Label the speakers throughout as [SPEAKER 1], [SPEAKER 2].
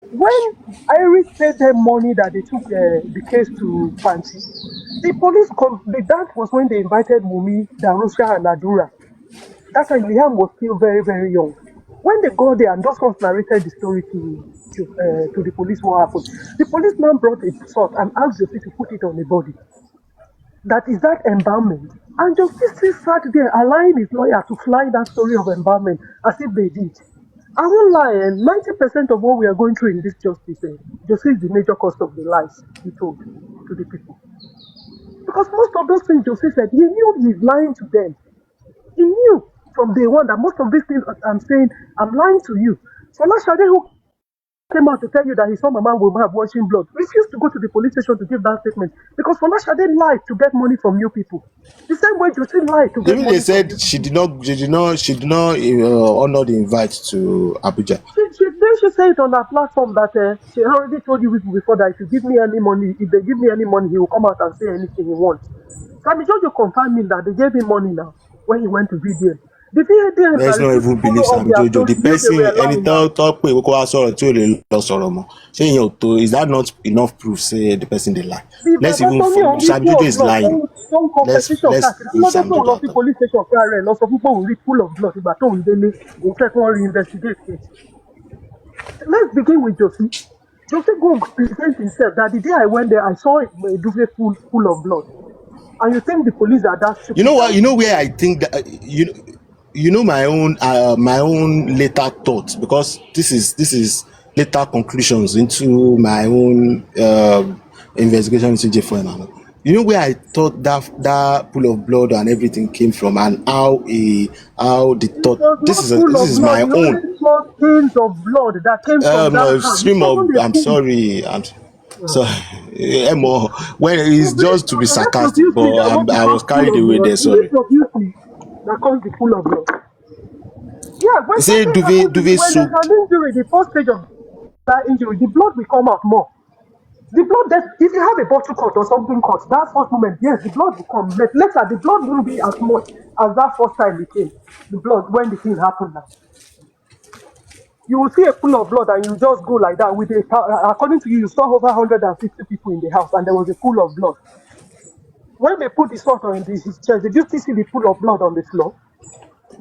[SPEAKER 1] When Iris paid them money that they took the case to Fancy, the that was when they invited Mumi, Darusha, and Adura. That time Liam was still very, very young. When they got there and those ones narrated the story to the police what happened, the policeman brought a sword and asked Josie to put it on the body. That is that embalmment. And Justice still sat there allowing his lawyer to fly that story of embalmment as if they did. I won't lie, 90% of what we are going through in this justice, Justice is the major cause of the lies he told to the people. Because most of those things Justice said, he knew he's lying to them. He knew from day one that most of these things I'm saying, I'm lying to you. So last Friday, who came out to tell you that he saw Mama will have washing blood, refused to go to the police station to give that statement because Folashade lied to get money from new people. The same way Josie lied to get
[SPEAKER 2] Even they
[SPEAKER 1] money from new
[SPEAKER 2] said
[SPEAKER 1] people.
[SPEAKER 2] she did not honor the invite to Abuja.
[SPEAKER 1] She said it on her platform that she already told you people before that if you give me any money, if they give me any money, he will come out and say anything he wants. Sammy Jojo confirmed me that they gave him money now when he went to VDM. The VDM
[SPEAKER 2] Let's
[SPEAKER 1] that
[SPEAKER 2] not
[SPEAKER 1] refused to
[SPEAKER 2] even believe
[SPEAKER 1] follow up
[SPEAKER 2] Sam
[SPEAKER 1] their
[SPEAKER 2] Jojo.
[SPEAKER 1] story
[SPEAKER 2] The
[SPEAKER 1] knew they
[SPEAKER 2] person
[SPEAKER 1] were
[SPEAKER 2] ẹni
[SPEAKER 1] lying now.
[SPEAKER 2] tó pé kó wá sọ̀rọ̀ tí ò lè lọ sọ̀rọ̀ mọ́. Ṣé ìyẹn ò tó? Is that not enough proof say the person dey lie?
[SPEAKER 1] The
[SPEAKER 2] Let's
[SPEAKER 1] Baba
[SPEAKER 2] even
[SPEAKER 1] Tony on this
[SPEAKER 2] Sam
[SPEAKER 1] pool
[SPEAKER 2] Jojo
[SPEAKER 1] of
[SPEAKER 2] is
[SPEAKER 1] blood
[SPEAKER 2] lying.
[SPEAKER 1] tó ń competition
[SPEAKER 2] Let's
[SPEAKER 1] káàkiri kí
[SPEAKER 2] leave
[SPEAKER 1] ló dé
[SPEAKER 2] Sam
[SPEAKER 1] tó ń lọ
[SPEAKER 2] Jojo
[SPEAKER 1] sí
[SPEAKER 2] out of it.
[SPEAKER 1] police station fún ara ẹ̀ lọ sọ fún pé òun rí pool of blood ìgbà tóun délé òun fẹ́ kí wọ́n reinvestigate it. Let's begin with Josie. Josie go present himself that the day I went there I saw a Duve full of blood. And you think the police are that
[SPEAKER 2] You
[SPEAKER 1] stupid
[SPEAKER 2] know
[SPEAKER 1] that
[SPEAKER 2] what? You
[SPEAKER 1] will
[SPEAKER 2] know where
[SPEAKER 1] go?
[SPEAKER 2] I think that you know my own later thoughts, because this is later conclusions into my own investigation into J4. You know where I thought that pool of blood and everything came from, and how the
[SPEAKER 1] It
[SPEAKER 2] thought,
[SPEAKER 1] was not full
[SPEAKER 2] this
[SPEAKER 1] of
[SPEAKER 2] is
[SPEAKER 1] blood.
[SPEAKER 2] my
[SPEAKER 1] He
[SPEAKER 2] own
[SPEAKER 1] only saw stains of blood that came from that hand. It
[SPEAKER 2] stream of,
[SPEAKER 1] wasn't a
[SPEAKER 2] I'm
[SPEAKER 1] pool.
[SPEAKER 2] sorry, so Emo, when
[SPEAKER 1] So
[SPEAKER 2] it's just to be
[SPEAKER 1] let's
[SPEAKER 2] sarcastic,
[SPEAKER 1] obviously
[SPEAKER 2] but
[SPEAKER 1] that what we
[SPEAKER 2] I
[SPEAKER 1] call
[SPEAKER 2] was
[SPEAKER 1] pool
[SPEAKER 2] carried
[SPEAKER 1] of
[SPEAKER 2] away
[SPEAKER 1] blood.
[SPEAKER 2] there.
[SPEAKER 1] It is
[SPEAKER 2] Sorry.
[SPEAKER 1] obviously that caused the pool of blood. Yeah, when
[SPEAKER 2] Say
[SPEAKER 1] something happens to you,
[SPEAKER 2] duvet
[SPEAKER 1] when there's an
[SPEAKER 2] soaked.
[SPEAKER 1] injury, the first stage of that injury, the blood will come out more. The blood, if you have a bottle cut or something cut, that first moment, yes, the blood will come. But later, the blood won't be as much as that first time it came. The blood, when the thing happened now. You will see a pool of blood and you just go like that with according to you, you saw over 150 people in the house and there was a pool of blood. When they put the salt on his chest, did you still see the pool of blood on the floor?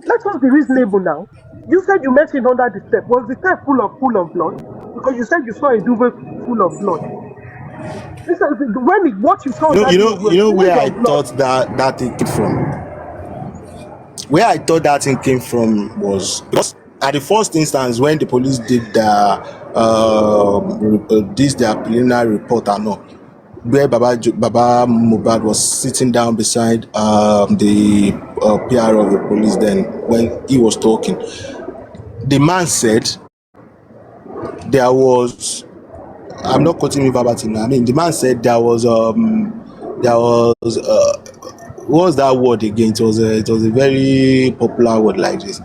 [SPEAKER 1] Let us be reasonable now. You said you met him under the step. Was the step full of blood? Because you said you saw a duvet full of blood. Listen, what you saw that day was
[SPEAKER 2] Where
[SPEAKER 1] stains
[SPEAKER 2] I
[SPEAKER 1] of blood.
[SPEAKER 2] thought that thing came from. Where I thought that thing came from was because at the first instance when the police did their preliminary report and all, where Baba Mohbad was sitting down beside the PR of the police, then when he was talking, the man said there was, I'm not quoting me verbatim now. I mean, the man said there was what was that word again? It was a very popular word like this.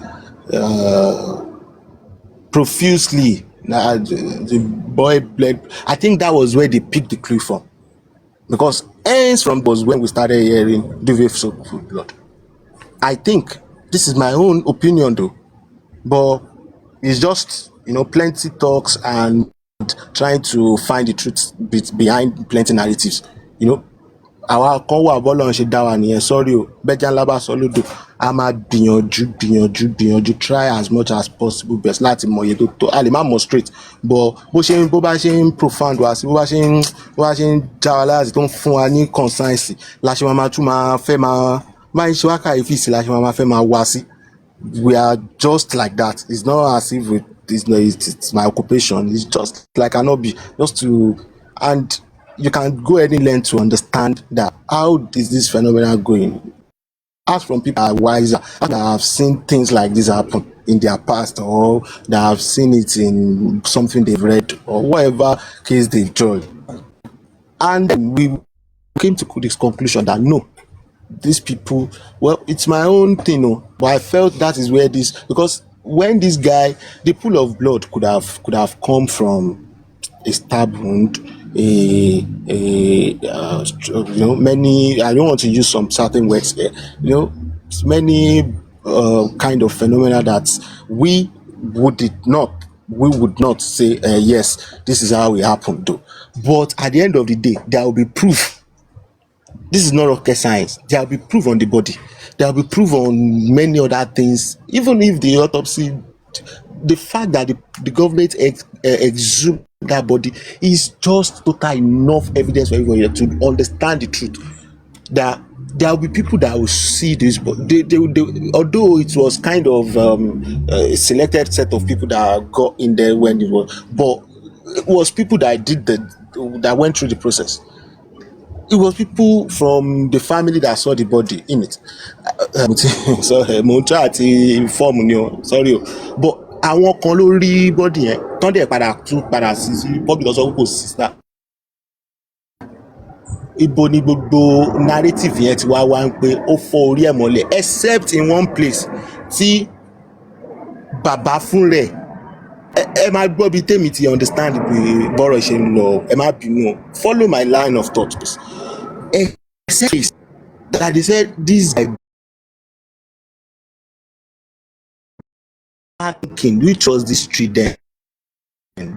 [SPEAKER 2] Profusely. The boy bled. I think that was where they picked the clue from, because ends from was when we started hearing duvet soaked blood. I think this is my own opinion though, but it's just plenty talks and trying to find the truth behind plenty narratives. You know, àwa kan wà bọ́lọ́run ṣe dá wa nìyẹn, sorry o, bẹ́jà ńlá bá sọ lódò, a máa gbìyànjú try as much as possible best láti mọ iye tó tó, a lè má mọ̀ straight, but bó bá ṣe ń profound wá sí, bó bá ṣe ń já wa láyà sí, tó ń fún wa ní conscience, la ṣe máa tún máa fẹ́ máa ń ṣe wá kàyéfì sí, la ṣe máa fẹ́ máa wá sí. We are just like that. It's not as if it's my occupation. It's just like an hobby, just to, and you can go any length to understand that how is this phenomenon going. Ask from people that are wiser, that have seen things like this happen in their past, or that have seen it in something they've read, or whatever case they've joined. And then we came to this conclusion that no, these people, well, it's my own thing, but I felt that is where this, because when this guy, the pool of blood could have come from a stab wound, many, I don't want to use some certain words here, many kind of phenomena that we would not we would not say yes, this is how it happened though. But at the end of the day, there will be proof. This is not rocket science. There will be proof on the body. There will be proof on many other things. Even if the autopsy, the fact that the government exhumed that body is just total enough evidence for everybody to understand the truth. That there will be people that will see this, but although it was kind of a selected set of people that got in there when it was, but it was people that went through the process. It was people from the family that saw the body in it. Sorry, mo ń try àti form ni o, sorry o, but àwọn kan ló rí body yẹn tán dẹ̀ padà sí public lọ sọ pé kò sí star. Ibo ni gbogbo narrative yẹn ti wá ń pé ó fọ́ orí ẹ̀ mọ́lẹ̀, except in one place tí bàbá fún rẹ̀ ẹ máa gbọ́ bí tèmi ti understand pé bọ́rọ̀ ṣe ń lọ, ẹ má bínú o, follow my line of thought please. Except that they said this guy thinking, which was this tree then.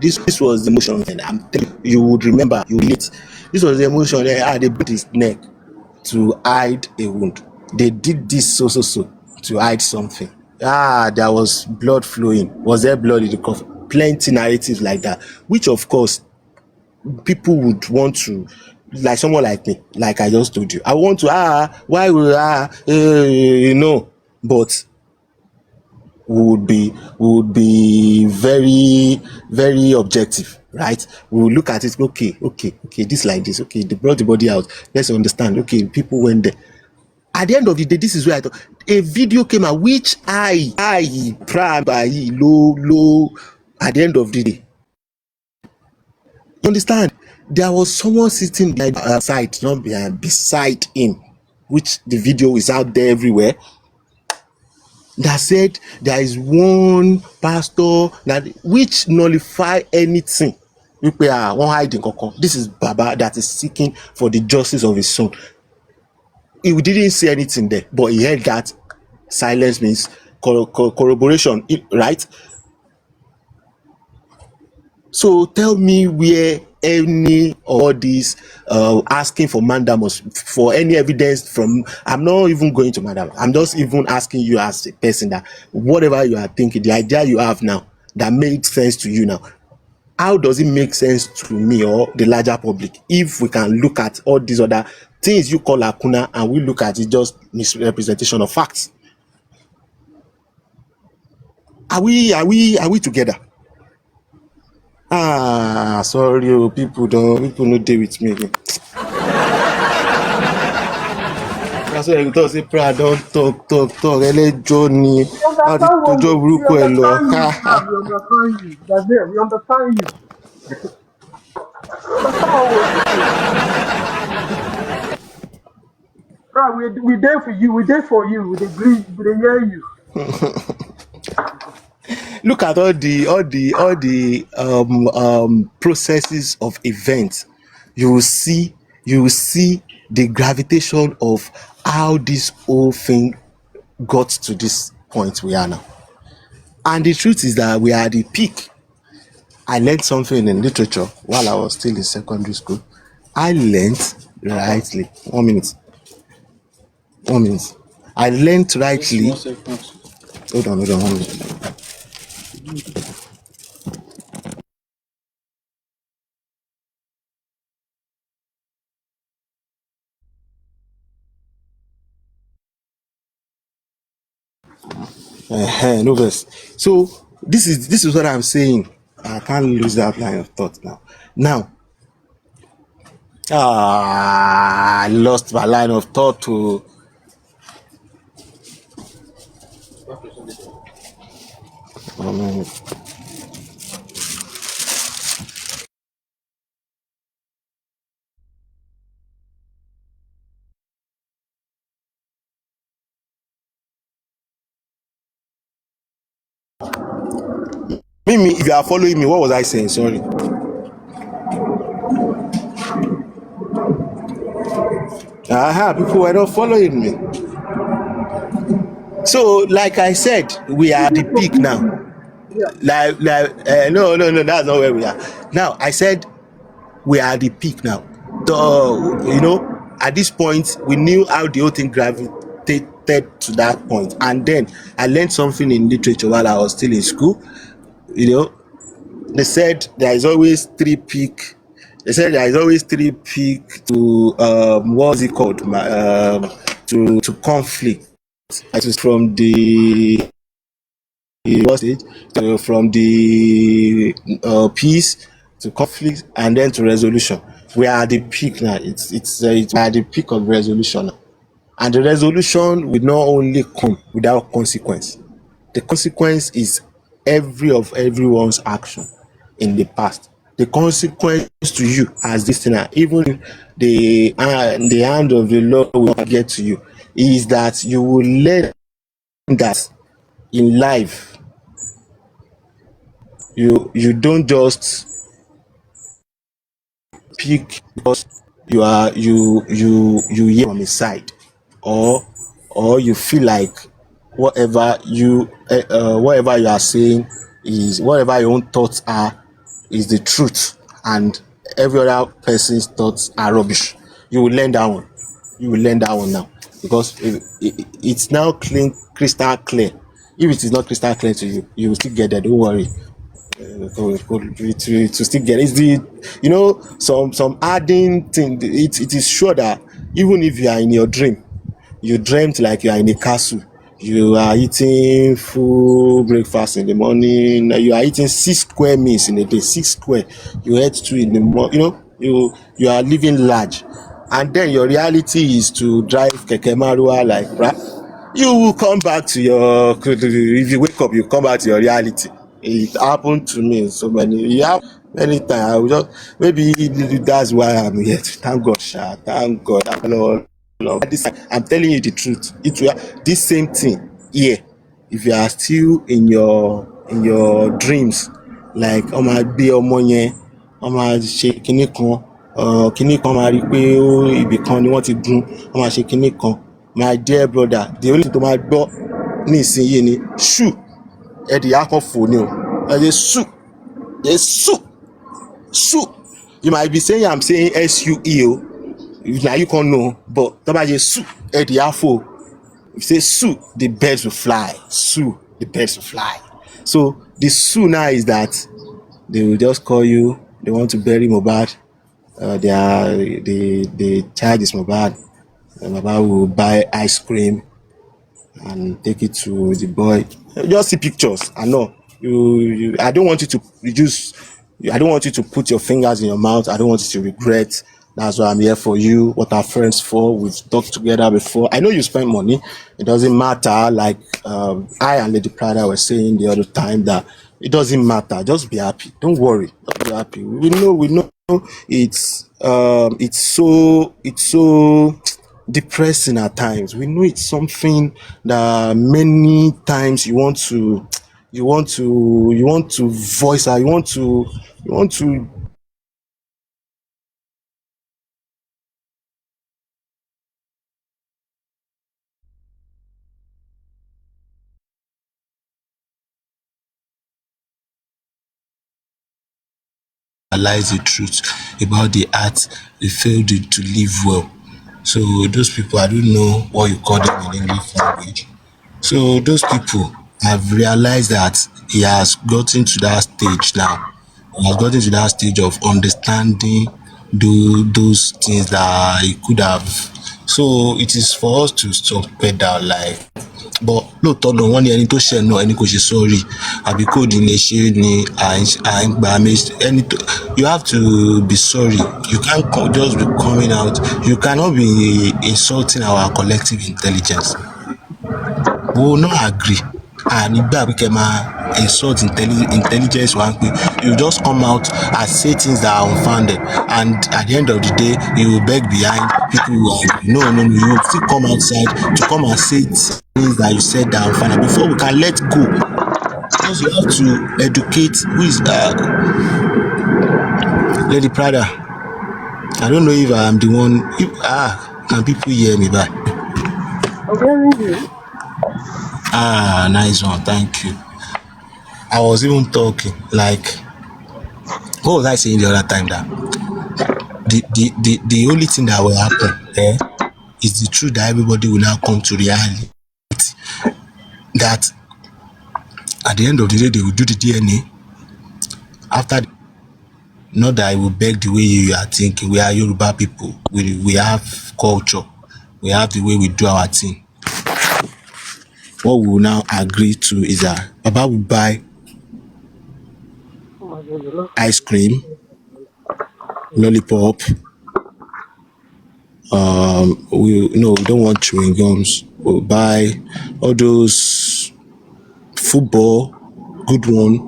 [SPEAKER 2] This was the emotion, and I'm telling you, you would remember, you relate. This was the emotion. They put his neck to hide a wound. They did this so to hide something. There was blood flowing. Was there blood in the coffin? Plenty narratives like that, which of course people would want to, like someone like me, like I just told you. I want to why would but we would be very, very objective, right? We will look at it, okay, this like this, okay, they brought the body out, let's understand, okay, people went there. At the end of the day, this is where I thought a video came out which I Prah low at the end of the day. You understand? There was someone sitting beside, not behind, beside him, which the video is out there everywhere, that said there is one pastor that which nullify anything. Wọ́n hiding kankan. This is Baba that is seeking for the justice of his son. He didn't say anything there, but he heard that silence means corroboration, right? So tell me where any of all these asking for mandamus for any evidence from, I'm not even going to mandamus, I'm just even asking you as a person that whatever you are thinking, the idea you have now that makes sense to you now, how does it make sense to me or the larger public if we can look at all these other things you call lacuna and we look at it just misrepresentation of facts? Are we together? Sorry, people no deal with me again. That's why you talk say Prah don talk ẹlẹ́jọ́ ni a ti tọjọ́ burúkú ẹ lọ.
[SPEAKER 1] We understand you. That's it. We understand you. Understand what we're saying. Right, we there for you. We there for you. We agree. We dey hear you.
[SPEAKER 2] Look at all the processes of events. You will see the gravitation of how this whole thing got to this point we are now. And the truth is that we are at the peak. I learned something in literature while I was still in secondary school. I learned rightly. 1 minute. I learned rightly. Hold on, 1 minute. No verse. So this is what I'm saying. I can't lose that line of thought now. I lost my line of thought to Mimi, if you are following me, what was I saying? Sorry. People were not following me. So, like I said, we are at the peak now.
[SPEAKER 1] Yeah.
[SPEAKER 2] No, that's not where we are. Now I said we are at the peak now. At this point we knew how the whole thing gravitated to that point, and then I learned something in literature while I was still in school. you know they said there is always three peak. They said there is always three peak to what's it called, to conflict. It is from the what's it from the peace to conflict and then to resolution. We are at the peak now. It's at the peak of resolution now. And the resolution will not only come without consequence. The consequence is everyone's action in the past. The consequence to you as this thing, even the hand of the Lord will not get to you, is that you will learn that in life you don't just pick because you hear from a side, or you feel like whatever you are saying is, whatever your own thoughts are, is the truth, and every other person's thoughts are rubbish. You will learn that one. You will learn that one now, because it's now clean, crystal clear. If it is not crystal clear to you, you will still get there, don't worry. To still get, it's the, some adding thing. It is sure that even if you are in your dream, you dreamt like you are in a castle, you are eating full breakfast in the morning, you are eating 6 square meals in a day, 6 square, you ate two in the morning, you are living large, and then your reality is to drive keke marua like Prah. You will come back to your, if you wake up you come back to your reality. It happened to me so many, yeah, many times. I will just, maybe that's why I'm here. Thank God, thank God, Lord. At this, I'm telling you the truth. It will, this same thing here, if you are still in your dreams, like ọmọ gbé ọmọ yẹn, wọ́n máa ṣe kinní kan, kinní kan máa rí pé ibì kan ni wọ́n ti gun, wọ́n máa ṣe kinní kan. My dear brother, the only thing tó máa gbọ́ ní ìsinyìí ni ṣù, ẹ̀dì á kàn fò ni o, ẹ̀dì ṣù, ẹ̀ ṣù, ṣù. You might be saying I'm saying SUE o, na you can't know, but tó bá ṣe ṣù, ẹ̀dì á fò. If you say sue, the birds will fly. Sue, the birds will fly. So the sue now is that they will just call you. They want to bury Mohbad. The child is Mohbad. Mohbad will buy ice cream and take it to the boy. Just see pictures. I know I don't want you to reduce. I don't want you to put your fingers in your mouth. I don't want you to regret. That's why I'm here for you. What are friends for? We've talked together before. I know you spend money. It doesn't matter. Like I and Lady Prada were saying the other time, that it doesn't matter. Just be happy. Don't worry. Just be happy. We know it's so depressing at times. We know it's something that many times you want to voice out, you want to realize the truth about the art they failed to live well. So those people, I don't know what you call them in English language. So those people have realized that he has gotten to that stage now. He has gotten to that stage of understanding those things that he could have. So it is for us to stop pedal like, but lóòótọ́ náà wọ́n ní ẹni tó ṣẹ̀ náà ẹni kò ṣe sorry, àbí kò ní lè ṣe ni à ń gbà mí ẹni tó, you have to be sorry. You can't just be coming out. You cannot be insulting our collective intelligence. We will not agree. Nígbà pé kẹ́ máa insult intelligence wa pé you just come out and say things that are unfounded, and at the end of the day you will beg behind people who are angry. No, you will still come outside to come and say things that you said that are unfounded before we can let go, because you have to educate. Who is Lady Prada? I don't know if I am the one. Can people hear me back?
[SPEAKER 1] I'm hearing you.
[SPEAKER 2] Nice one, thank you. I was even talking like, what was I saying the other time? That the only thing that will happen is the truth that everybody will now come to reality, that at the end of the day they will do the DNA after. Not that I will beg the way you are thinking. We are Yoruba people. We have culture. We have the way we do our thing. What we will now agree to is that Baba will buy
[SPEAKER 1] Oh my God, you lost
[SPEAKER 2] ice
[SPEAKER 1] me.
[SPEAKER 2] cream, lollipop. We don't want chewing gums. We'll buy all those football, good one.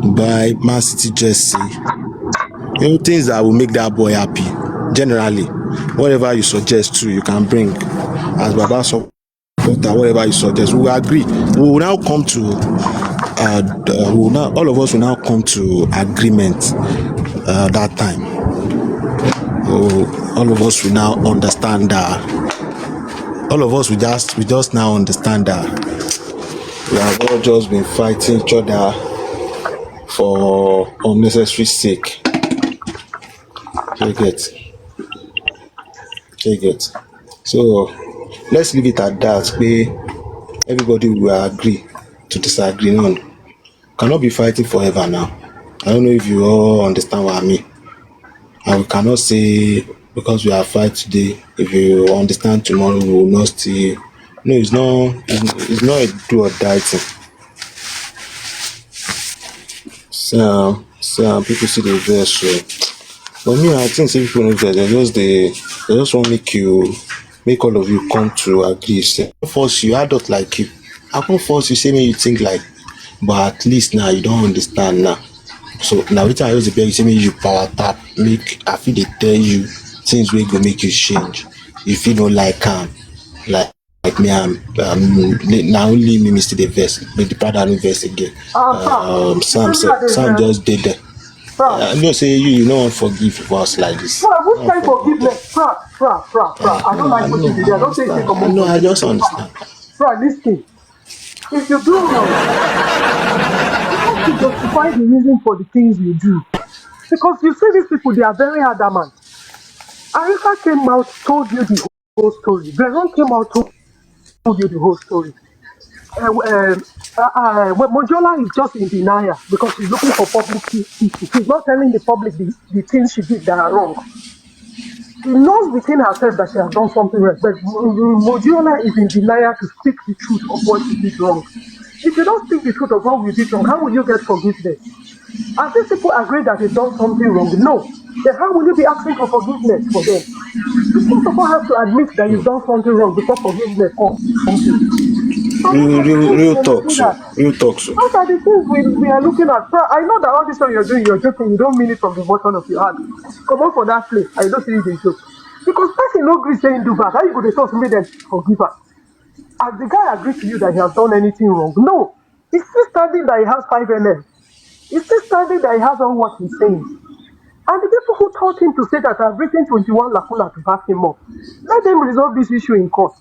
[SPEAKER 2] We'll buy Man City jersey. Things that will make that boy happy. Generally, whatever you suggest to, you can bring. As Baba supporter, whatever you suggest, we will agree. We will now come to all of us will now come to agreement that time. All of us will now understand that. All of us we just now understand that we have all just been fighting each other for unnecessary sake. You get, you get. So let's leave it at that. Everybody will agree to disagree. None cannot be fighting forever now. I don't know if you all understand what I mean. And we cannot say because we are fight today, if you understand tomorrow, we will not still. No, it's not a do or die thing. Some people see the verse. So, but me, I think say people know verse. They just want make all of you come to agree. Say, force you adult like you. I can't force you. Say me you think like, but at least now you don't understand now. So now wetin I just dey beg you say make you power tap, make I fit dey tell you things wey go make you change. You fit no like am, like me na only me still dey vex, make the brother no vex again.
[SPEAKER 1] Prah,
[SPEAKER 2] Sam just dey there.
[SPEAKER 1] Prah,
[SPEAKER 2] I know say you no wan forgive us like this.
[SPEAKER 1] Prah,
[SPEAKER 2] No
[SPEAKER 1] which
[SPEAKER 2] wan
[SPEAKER 1] kind
[SPEAKER 2] forgive them.
[SPEAKER 1] forgiveness? Prah. I don't like what you did. I don't say take a month
[SPEAKER 2] I
[SPEAKER 1] forgiveness.
[SPEAKER 2] just understand.
[SPEAKER 1] Prah, listen. If you do wrong, you have to justify the reason for the things you do. Because you see these people, they are very adamant. Arika came out, told you the whole story. Veron came out, told you the whole story. Mojola is just in denial because she's looking for public issue. She's not telling the public the things she did that are wrong. She knows within herself that she has done something wrong, but Mojola is in denial to speak the truth of what she did wrong. If you don't speak the truth of what we did wrong, how will you get forgiveness? As these people agree that they've done something wrong, no. Then how will you be asking for forgiveness for them? You first of all have to admit that you've done something wrong before forgiveness comes in. So those are the things
[SPEAKER 2] Real
[SPEAKER 1] we're
[SPEAKER 2] talk
[SPEAKER 1] looking
[SPEAKER 2] so.
[SPEAKER 1] at.
[SPEAKER 2] Real talk so.
[SPEAKER 1] Those are the things we are looking at. I know that all this one you're doing, you're joking. You don't mean it from the bottom of your heart. Come on for that place. I don't see the joke. Because person no agree saying do bad. How you go to talk to me then forgive her? Has the guy agreed to you that he has done anything wrong? No. He's still standing that he has 5 mm. He's still standing that he has on what he's saying. And the people who taught him to say that I've written 21 lacuna to back him up, let them resolve this issue in court.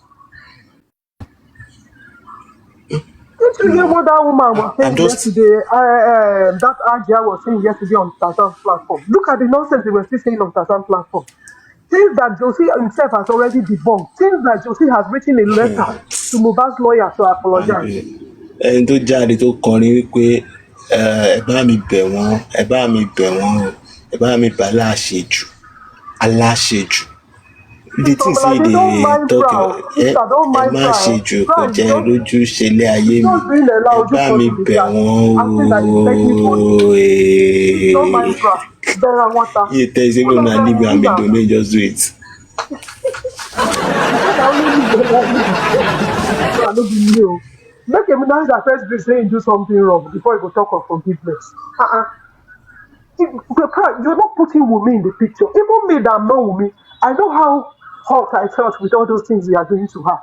[SPEAKER 1] Didn't you hear
[SPEAKER 2] No,
[SPEAKER 1] what that woman was
[SPEAKER 2] I'm
[SPEAKER 1] saying
[SPEAKER 2] just.
[SPEAKER 1] yesterday? That Ajia was saying yesterday on Tazan's platform. Look at the nonsense they were still saying on Tazan's platform. Things that Josie himself has already debunked. Things that Josie has written a letter to Mubad's lawyer to apologize.
[SPEAKER 2] Ẹni tó jáde tó kọrin wípé ẹ bá mi bẹ̀ wọ́n, ẹ bá mi bẹ̀ wọ́n o, ẹ bá mi bà láṣejù, aláṣejù. The
[SPEAKER 1] Sister
[SPEAKER 2] thing say
[SPEAKER 1] Malade, don't
[SPEAKER 2] dey
[SPEAKER 1] mind
[SPEAKER 2] talk
[SPEAKER 1] Prah. Sister, don't
[SPEAKER 2] ẹ
[SPEAKER 1] mind
[SPEAKER 2] má
[SPEAKER 1] Prah.
[SPEAKER 2] ṣejù kò
[SPEAKER 1] Prah is
[SPEAKER 2] jẹ́ n
[SPEAKER 1] just
[SPEAKER 2] rójú ṣelé ayé
[SPEAKER 1] he's
[SPEAKER 2] mi,
[SPEAKER 1] just doing a
[SPEAKER 2] ẹ
[SPEAKER 1] loud
[SPEAKER 2] bá mi
[SPEAKER 1] for the
[SPEAKER 2] bẹ̀ wọ́n
[SPEAKER 1] acting that he's begging for it.
[SPEAKER 2] o.
[SPEAKER 1] Please don't mind Prah. Better water.
[SPEAKER 2] You tell you say
[SPEAKER 1] Who
[SPEAKER 2] make
[SPEAKER 1] does
[SPEAKER 2] una
[SPEAKER 1] that
[SPEAKER 2] leave am
[SPEAKER 1] leave am?
[SPEAKER 2] alone, make you just do it.
[SPEAKER 1] He said I only leave the Prah, no be you. Make a nice that first be saying do something wrong before you go talk of forgiveness. Prah, you're not putting Wumi in the picture. Even me that I'm not Wumi, I know how hot I felt with all those things we are doing to her.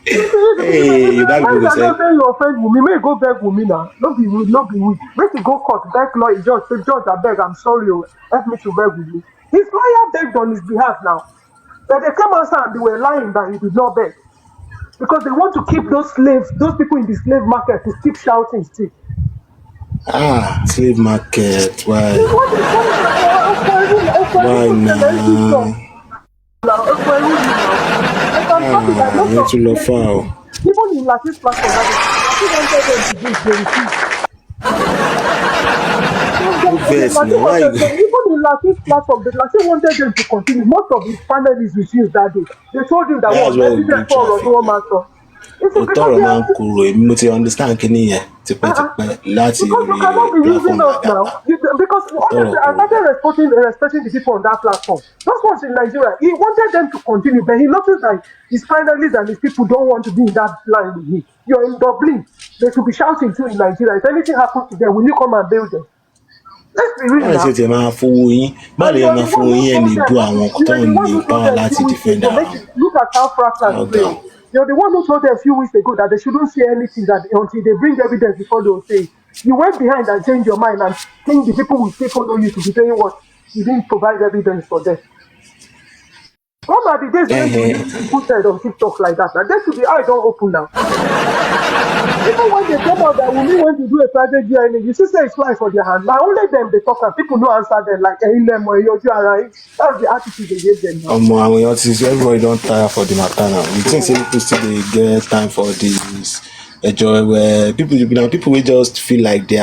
[SPEAKER 2] Hey, you that
[SPEAKER 1] Why
[SPEAKER 2] people
[SPEAKER 1] you
[SPEAKER 2] go
[SPEAKER 1] are not
[SPEAKER 2] say,
[SPEAKER 1] saying you offend Wumi? May you go beg Wumi now. Not be rude, not be weak. Make you go court, beg lawyer, judge, say, Judge, I beg, I'm sorry, oh, help me to beg Wumi. His lawyer begged on his behalf now. But they came outside and they were lying that he did not beg. because they want to keep those slaves, those people in the slave market to keep shouting still.
[SPEAKER 2] Slave market. Why?
[SPEAKER 1] This what is going on. Okweru
[SPEAKER 2] Why
[SPEAKER 1] to Selenci
[SPEAKER 2] now?
[SPEAKER 1] talk now. Okweru ni now. Like I'm happy that lots
[SPEAKER 2] Ìyẹn
[SPEAKER 1] of
[SPEAKER 2] tún lọ fà o.
[SPEAKER 1] even in Latin's platform that they wanted them to do it, they refused.
[SPEAKER 2] Who vex
[SPEAKER 1] Latin
[SPEAKER 2] now? Why
[SPEAKER 1] wanted
[SPEAKER 2] you
[SPEAKER 1] them, even in Latin's platform, the Latin wanted them to continue. Most of his panelists refused that day. They told him that
[SPEAKER 2] that's
[SPEAKER 1] one,
[SPEAKER 2] why we
[SPEAKER 1] evidence
[SPEAKER 2] bring
[SPEAKER 1] for
[SPEAKER 2] traffic
[SPEAKER 1] Rodon
[SPEAKER 2] now.
[SPEAKER 1] Master. It's
[SPEAKER 2] Òótọ́
[SPEAKER 1] because
[SPEAKER 2] ọ̀rọ̀
[SPEAKER 1] they
[SPEAKER 2] máa
[SPEAKER 1] are
[SPEAKER 2] ń korò, èmi mo ti understand kíní yẹn
[SPEAKER 1] uh-uh.
[SPEAKER 2] tipẹ́tipẹ́ láti
[SPEAKER 1] Because you
[SPEAKER 2] orí
[SPEAKER 1] cannot be using
[SPEAKER 2] platform
[SPEAKER 1] us now.
[SPEAKER 2] Lagata.
[SPEAKER 1] Because
[SPEAKER 2] Òótọ́ ọ̀rọ̀
[SPEAKER 1] honestly, I
[SPEAKER 2] korò
[SPEAKER 1] started
[SPEAKER 2] gan.
[SPEAKER 1] respecting the people on that platform. Those ones in Nigeria, he wanted them to continue, but he noticed that his finalists and his people don't want to be in that line with him. You're in Dublin. They should be shouting too in Nigeria. If anything happens to them, will you come and bail them? Let's be real
[SPEAKER 2] Báwo lẹ
[SPEAKER 1] now.
[SPEAKER 2] ṣe tiẹ̀ máa fowó yín? Báwo
[SPEAKER 1] And
[SPEAKER 2] lẹ
[SPEAKER 1] you are
[SPEAKER 2] máa
[SPEAKER 1] the one
[SPEAKER 2] fowó
[SPEAKER 1] who
[SPEAKER 2] yín ẹ̀ lè
[SPEAKER 1] told them,
[SPEAKER 2] bú
[SPEAKER 1] okay,
[SPEAKER 2] àwọn
[SPEAKER 1] you
[SPEAKER 2] tó
[SPEAKER 1] are the one
[SPEAKER 2] ní
[SPEAKER 1] who told
[SPEAKER 2] power
[SPEAKER 1] them a
[SPEAKER 2] láti
[SPEAKER 1] few weeks
[SPEAKER 2] defend
[SPEAKER 1] ago,
[SPEAKER 2] ara
[SPEAKER 1] make
[SPEAKER 2] wọn?
[SPEAKER 1] it, look at how Prah is
[SPEAKER 2] Ọ̀gá
[SPEAKER 1] playing. You're the one who told them a few weeks ago that they shouldn't say anything that until they bring evidence before they will say it. You went behind and changed your mind and think the people will still follow you to be saying what? You didn't provide evidence for them. What are the days when you
[SPEAKER 2] Ẹ̀hẹ̀n.
[SPEAKER 1] use people said on TikTok like that? And they should be eye don't open now. Even when they come out that Wunmi went to do a private DNA, you see say it's fly for their hand. Now only them they talk and people no answer them like Lemo, that's the attitude they gave them now.
[SPEAKER 2] Àwọn èèyàn ti everybody don tire for the matter now. You think say people still dey get time for this ẹjọ́ where people wey just feel like they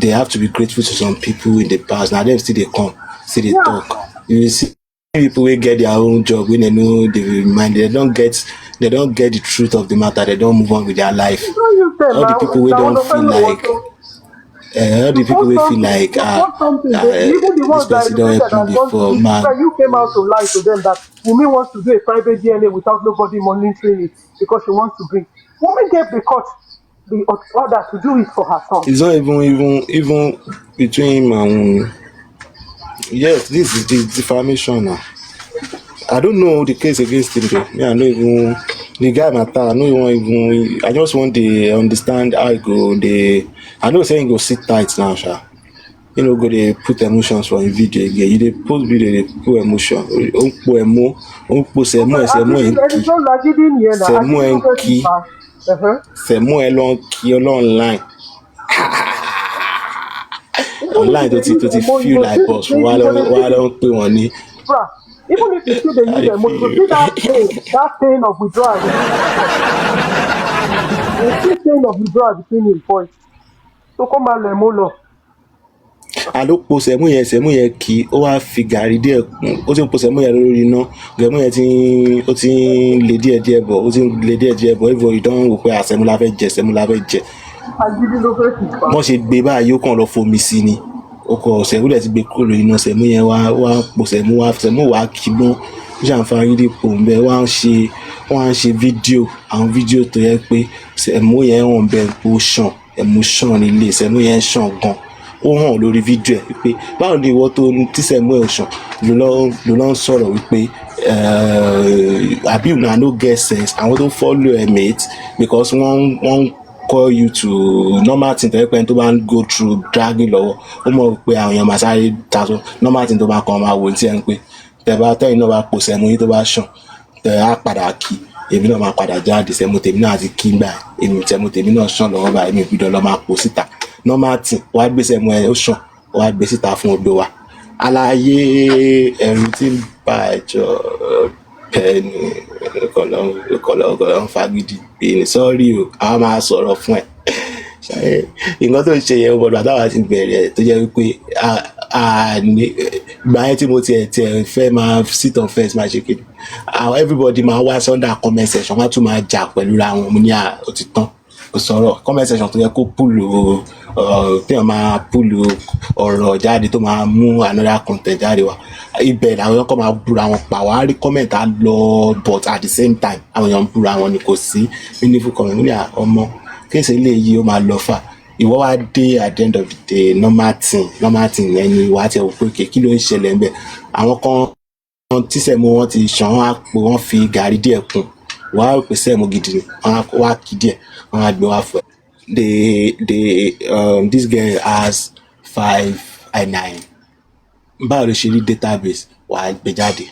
[SPEAKER 2] have to be grateful to some people in the past. Na dem still dey come, still dey
[SPEAKER 1] Yeah,
[SPEAKER 2] talk. You see people wey get their own job wey dem no dey mind, they don get the truth of the matter, they don move on with their life.
[SPEAKER 1] you don't use them
[SPEAKER 2] All the
[SPEAKER 1] now.
[SPEAKER 2] people wey
[SPEAKER 1] Now
[SPEAKER 2] don
[SPEAKER 1] on the
[SPEAKER 2] feel
[SPEAKER 1] fellow
[SPEAKER 2] like
[SPEAKER 1] also.
[SPEAKER 2] all the people wey feel like
[SPEAKER 1] You post something, even the
[SPEAKER 2] this
[SPEAKER 1] ones that
[SPEAKER 2] person don
[SPEAKER 1] educated
[SPEAKER 2] help me
[SPEAKER 1] and gone to
[SPEAKER 2] before,
[SPEAKER 1] do it,
[SPEAKER 2] man.
[SPEAKER 1] you came out to lie to them that Wunmi wants to do a private DNA without nobody monitoring it because she wants to bring. Wunmi gave the court the order to do it for her son.
[SPEAKER 2] It's not even between him and yes, this is the defamation now. I don't know the case against him though. Me, I no even the guy matter. I no even. I just want to understand how I go. I know saying go sit tight now, sha. You know, go they put emotions for a video again. You they post video, they put emotion. Ó ń po emo, ó ń po sẹ̀mú ẹ̀ sẹ̀mú ẹ̀ ń
[SPEAKER 1] Ẹni
[SPEAKER 2] kì,
[SPEAKER 1] tó lagídí nìyẹn náà,
[SPEAKER 2] sẹ̀mú
[SPEAKER 1] agídí
[SPEAKER 2] ẹ̀
[SPEAKER 1] ló
[SPEAKER 2] ń
[SPEAKER 1] fẹ́ fi
[SPEAKER 2] kì,
[SPEAKER 1] fà á.
[SPEAKER 2] sẹ̀mú ẹ̀ lọ ń kì online.
[SPEAKER 1] Even if
[SPEAKER 2] Online tó
[SPEAKER 1] they
[SPEAKER 2] ti
[SPEAKER 1] use
[SPEAKER 2] tó ti
[SPEAKER 1] emo, you
[SPEAKER 2] feel
[SPEAKER 1] go
[SPEAKER 2] like
[SPEAKER 1] see,
[SPEAKER 2] boss fún
[SPEAKER 1] you go dey see
[SPEAKER 2] wa
[SPEAKER 1] the
[SPEAKER 2] ló ń pè wọ́n ní.
[SPEAKER 1] Prah. Even if you see they
[SPEAKER 2] I
[SPEAKER 1] use
[SPEAKER 2] dey
[SPEAKER 1] emo, you go
[SPEAKER 2] feel
[SPEAKER 1] see that pain of withdrawal between his voice. You see pain of withdrawal between his voice. So come on, emo lọ.
[SPEAKER 2] àló po sẹ̀mú yẹn kì í ó wá fi gàrí díẹ̀ kún ó ti ń po sẹ̀mú yẹn lórí iná sẹ̀mú yẹn ti ń le díẹ̀ bọ̀ ó ti ń le díẹ̀ bọ̀ everybody don wò pé sẹ̀mú la fẹ́ jẹ
[SPEAKER 1] Agídí ló fẹ́ fi fà á.
[SPEAKER 2] wọ́n ṣe gbé báyìí ó kàn lọ fomi sí ni ó kọ sẹ̀mú dẹ̀ ti gbé kúrò lórí iná sẹ̀mú yẹn wá po sẹ̀mú wá kì í mọ́ ó ṣàǹfààní dípò ń bẹ wọ́n á ń ṣe fídíò àwọn fídíò tó yẹ pé sẹ̀mú yẹn hàn bẹ́ẹ̀ pé ó ṣàn ẹ̀mú ṣàn nílé sẹ̀mú yẹn ṣàn gan ó hàn lórí fídíò ẹ̀ wípé báwo ni ìwọ tó tí sẹ̀mú ẹ̀ ṣàn ló lọ́ ń sọ̀rọ̀ wípé àbí una no get sense àwọn tó follow ẹ̀ mate because wọ́n call you to normal thing tẹ́lẹ̀ pé tó bá ń go through dragging lọ́wọ́ ó mọ̀ pé àwọn èèyàn máa sáré taṣọ normal thing tó bá kàn máa wò ní tí ẹ̀ ń pé tẹ́yìn náà bá pò sẹ́mu yín tó bá ṣàn tẹ́ á padà kí èmi náà máa padà jáde sẹ́mu tèmi náà ti kí gbà sẹ́mu tèmi náà ṣàn lọ́wọ́ báyìí èmi ìgbìdọ̀ lọ́ máa pò síta normal thing wàá gbé sẹ́mu ẹ̀ ó ṣàn wàá gbé síta fún odò wa àlàyé ẹ̀rù tí ń bá ẹ̀jọ̀ bẹ́ẹ̀ ni kọ̀lọ́ ń fagídí gbé ní sọ́ọ́rì o àwọn máa sọ̀rọ̀ fún ẹ̀ nǹkan tó ń ṣe yẹn gbọdọ̀ àtàwọn ti bẹ̀rẹ̀ tó jẹ́ wípé gbà yẹn tí mo tiẹ̀ fẹ́ máa sit on fence máa ṣe kéde everybody máa wá sunday comment section wọ́n á tún máa jà pẹ̀lú ra wọn mo ní òtítàn kò sọ̀rọ̀ comment section tó yẹ kó púlù téèyàn máa púlù ọ̀rọ̀ jáde tó máa mú another content jáde wá ibẹ̀ làwọn èèyàn kọ́ máa búra wọn pa wá rí comment á lọ but at the same time àwọn èèyàn ń búra wọn ni kò sí meaningful comment ní ọmọ kéèsì eléyìí ó máa lọ fà ìwọ wá dé at the end of the day normal thing ẹni wàá tẹ òpó òkè kí ló ń ṣẹlẹ̀ ń bẹ̀ àwọn kan tí sẹ̀mú wọn ti ṣàn wọ́n á pò wọ́n fi gàrí díẹ̀ kún wọ́n á pè sẹ̀mú gidi ni wọ́n á kí díẹ̀ wọ́n á gbé wá fún ẹ. This girl has 5i9 báwo ló ṣe rí database wàá gbé jáde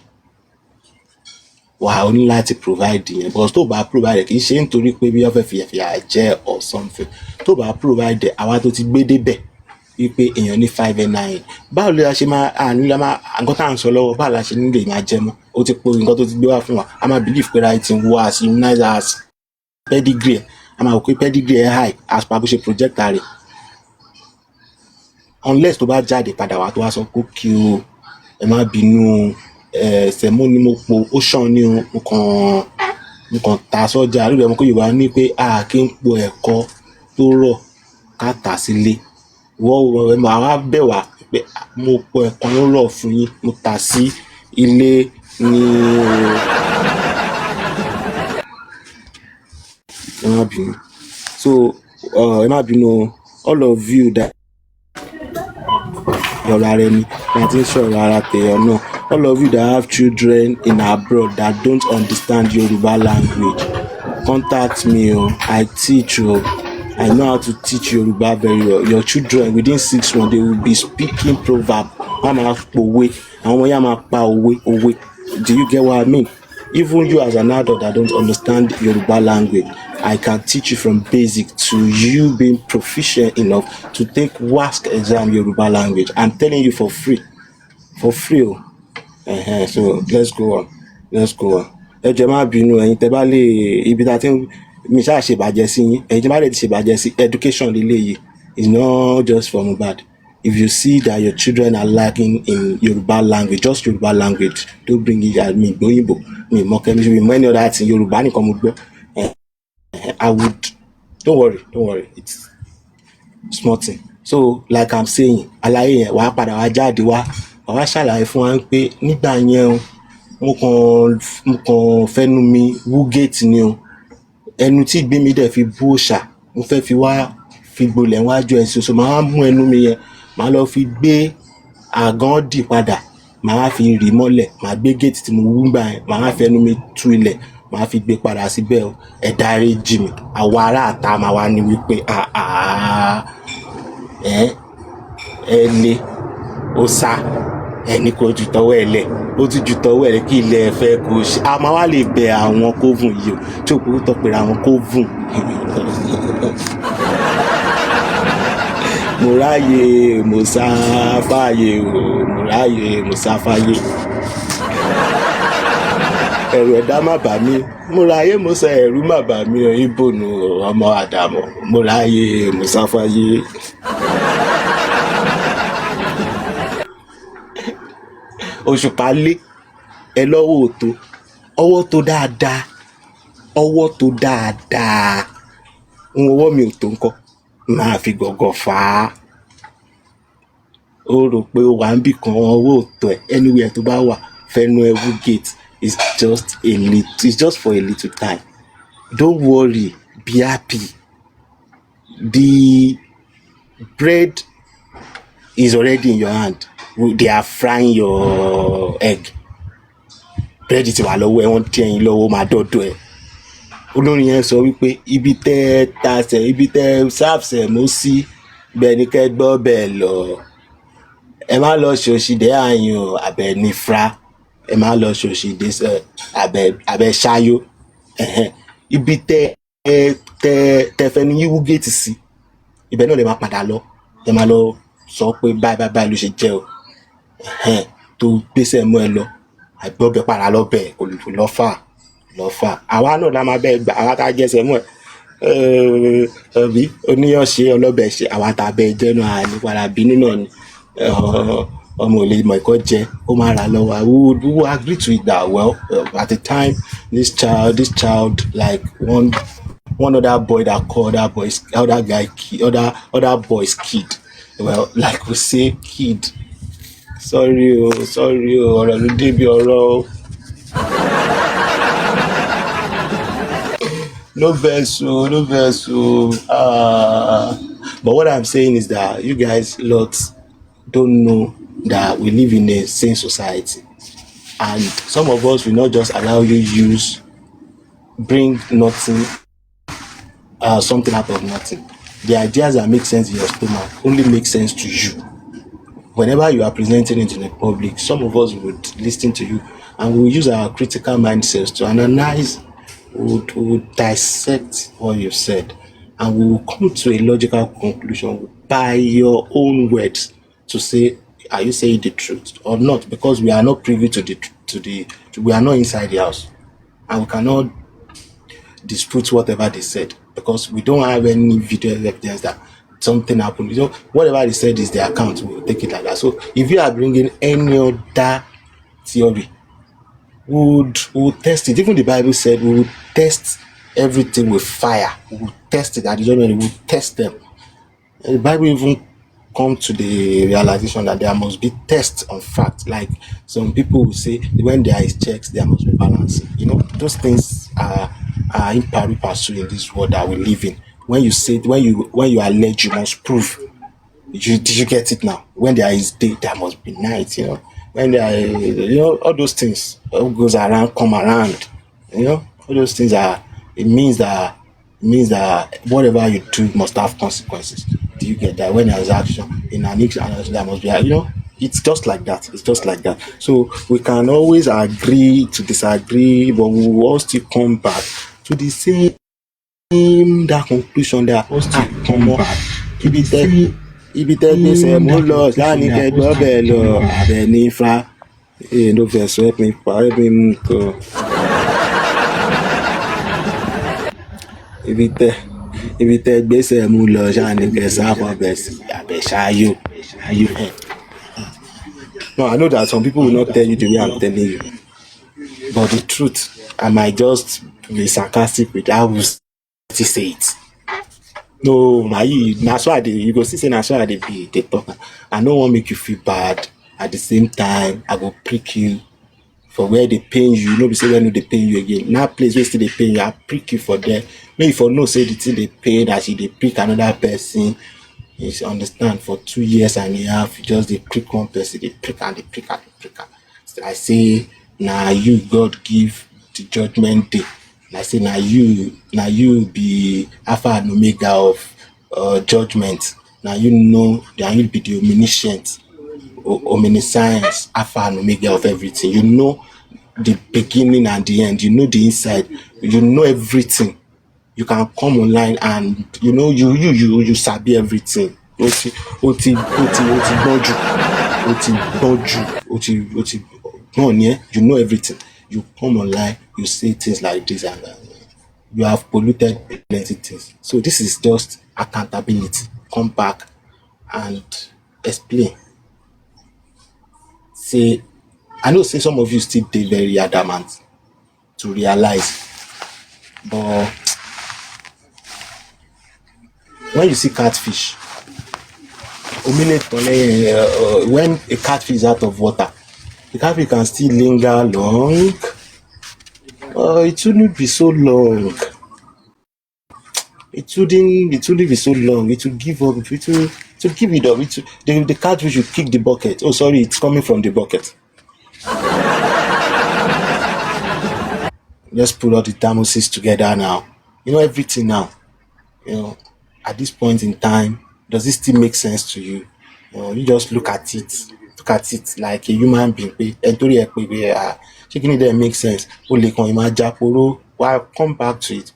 [SPEAKER 2] wà á ní láti provide yẹn, because tó bá provide kì í ṣe nítorí pé bí wọ́n fẹ́ fi ẹ̀fìyà jẹ́ or something. Tó bá provide àwa tó ti gbé débẹ̀ wípé èèyàn ní 5NIN, báwo la ṣe máa àníla máa nǹkan tá à ń sọ lọ́wọ́, báwo la ṣe nílò máa jẹ mọ́? Ó ti po nǹkan tó ti gbé wá fún wa, a máa believe pé writing wo as immunizer as pedigree ẹ̀, a máa wò pé pedigree ẹ̀ high as per bó ṣe projector rẹ̀, unless tó bá jáde padà wá tó wá sọ pé kí o ẹ má bínú sẹ̀mó ni mo po ó ṣàn ní o, mo kàn ta sọ́jà lórí ẹ̀mọ́ kó Yorùbá ní pé a kì í po ẹ̀kọ́ tó rọ̀ ká tà sílé. Wọ́n máa wá bẹ̀ wá pé mo po ẹ̀kọ́ tó rọ̀ fún yín, mo tà sí ilé ní ẹ má bínú. So ẹ má bínú all of you that ọ̀rọ̀ ara ẹni láti ń sọ̀rọ̀ ara tèèyàn náà, all of you that have children in abroad that don't understand Yoruba language, contact me I teach I know how to teach Yoruba very well. Your children within 6 months they will be speaking proverb, wọ́n máa pòwe, àwọn ọmọ yẹn máa pa òwe. Do you get what I mean? Even you as an adult that don't understand Yoruba language, I can teach you from basic to you being proficient enough to take WASC exam Yoruba language. I'm telling you for free. So let's go on. Ẹ jẹ́ má bínú ẹ̀yin tẹ́ bá lè ibi tá a ti ń mi ṣáà ṣe bàjẹ́ sí yín, ẹ̀yin tí bá lè ti ṣe bàjẹ́ sí education léléyìí is not just for Mohbad. If you see that your children are lacking in Yoruba language, just Yoruba language, don't bring it at me gbóyìnbó, mi mọ chemistry, mi mọ any other thing, Yorùbá nìkan mo gbọ́. I would don't worry, it's small thing. So like I'm saying, àlàyé yẹn wàá padà wá jáde wá ṣàlàyé fún wa pé nígbà yẹn mo kàn fẹ́nu mi wú gate ni o, ẹnu tí ìgbé mi dẹ̀ fi bú òòṣà mo fẹ́ fi wá fi gbolẹ̀ wájú ẹ̀ ṣoṣo, máa mú ẹnu mi yẹn máa lọ fi gbé àgàn dì padà, máa fi rì mọ́lẹ̀, máa gbé gate tí mo wú gbà yẹn, máa fẹ́nu mi tú ilẹ̀, máa fi gbé padà síbẹ̀ o. Ẹ dáríjì mí, àwa ará àta máa wá ní wípé ẹ lé ó sá ẹni kò ju tọwọ́ ẹ lẹ̀, ó tún ju tọwọ́ ẹ lẹ̀, kí ilẹ̀ ẹ fẹ́ kó ṣe. A máa wá lè bẹ àwọn kóvùn yìí o tí òkú tó pèrè àwọn kóvùn. mo ráyè mo sá fáyé ẹ̀rù ẹ̀dá má bà mí, mo ráyè mo sá ẹ̀rù má bà mí, ibo nu ọmọ àdàmọ̀, mo ráyè mo sá fáyé. Òṣùpá lé ẹ lọ́wọ́ òtó, ọwọ́ tó dáadáa, ọwọ́ mi ò tó nǹkan máa fi gọ̀gọ̀ fà á. Ó rò pé ó wà ń bì kan ọwọ́ òtó ẹ̀, anywhere tó bá wà fẹ́nu ẹ wú gate, it's just for a little time. Don't worry, be happy. The bread is already in your hand. They are frying your egg. Bread ti wà lọ́wọ́ ẹ, wọ́n tẹ́ ẹyin lọ́wọ́, máa dọ́dọ̀ ẹ̀. Olórin yẹn sọ wípé ibi tẹ́ sáfsẹ̀ mú sí bẹ́ẹ̀ ni kẹ́ gbọ́ bẹ́ẹ̀ lọ. Ẹ má lọ ṣòṣìdé àyàn àbẹ̀ ní Prah, ẹ má lọ ṣòṣìdé àbẹ̀ ṣáyó. Ibi tẹ́ fẹ́ ní yíwú géètì sí, ibẹ̀ náà lè má padà lọ. Ẹ má lọ sọ pé báyìí ló ṣe jẹ́ o. Tó gbéṣẹ́ mú ẹ lọ, àgbọ̀bẹ̀ padà lọ́bẹ̀ lọ́fà. Àwa náà la máa bẹ́ẹ̀ gbà, àwa tá a jẹ́sẹ̀ mú ẹ. Ẹbí oníyànṣe ọlọ́bẹ̀ ṣe, àwa tá a bẹ́ẹ̀ jẹ́ náà ní padà bínú náà ni. Ọmọ ò lè mọ̀ ẹ̀kọ́ jẹ, ó máa rà lọ́wọ́. We will agree to it that well, at the time this child like one other boy that called other boy's kid. Well, like we say kid. Sorry o, ọ̀rọ̀ ló débi ọ̀rọ̀ o. No verse o. But what I'm saying is that you guys lots don't know that we live in a sane society, and some of us will not just allow you bring nothing, something out of nothing. The ideas that make sense in your stomach only make sense to you. Whenever you are presenting it in the public, some of us would listen to you and we'll use our critical mindsets to analyze, we'll dissect what you said, and we will come to a logical conclusion by your own words to say, are you saying the truth or not? Because we are not privy to we are not inside the house, and we cannot dispute whatever they said because we don't have any video evidence that something happened. Whatever they said is their account. We'll take it like that. So if you are bringing any other theory, we would test it. Even the Bible said we would test everything with fire. We will test it at the judgment. We will test them. The Bible even come to the realization that there must be tests on fact. Like some people will say, when there is checks, there must be balancing. Those things are in pari passu in this world that we live in. When you say, when you allege, you must prove. Did you get it now? When there is day, there must be night. When there is, all those things, all goes around, come around. All those things it means that whatever you do must have consequences. Do you get that? When there's action in an action, there must be, it's just like that. It's just like that. So we can always agree to disagree, but we will all still come back to the same that conclusion that come back. Ibi tẹ́ gbèsè mú lọ láàní kẹgbọ́ bẹ́ẹ̀ lọ abẹ ní ifá no vex help me mú nǹkan. Ibi tẹ́ gbèsè mú lọ láàní kẹsàn án bẹ̀ sí abẹ ṣááyò. No, I know that some people will not tell you the way I'm telling you, but the truth, I might just be sarcastic with how we say it. No, na so I dey, you go see say na so I dey be dey talk. I no wan make you feel bad. At the same time, I go prick you for where they pain you. No be say when they pain you again. Now place where still they pain you, I prick you for there. Make you for know say the thing they pain as you dey prick another person. You understand? For 2 years and a half, you just dey prick one person, they prick and they prick and they prick. So I say, now you God give the judgment day. I say, now you be Alpha and Omega of judgment. Now you be the omniscience, Alpha and Omega of everything. You know the beginning and the end. You know the inside. You know everything. You can come online and you sabi everything. Oti you know everything. You come online, you say things like this and that. You have polluted plenty things. So this is just accountability. Come back and explain. Say, I know say some of you still dey very adamant to realize, but when you see catfish, when a catfish is out of water, the catfish can still linger long. It shouldn't be so long. It wouldn't be so long. It will give up. It will give it up. The catfish will kick the bucket. Oh, sorry, it's coming from the bucket. Just put all the thermoses together now. You know everything now. At this point in time, does it still make sense to you? You just look at it like a human being. Chicken it make sense. Why come back to it?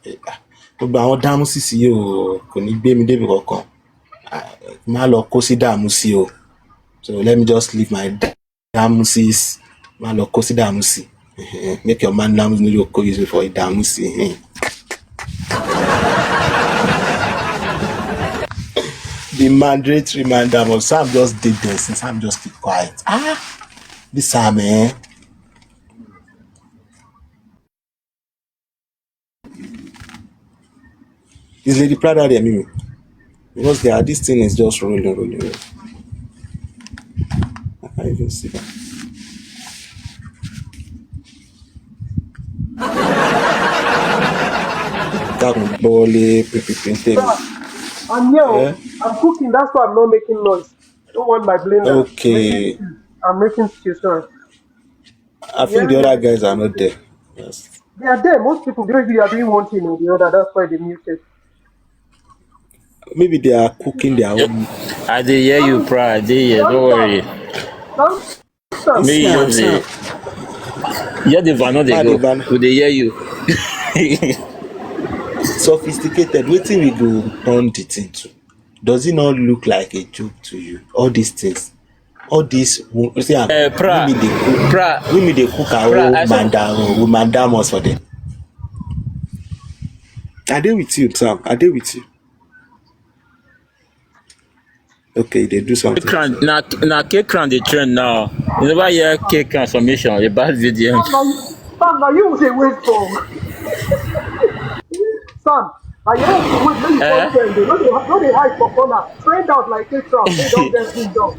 [SPEAKER 2] Gbogbo àwọn dámúsì sí o kò ní gbé mi débi kankan. Má lọ kó sí dámúsì o. So let me just leave my dámúsìs. Má lọ kó sí dámúsì. Make your man dámúsì no go use it for a dámúsì. The mandatory man dámúsì. Sam just did this and Sam just keep quiet. This Sam Is Lady Prah there, Mimi? Because this thing is just rolling. I can't even see that.
[SPEAKER 1] I'm here. I'm cooking. That's why I'm not making noise. I don't want my blender.
[SPEAKER 2] Okay.
[SPEAKER 1] I'm making stew. Sorry.
[SPEAKER 2] I think the other guys are not there. Yes.
[SPEAKER 1] They are there. Most people, maybe you are doing one thing or the other. That's why they muted.
[SPEAKER 2] Maybe they are cooking their own.
[SPEAKER 3] I did hear you, Prah. I did hear. Don't worry.
[SPEAKER 1] Sam.
[SPEAKER 3] Me,
[SPEAKER 2] Sam.
[SPEAKER 3] Yeah, the van no dey
[SPEAKER 2] Now the
[SPEAKER 3] go.
[SPEAKER 2] van
[SPEAKER 3] We dey hear you.
[SPEAKER 2] sophisticated. Wetin we go turn the thing to? Does it not look like a joke to you? All these things, all this. See am,
[SPEAKER 3] Prah, Prah,
[SPEAKER 2] women dey cook our
[SPEAKER 3] Prah.
[SPEAKER 2] own
[SPEAKER 3] I saw.
[SPEAKER 2] mandamus for them. I dey with you, Sam. I dey with you. Okay, they do something.
[SPEAKER 3] Na cake crown dey trend now. You never hear cake transformation about VDM.
[SPEAKER 1] Sam, now you say wait for Sam. Now you have to wait when you come
[SPEAKER 3] Eh?
[SPEAKER 1] trend. No, they hide for corner. Trend out like a crowd. They don't get moved up.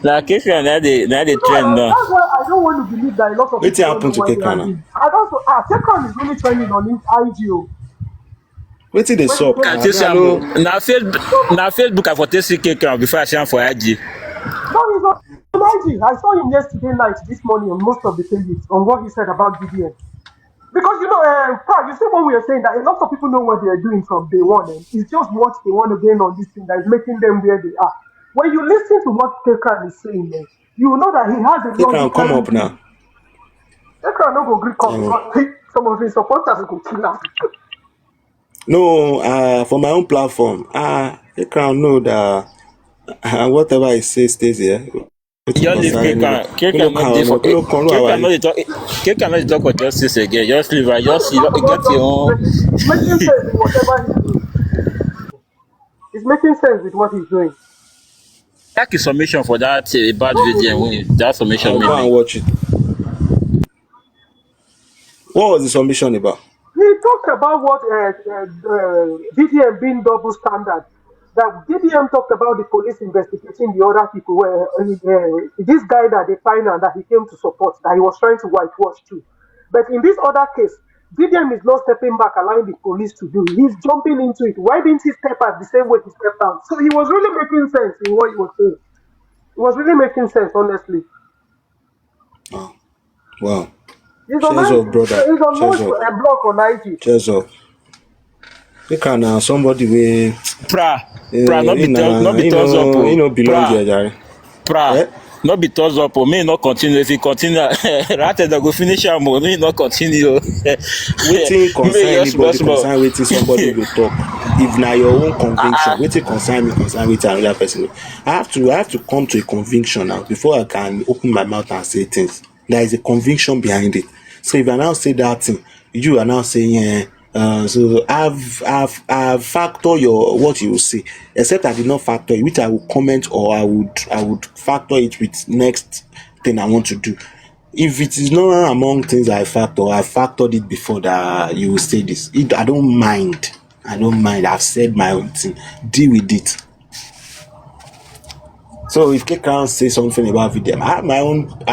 [SPEAKER 3] Na cake crown na dey
[SPEAKER 1] No,
[SPEAKER 3] trend now.
[SPEAKER 1] that's why I don't want to believe that a lot of
[SPEAKER 2] Wetin
[SPEAKER 1] people don't
[SPEAKER 2] happen
[SPEAKER 1] know
[SPEAKER 2] to
[SPEAKER 1] why they are
[SPEAKER 2] Kekana?
[SPEAKER 1] doing. I don't so Tekram is really trending on his IGO.
[SPEAKER 2] Wetin dey
[SPEAKER 1] When he
[SPEAKER 2] sup?
[SPEAKER 1] came
[SPEAKER 3] I
[SPEAKER 2] I
[SPEAKER 3] take
[SPEAKER 2] mean, I
[SPEAKER 3] am o.
[SPEAKER 2] know.
[SPEAKER 3] Na Facebook I for take see cake crown before I see am for IG.
[SPEAKER 1] no, he's on IG. I saw him yesterday night, this morning on most of the pages on what he said about GDN. Because Prah, you see what we are saying that a lot of people know what they are doing from day one, and it's just what they want to gain on this thing that is making them where they are. When you listen to what Tekran is saying, you will know that he has a
[SPEAKER 2] Kekana, come
[SPEAKER 1] long-determined
[SPEAKER 2] up
[SPEAKER 1] view.
[SPEAKER 2] now.
[SPEAKER 1] Tekran no go gree come
[SPEAKER 2] Um,
[SPEAKER 1] because some of his supporters go kill him.
[SPEAKER 2] no, for my own platform, Kekana know that whatever I say stays here. Wetin
[SPEAKER 3] Just leave
[SPEAKER 2] concern
[SPEAKER 3] cake
[SPEAKER 2] anybody?
[SPEAKER 3] crown. Cake
[SPEAKER 2] Kí ló
[SPEAKER 3] crown no
[SPEAKER 2] kan
[SPEAKER 3] dey
[SPEAKER 2] ọ̀nà?
[SPEAKER 3] for
[SPEAKER 2] Kí ló kan ọ̀rọ̀
[SPEAKER 3] cake
[SPEAKER 2] àwa
[SPEAKER 3] crown no
[SPEAKER 2] yìí?
[SPEAKER 3] dey talk. Cake crown no dey talk for justice again. Just leave am.
[SPEAKER 1] No, they talk
[SPEAKER 3] You
[SPEAKER 1] about
[SPEAKER 3] get your
[SPEAKER 1] justice.
[SPEAKER 3] own.
[SPEAKER 1] He's making sense in whatever he's doing. He's making sense with what he's doing.
[SPEAKER 3] Like his submission for that bad video wey that submission
[SPEAKER 2] I'll
[SPEAKER 3] wey
[SPEAKER 2] go and
[SPEAKER 3] make.
[SPEAKER 2] watch it. What was the submission about?
[SPEAKER 1] He talked about what DDM being double standard. That DDM talked about the police investigating the other people. Where this guy that they find and that he came to support, that he was trying to whitewash too. But in this other case, DDM is not stepping back, allowing the police to do. He's jumping into it. Why didn't he step out the same way he stepped out? So he was really making sense in what he was saying. It was really making sense, honestly.
[SPEAKER 2] Oh, wow.
[SPEAKER 1] He's on
[SPEAKER 2] Cheers up, brother.
[SPEAKER 1] he's on
[SPEAKER 2] Cheers
[SPEAKER 1] most
[SPEAKER 2] up.
[SPEAKER 1] block on IG.
[SPEAKER 2] Cheers up. Kekana, somebody wey
[SPEAKER 3] Prah, no be thumbs up
[SPEAKER 2] he
[SPEAKER 3] o.
[SPEAKER 2] no belong here, jare.
[SPEAKER 3] Prah,
[SPEAKER 2] Eh?
[SPEAKER 3] no be thumbs up o. May he no continue. If he continue, rather than go finish am o. May he no continue o.
[SPEAKER 2] Wetin
[SPEAKER 3] May
[SPEAKER 2] concern
[SPEAKER 3] he just small
[SPEAKER 2] anybody
[SPEAKER 3] small.
[SPEAKER 2] concern wetin somebody go talk. If na your own conviction, wetin concern me concern wetin another person. I have to come to a conviction now before I can open my mouth and say things. There is a conviction behind it. So if I now say that thing, you are now saying so I've factor your what you will say, except I did not factor it, which I will comment or I would factor it with next thing I want to do. If it is not among things I factored it before that you will say this. I don't mind. I don't mind. I've said my own thing. Deal with it. So if K Crown say something about VDM, I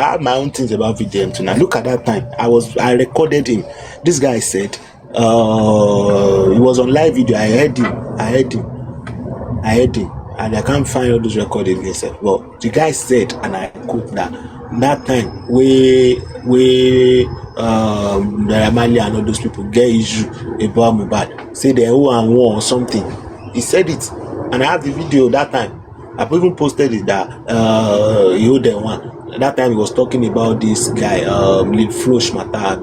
[SPEAKER 2] have my own things about VDM too. Now look at that time. I recorded him. This guy said he was on live video. I heard him, and I can't find all those recordings myself. But the guy said, and I quote that time Naira and all those people get issue about Mohbad, say they owe and war or something. He said it, and I have the video that time. I even posted it that he owed them one. That time he was talking about this guy, Lil Flosh Mata,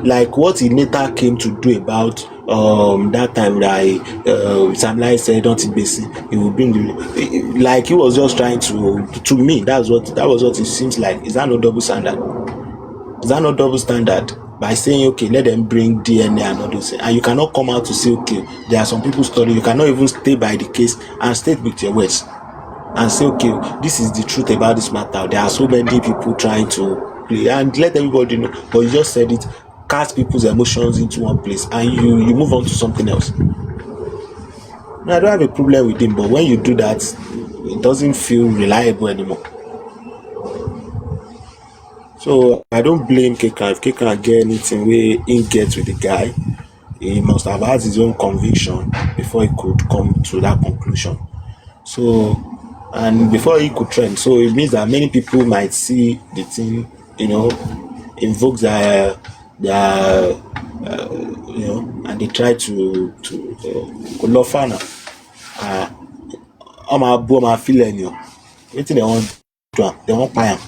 [SPEAKER 2] like what he later came to do about that time that Sam Lai said don't it basic he will bring the, like he was just trying to me that was what it seems like. Is that not double standard? Is that not double standard? By saying okay, let them bring DNA and all those things, and you cannot come out to say okay, there are some people story, you cannot even stay by the case and state with your words and say okay, this is the truth about this matter. There are so many people trying to play and let everybody know, but you just said it, cast people's emotions into one place and you move on to something else. Now, I don't have a problem with him, but when you do that, it doesn't feel reliable anymore. So I don't blame Kekan. If Kekan get anything where he gets with the guy, he must have had his own conviction before he could come to that conclusion. So, and before he could trend, so it means that many people might see the thing, invoke their and they try to love now. I'm a boom, I feel any. Wetin they want to do? They want buy am.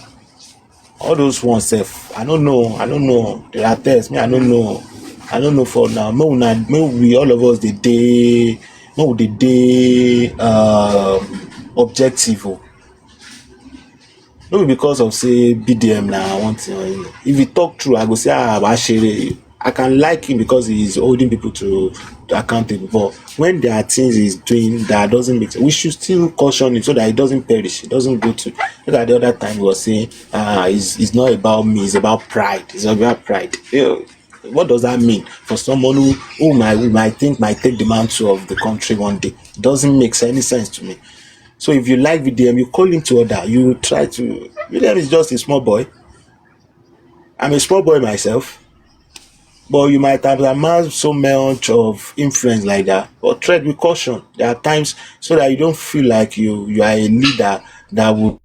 [SPEAKER 2] All those ones self, I don't know. There are tests, me, I don't know for now. May we all of us the day objective. Oh. No be because of say BDM na one thing or you know. If you talk true, I go say Bashere. I can like him because he's holding people to accountable. But when there are things he's doing that doesn't make sense, we should still caution him so that it doesn't perish. It doesn't go to. Look at the other time he was saying, it's not about me, it's about pride. It's about pride. You know, what does that mean for someone who might think might take the mantle of the country one day? It doesn't make any sense to me. So if you like VDM, you call him to order. You try to. VDM is just a small boy. I'm a small boy myself, but you might have amassed so much of influence like that. But tread with caution. There are times so that you don't feel like you are a leader that would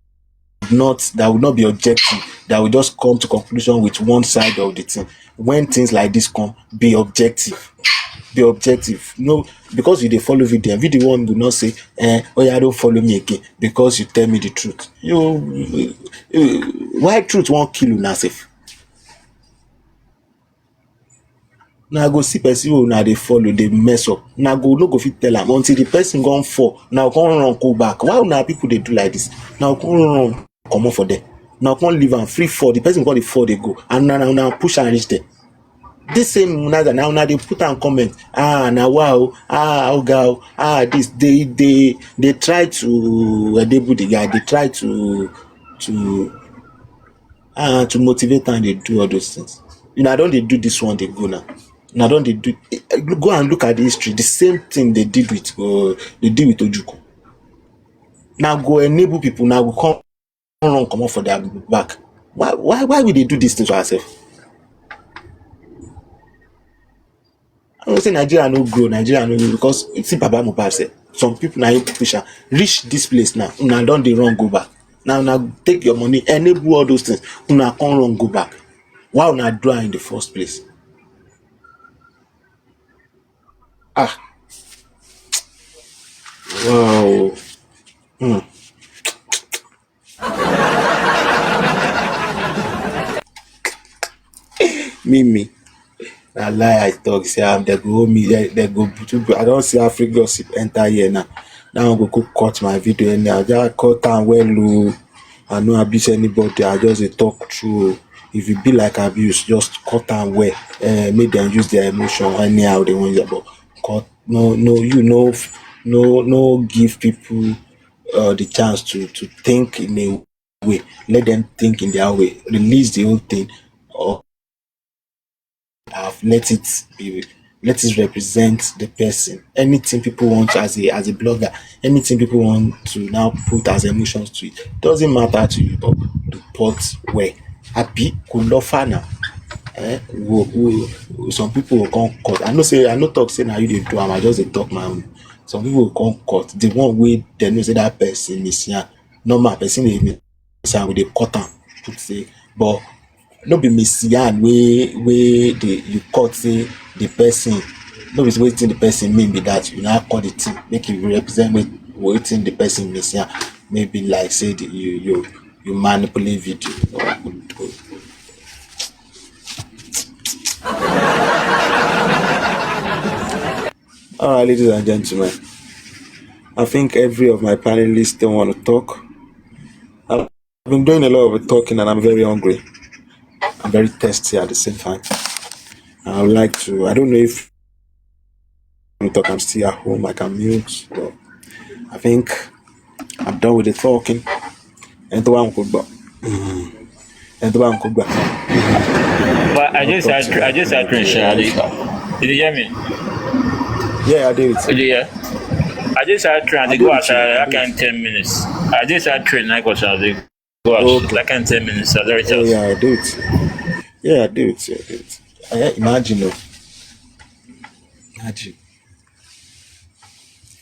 [SPEAKER 2] not be objective. That will just come to conclusion with one side of the thing. When things like this come, be objective. Be objective. No, because you dey follow VDM, VDM one will not say, oh yeah, don't follow me again because you tell me the truth. Why truth won't kill you now safe? Now go see person wey una dey follow dey mess up. Now go no go fit tell am until the person gone fall. Now come run go back. Why una people dey do like this? Now come run comot for there. Now come leave am free fall. The person go dey fall dey go and now push am reach there. This same Munaza now they put on comment. Now wow, oga, this they try to enable the guy. They try to motivate and they do all those things. I don't they do this one they go now. Now don't they do? Go and look at the history. The same thing they did with Ojuku. Now go enable people. Now go come out for their back. Why will they do these things to ourselves? I don't say Nigeria no grow, because it's in Baba Mohbad say some people now push reach this place now. Una don't they run go back. Now take your money, enable all those things. Una can't run go back. Why una do it in the first place? Wow. Me. Na lie I talk say they go hold me, they go I don't see Africa gossip enter here now. Now I go cut my video anyhow. Just cut am well. I no abuse anybody. I just dey talk true. If it be like abuse, just cut am well. Make them use their emotion anyhow they want you, but cut no give people the chance to think in a way. Let them think in their way. Release the whole thing or let it represent the person. Anything people want as a blogger, anything people want to now put as emotions to it, doesn't matter to you, but the pot where happy could love now. Some people will come cut. I no talk say now you dey do am, I just dey talk my own. Some people will come cut. The one way they know say that person is here. Normal person dey miss am, we dey cut am. Put say, but no be messian wey you cut say the person no be wetin the person mean be that you now cut the thing make it represent wetin the person messian. Maybe like say you manipulate video all right, ladies and gentlemen, I think every of my panelists don't want to talk. I've been doing a lot of talking and I'm very hungry. I'm very thirsty at the same time. I would like to, I don't know if I'm talking, I'm still at home, I can mute, but I think I'm done with the talking. And the one could go.
[SPEAKER 3] But I just had to share. Did you hear me?
[SPEAKER 2] Yeah, I did.
[SPEAKER 3] Did you hear? I just had train. They go outside like in 10 minutes. I just had train. I go outside. They go out like in 10 minutes.
[SPEAKER 2] Yeah, I do it. Yeah, I do it. Imagine.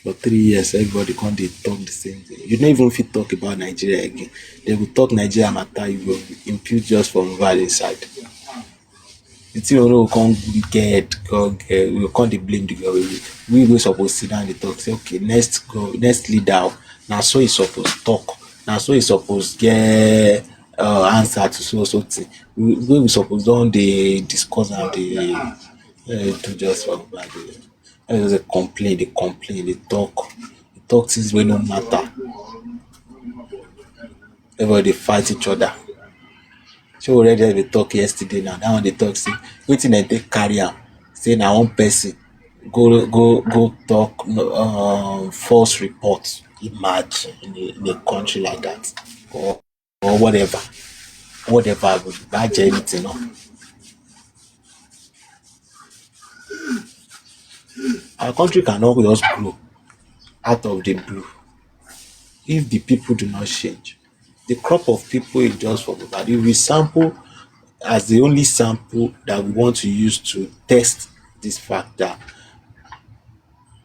[SPEAKER 2] For 3 years, everybody can't talk the same thing. You don't even fit talk about Nigeria again. They will talk Nigeria matter. You will impute just from valley side. The thing you can't get, we can't blame the government. We will supposed to sit down and talk. Say, okay, next leader. Now so he supposed talk. Now so he supposed get answer to so thing. We suppose don dey discuss am dey do just for bad. Just dey complain, dey talk things wey no matter. Everybody dey fight each other. Shey we already dey talk yesterday now, dat one dey talk say wetin dem take carry am, say na one person go talk false report. Imagine in a country like that, or whatever bá jẹ́ anything náà. Our country cannot just grow out of the blue if the people do not change. The crop of people is just for bad. If we sample as the only sample that we want to use to test this fact that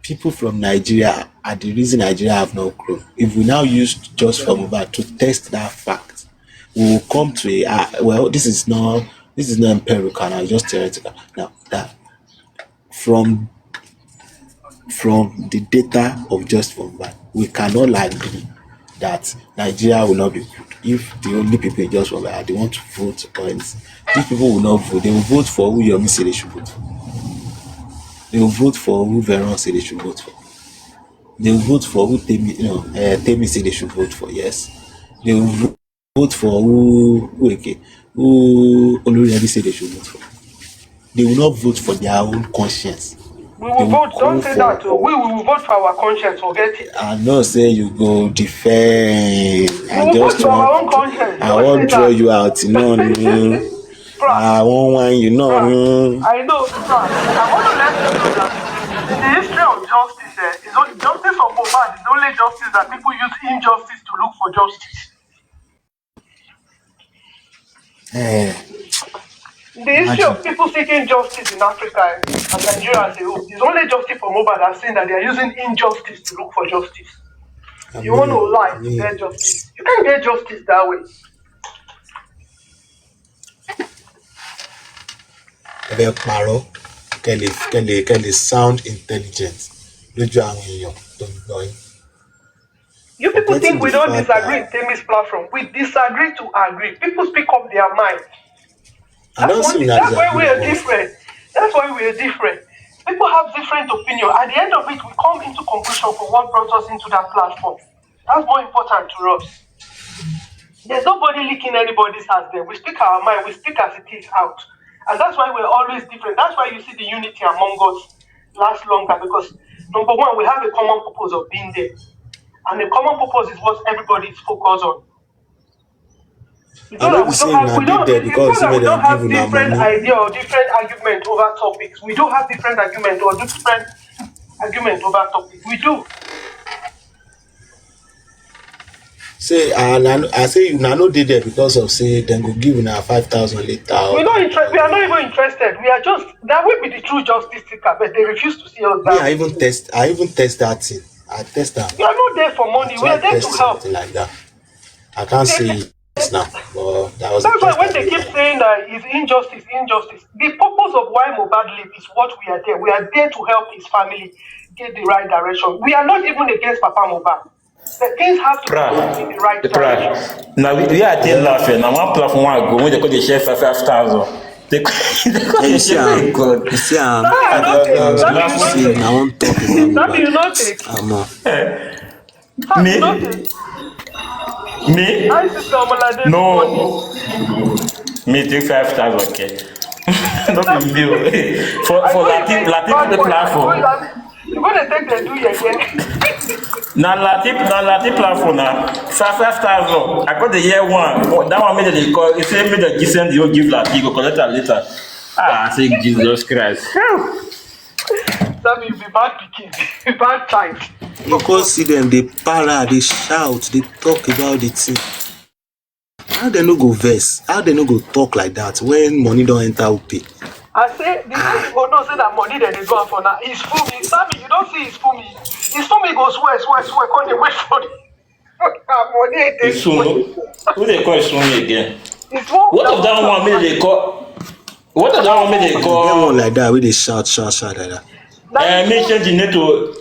[SPEAKER 2] people from Nigeria are the reason Nigeria have not grown. If we now use just for bad to test that fact, we will come to a well, this is not empirical now, it's just theoretical. Now that from the data of just for bad, we cannot agree that Nigeria will not be good if the only people in just for bad they want to vote or anything. These people will not vote. They will vote for who Yomi say they should vote for. They will vote for who Veron say they should vote for. They will vote for who Temi say they should vote for. Yes. They will vote for who Oloriyemi say they should vote for. They will not vote for their own conscience.
[SPEAKER 1] We will vote. Don't say that. We will vote for our conscience. Forget it.
[SPEAKER 2] I know say you go defend.
[SPEAKER 1] We will vote for our own conscience.
[SPEAKER 2] I won't draw you out. I won't want you know.
[SPEAKER 1] I know. I want to let you know that in the history of justice, justice of Mohbad is the only justice that people use injustice to look for justice. The history of people seeking justice in Africa and Nigeria as a whole is only justice for Mohbad that saying that they are using injustice to look for justice. You want to lie to get justice. You can't get justice that way.
[SPEAKER 2] Ẹ parọ́ kẹ́lẹ̀ sound intelligent lójú àwọn èèyàn tó ń gbọ́ yín.
[SPEAKER 1] You people think we don't disagree in Temi's platform. We disagree to agree. People speak up their mind. That's why we are different. That's why we are different. People have different opinion. At the end of it, we come into conclusion for what brought us into that platform. That's more important to us. There's nobody leaking anybody's house there. We speak our mind. We speak as it is out. And that's why we're always different. That's why you see the unity among us last longer. Because, number one, we have a common purpose of being there. And the common purpose is what everybody is focused on. We don't have different idea or different argument over topics. We do have different argument or different argument over topics. We do.
[SPEAKER 2] Say, I say you no did there because of say then go give you 5,000 later.
[SPEAKER 1] We are not even interested. We are just that will be the true justice seeker, but they refuse to see us.
[SPEAKER 2] I even test that thing. I test that.
[SPEAKER 1] We are not there for money. We are there to help.
[SPEAKER 2] Like that. I can't say it's now, but that's
[SPEAKER 1] why when they keep saying that it's injustice, the purpose of why Mohbad live is what we are there. We are there to help his family get the right direction. We are not even against Papa Mohbad. The things have to go in the right direction.
[SPEAKER 3] Now we are still laughing. Now one platform I go when they call the share 5,000. They call the share good.
[SPEAKER 2] You see, I
[SPEAKER 1] won't talk about that. You not take.
[SPEAKER 3] Me? No. Me take 5,000. Okay. Not be me. For Latif the platform.
[SPEAKER 1] You're gonna take the do you again.
[SPEAKER 3] Now Latif platform now. 5,000. I got the year one. That one made the call. It said me the send you give Latif. Go collect it later. I say Jesus Christ.
[SPEAKER 1] That means be bad picking, be bad child.
[SPEAKER 2] You go see them, they para, they shout, they talk about the thing. How they no go verse? How they no go talk like that when money don't enter UP?
[SPEAKER 1] I say these people don't say that money that they go for now. It's for me. Sammy, you don't see it's for me. It's for me go swear. Call they wait for the money.
[SPEAKER 3] It's soon. Who they call it's me again? What of that one made they call? What of that one made they call?
[SPEAKER 2] Get one like that where they shout like that.
[SPEAKER 3] Me change the name to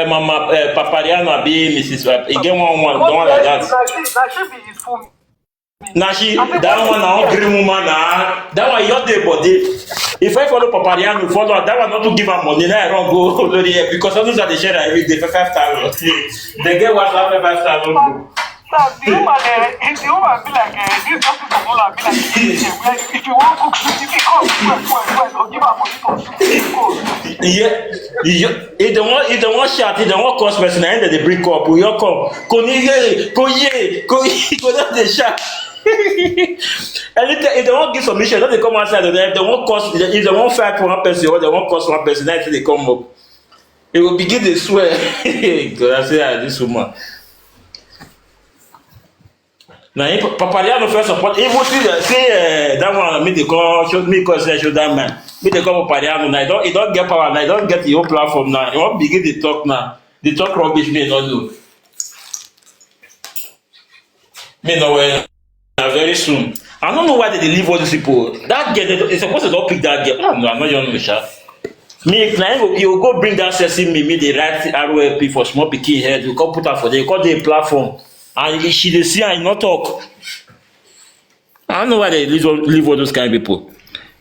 [SPEAKER 3] Mama Papariana be Mrs. Again one like that.
[SPEAKER 1] That should be his phone.
[SPEAKER 3] Now she
[SPEAKER 1] I said,
[SPEAKER 3] that
[SPEAKER 1] what
[SPEAKER 3] one
[SPEAKER 1] is
[SPEAKER 3] now
[SPEAKER 1] here?
[SPEAKER 3] green woman now. That one your day body. If I follow Papariano, follow that one not to give her money. Now I don't go already here because others are the share every day for 5,000. They get what after 5,000.
[SPEAKER 1] Sir, the woman be like, this justice of all be like KDJ, where if you want cook soup, if you come, go, give her money for soup, go.
[SPEAKER 3] Yeah, if they want shout, if they want cause person, and they bring up, we all come. Go down the shout. Anytime if they want give submission, don't they come outside of them. If they want cause, if they want fight for one person or they want cause one person, that's they come up. They will begin to swear. God, I say, this woman. Now, if Papariano first support, even see that one, me they call, show me cause I show that man. Me they call Papariano now. He don't get power now. He don't get the whole platform now. He won't begin to talk now. The talk rubbish me not do. Me know when very soon. I don't know why they leave all these people. That girl, they supposed to don't pick that girl. Oh, no, I'm not young, Michelle. Me, now you go bring that sexy me they write ROLP for small pikin head. You come put her for there. You call the platform, and she dey see and not talk. I don't know why they leave all those kind of people.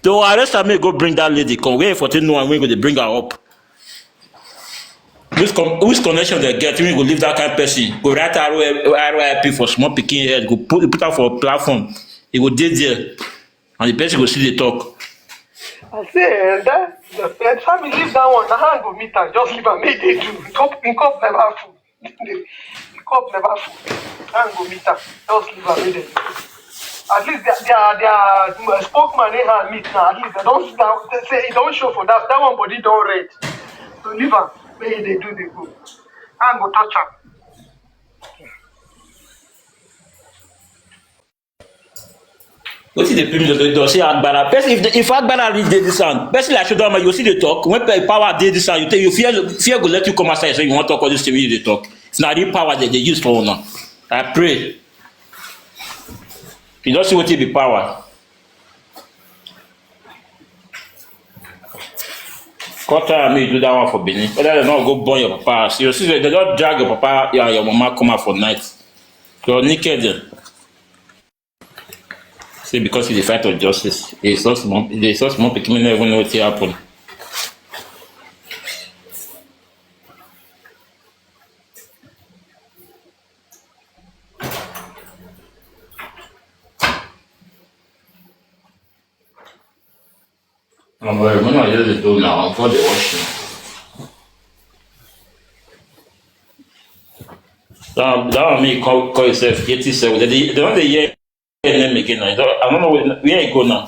[SPEAKER 3] They will arrest her, may go bring that lady, come wait for no one, we go to bring her up. Which connection they get, we go leave that kind of person, go write ROIP for small picking head, go put her for a platform, he go dey there, and the person go see the talk.
[SPEAKER 1] I say, the family leave that one, the hand go meet her, just leave her, make they do. In cup never full. In cup never full. Hand go meet her, just leave her, make they do. At least their spokesman they hand meet now. At least they say it don't show for that one body don't red. So leave her, make they do the go. Hand go touch her.
[SPEAKER 3] Wetin dey pain me to say agbara person if agbara reach dey this hand person like Sodoma you go see dey talk when power dey this hand you fear go let you come outside so you wan talk all this thing wey you dey talk if na real power dem dey use for una I pray you don see wetin be power come try am make you do that one for Benin whether dem no go burn your papa house you see say dem don drag your papa and your mama come out for night you naked dem. Say because he dey fight for justice dey so small pikin wey no even know wetin happen. Boy, when I just dey do now before dey wash me. That one make call himself 87. They don't dey hear name again now. I don't know where he go now.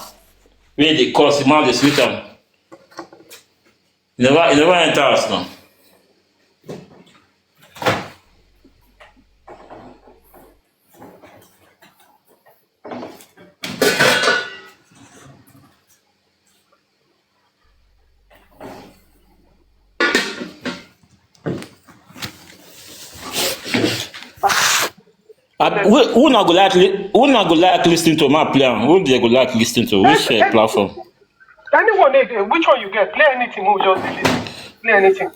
[SPEAKER 3] Where dey cause him out dey sweet am. He never enter house now. Who not go like lis ten to my play am? Who dey go like lis ten to? Which platform?
[SPEAKER 1] Anyone, which one you get? Play anything, we'll just delete. Play anything.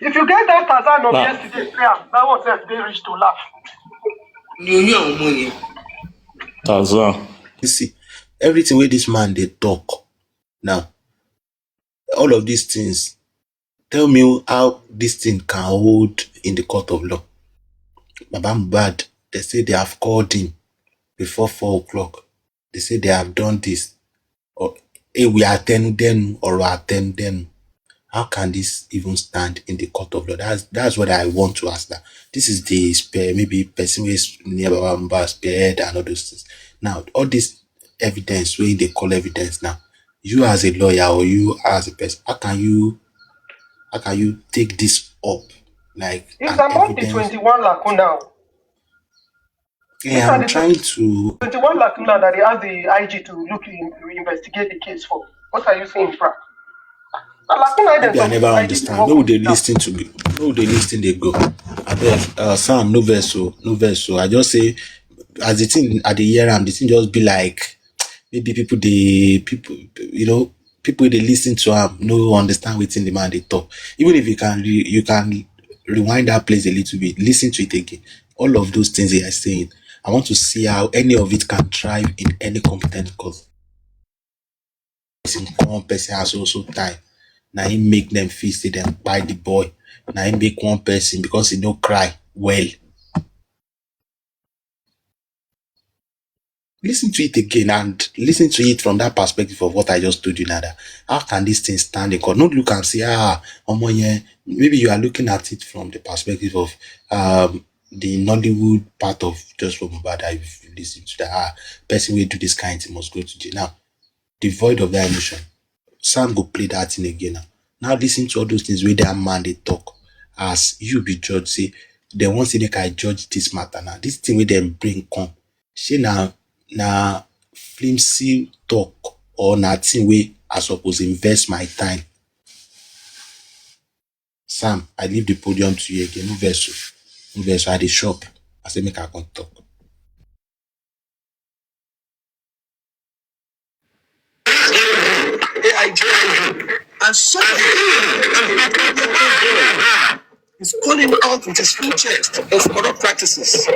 [SPEAKER 1] If you get that Tarzan of yesterday, play am. That one self, they reach to laugh.
[SPEAKER 3] Tarzan.
[SPEAKER 2] You see, everything wey this man dey talk now, all of these things, tell me how this thing can hold in the court of law. Baba Mohbad, they say they have called him before 4 o'clock. They say they have done this. Or we attend them or attend them. How can this even stand in the court of law? That's what I want to ask that. This is the spare, maybe person who is near Baba Mohbad spared and all those things. Now, all this evidence, where they call evidence now, you as a lawyer or you as a person, how can you take this up like
[SPEAKER 1] it's
[SPEAKER 2] an
[SPEAKER 1] about
[SPEAKER 2] evidence?
[SPEAKER 1] the 21 lacuna.
[SPEAKER 2] Yeah, I'm trying to
[SPEAKER 1] 21 lacuna that they asked the IG to look in, to investigate the case for. What are you saying, Prah?
[SPEAKER 2] maybe I never understand. No, they listen to me. No, they listen, they go. I bet Sam, no verse, so no verse. So I just say as the thing at the year the thing just be like maybe people people they listen to him no understand within the man they talk. Even if you can rewind that place a little bit, listen to it again. All of those things they are saying, I want to see how any of it can thrive in any competent court. One person has also time. Now he make them feel say them buy the boy. Now he make one person because he no cry well. Listen to it again and listen to it from that perspective of what I just told you now. That how can this thing stand in court? Not look and say, maybe you are looking at it from the perspective of the Nollywood part of just from Mohbad that you listen to that person will do this kind of thing must go to jail. Now, devoid of that emotion, Sam go play that thing again now. Now listen to all those things where that man they talk. As you be judge, say they want to make I judge this matter now. This thing with them bring come. She na flimsy talk or na thing wey I suppose invest my time. Sam, I leave the podium to you again. No verse at the shop. I say make I come talk.
[SPEAKER 4] And somebody is calling out with his full chest of corrupt practices.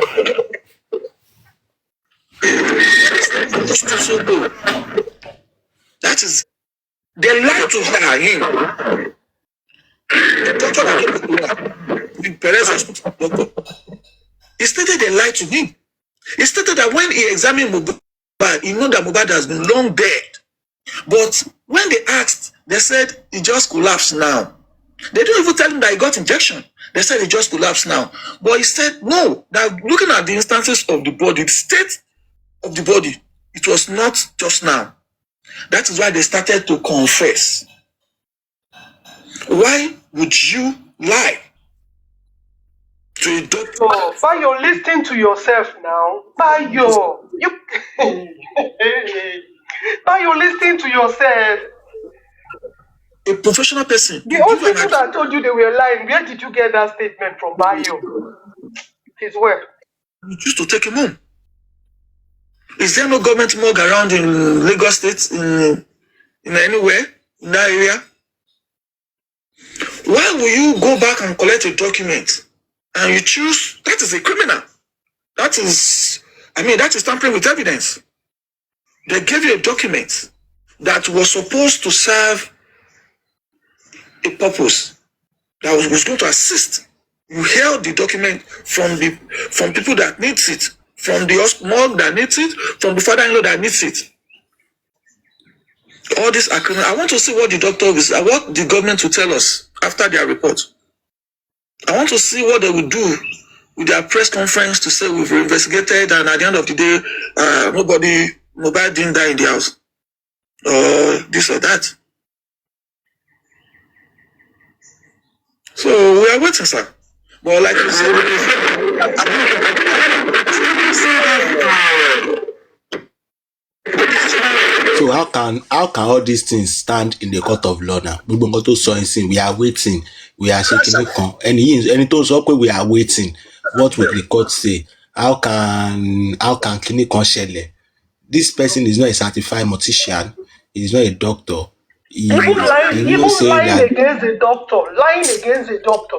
[SPEAKER 4] That is, they lie to him. The doctor that came to the Perez Hospital doctor, he stated they lied to him. He stated that when he examined Mohbad, he knew that Mohbad has been long dead. But when they asked, they said he just collapsed now. They didn't even tell him that he got injection. They said he just collapsed now. But he said no, that looking at the instances of the body, the state of the body, it was not just now. That is why they started to confess. Why would you lie to a doctor?
[SPEAKER 1] Oh, Bayo, listen to yourself now. Bayo, Bayo, listen to yourself.
[SPEAKER 4] A professional person.
[SPEAKER 1] The old people that told you they were lying, where did you get that statement from, Bayo? His word.
[SPEAKER 4] You choose to take him home. Is there no government morgue around in Lagos State, in anywhere, in that area? Why will you go back and collect a document and you choose? That is a criminal. That is tampering with evidence. They gave you a document that was supposed to serve a purpose, that was going to assist. You held the document from people that needs it, from the morgue that needs it, from the father-in-law that needs it. All these are criminal. I want to see what the doctor is, what the government will tell us after their report. I want to see what they will do with their press conference to say we've investigated and at the end of the day, nobody didn't die in the house. Or this or that. So we are waiting, sir. But like you said,
[SPEAKER 2] so how can all these things stand in the court of law now? We are waiting. We are shaking it. And we are waiting. What will the court say? How can clinical shele? This person is not a certified mortician. He is not a doctor.
[SPEAKER 1] Even lying against the doctor.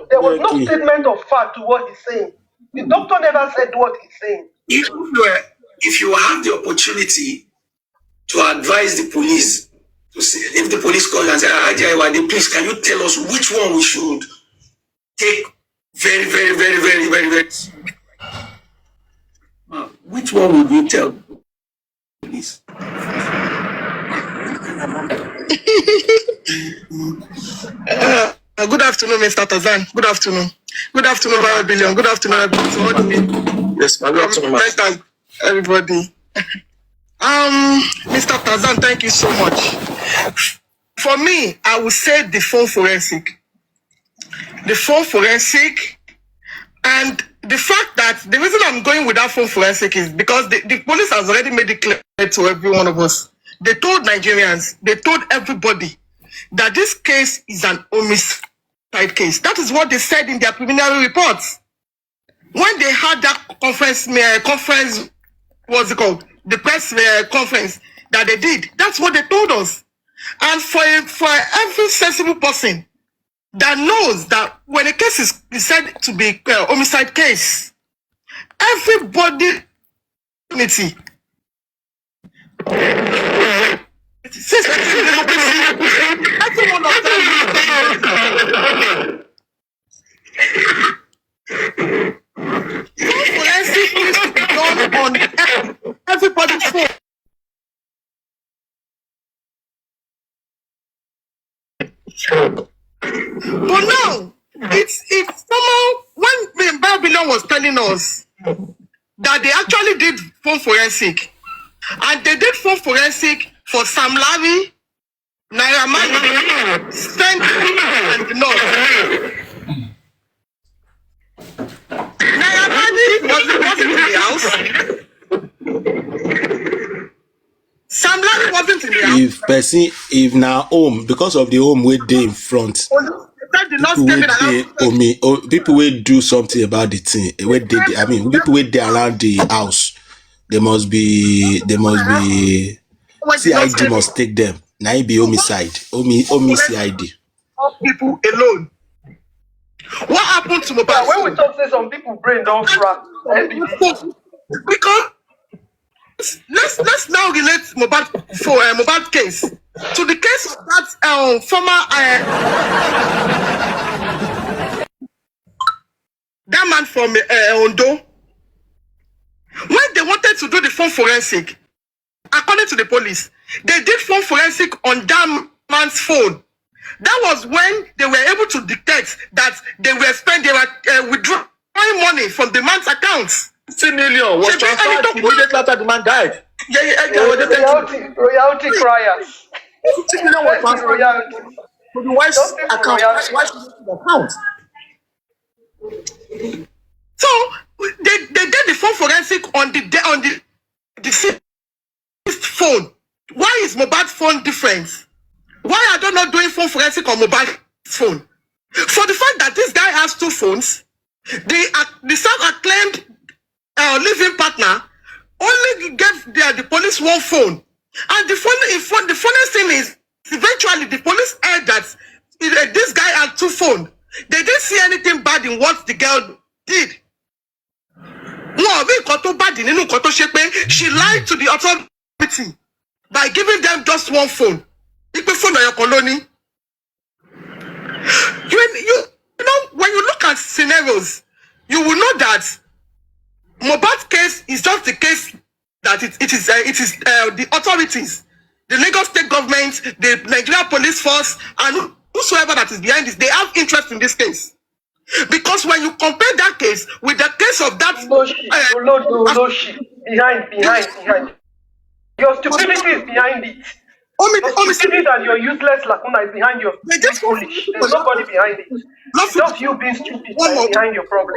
[SPEAKER 1] There was no statement of fact to what he's saying. The doctor never said what he's saying.
[SPEAKER 4] If you have the opportunity to advise the police, to see if the police call and say, please, can you tell us which one we should take very, very, very, very, very, very. Which one would you tell the police? Good afternoon, Mr. Tazan. Good afternoon. Good afternoon, Barry Billion. Good afternoon, everybody. Yes, good afternoon, thank everybody. Mr. Tazan, thank you so much. For me, I would say the phone forensic. The phone forensic, and the fact that the reason I'm going with that phone forensic is because the police has already made it clear to every one of us. They told Nigerians, they told everybody that this case is an homicide case. That is what they said in their preliminary reports. When they had that conference, what's it called? The press conference that they did, that's what they told us. And for every sensible person that knows that when a case is said to be homicide case, everybody unity. Every one of them. Forensic needs to be done on everybody's phone. But now, it's somehow when Babylon was telling us that they actually did phone forensic, and they did phone forensic for Sam Larry, Naira Marley, Stanley, and North. Naira Marley wasn't in the house. Sam Larry wasn't in the house.
[SPEAKER 2] If now home, because of the home we dey in front, people will do something about the thing. People will dey around the house. They must be CID must take them. Now it be homicide. CID.
[SPEAKER 4] People alone. What happened to Mohbad?
[SPEAKER 1] When we talk, say some people brain don't crack.
[SPEAKER 4] Because let's now relate Mohbad case to the case of that former that man from Ondo. When they wanted to do the phone forensic, according to the police, they did phone forensic on that man's phone. That was when they were able to detect that they were withdrawing money from the man's accounts.
[SPEAKER 3] 60 million was transferred immediately after the man died.
[SPEAKER 1] Royalty criers.
[SPEAKER 3] 60 million was transferred to the wife's account.
[SPEAKER 4] So they did the phone forensic on the deceased phone. Why is Mohbad's phone different? Why are they not doing phone forensic on Mohbad's phone? For the fact that this guy has two phones, the self-acclaimed living partner only gave the police one phone. And the funniest thing is, eventually the police heard that this guy had two phones. They didn't see anything bad in what the girl did. She lied to the authority by giving them just one phone. You know, when you look at scenarios, you will know that Mohbad's case is just the case that it is the authorities, the Lagos state government, the Nigeria police force, and whosoever that is behind this, they have interest in this case. Because when you compare that case with the case of that
[SPEAKER 1] behind. Your stupidity is behind it. Your stupidity and your useless lacuna is behind your foolish. There's nobody behind it. Just you being stupid is behind your problem.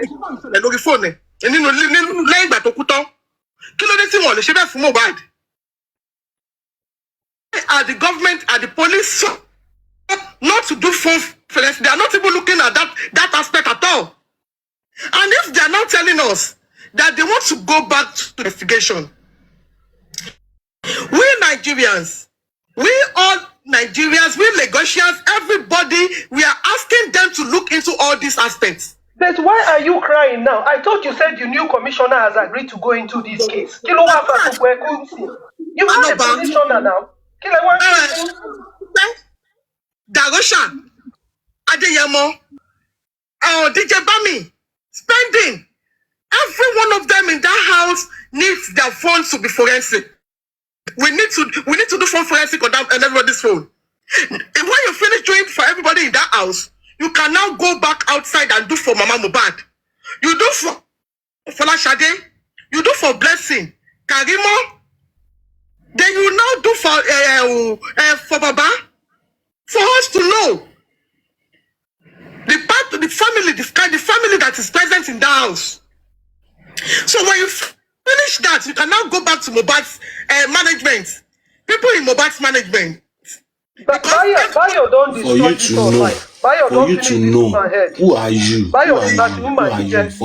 [SPEAKER 4] Are the government, are the police not to do phone forensic? They are not even looking at that aspect at all. And if they are now telling us that they want to go back to the investigation, we Nigerians, we Lagosians, everybody, we are asking them to look into all these aspects.
[SPEAKER 1] But why are you crying now? I thought you said your new commissioner has agreed to go into this case. You have a commissioner now.
[SPEAKER 4] Darosha, Adeyemo, DJ Bami, spending. Every one of them in that house needs their phones to be forensic. We need to do phone forensic on everybody's phone. And when you finish doing for everybody in that house, you can now go back outside and do for Mama Mohbad. You do for Lashade, you do for Blessing, Karimo. Then you now do for Baba. For us to know the family that is present in the house. So when you finish that, you can now go back to Mohbad's management. People in Mohbad's management.
[SPEAKER 1] But Bayo don't destroy this online.
[SPEAKER 2] For you to know who are you? For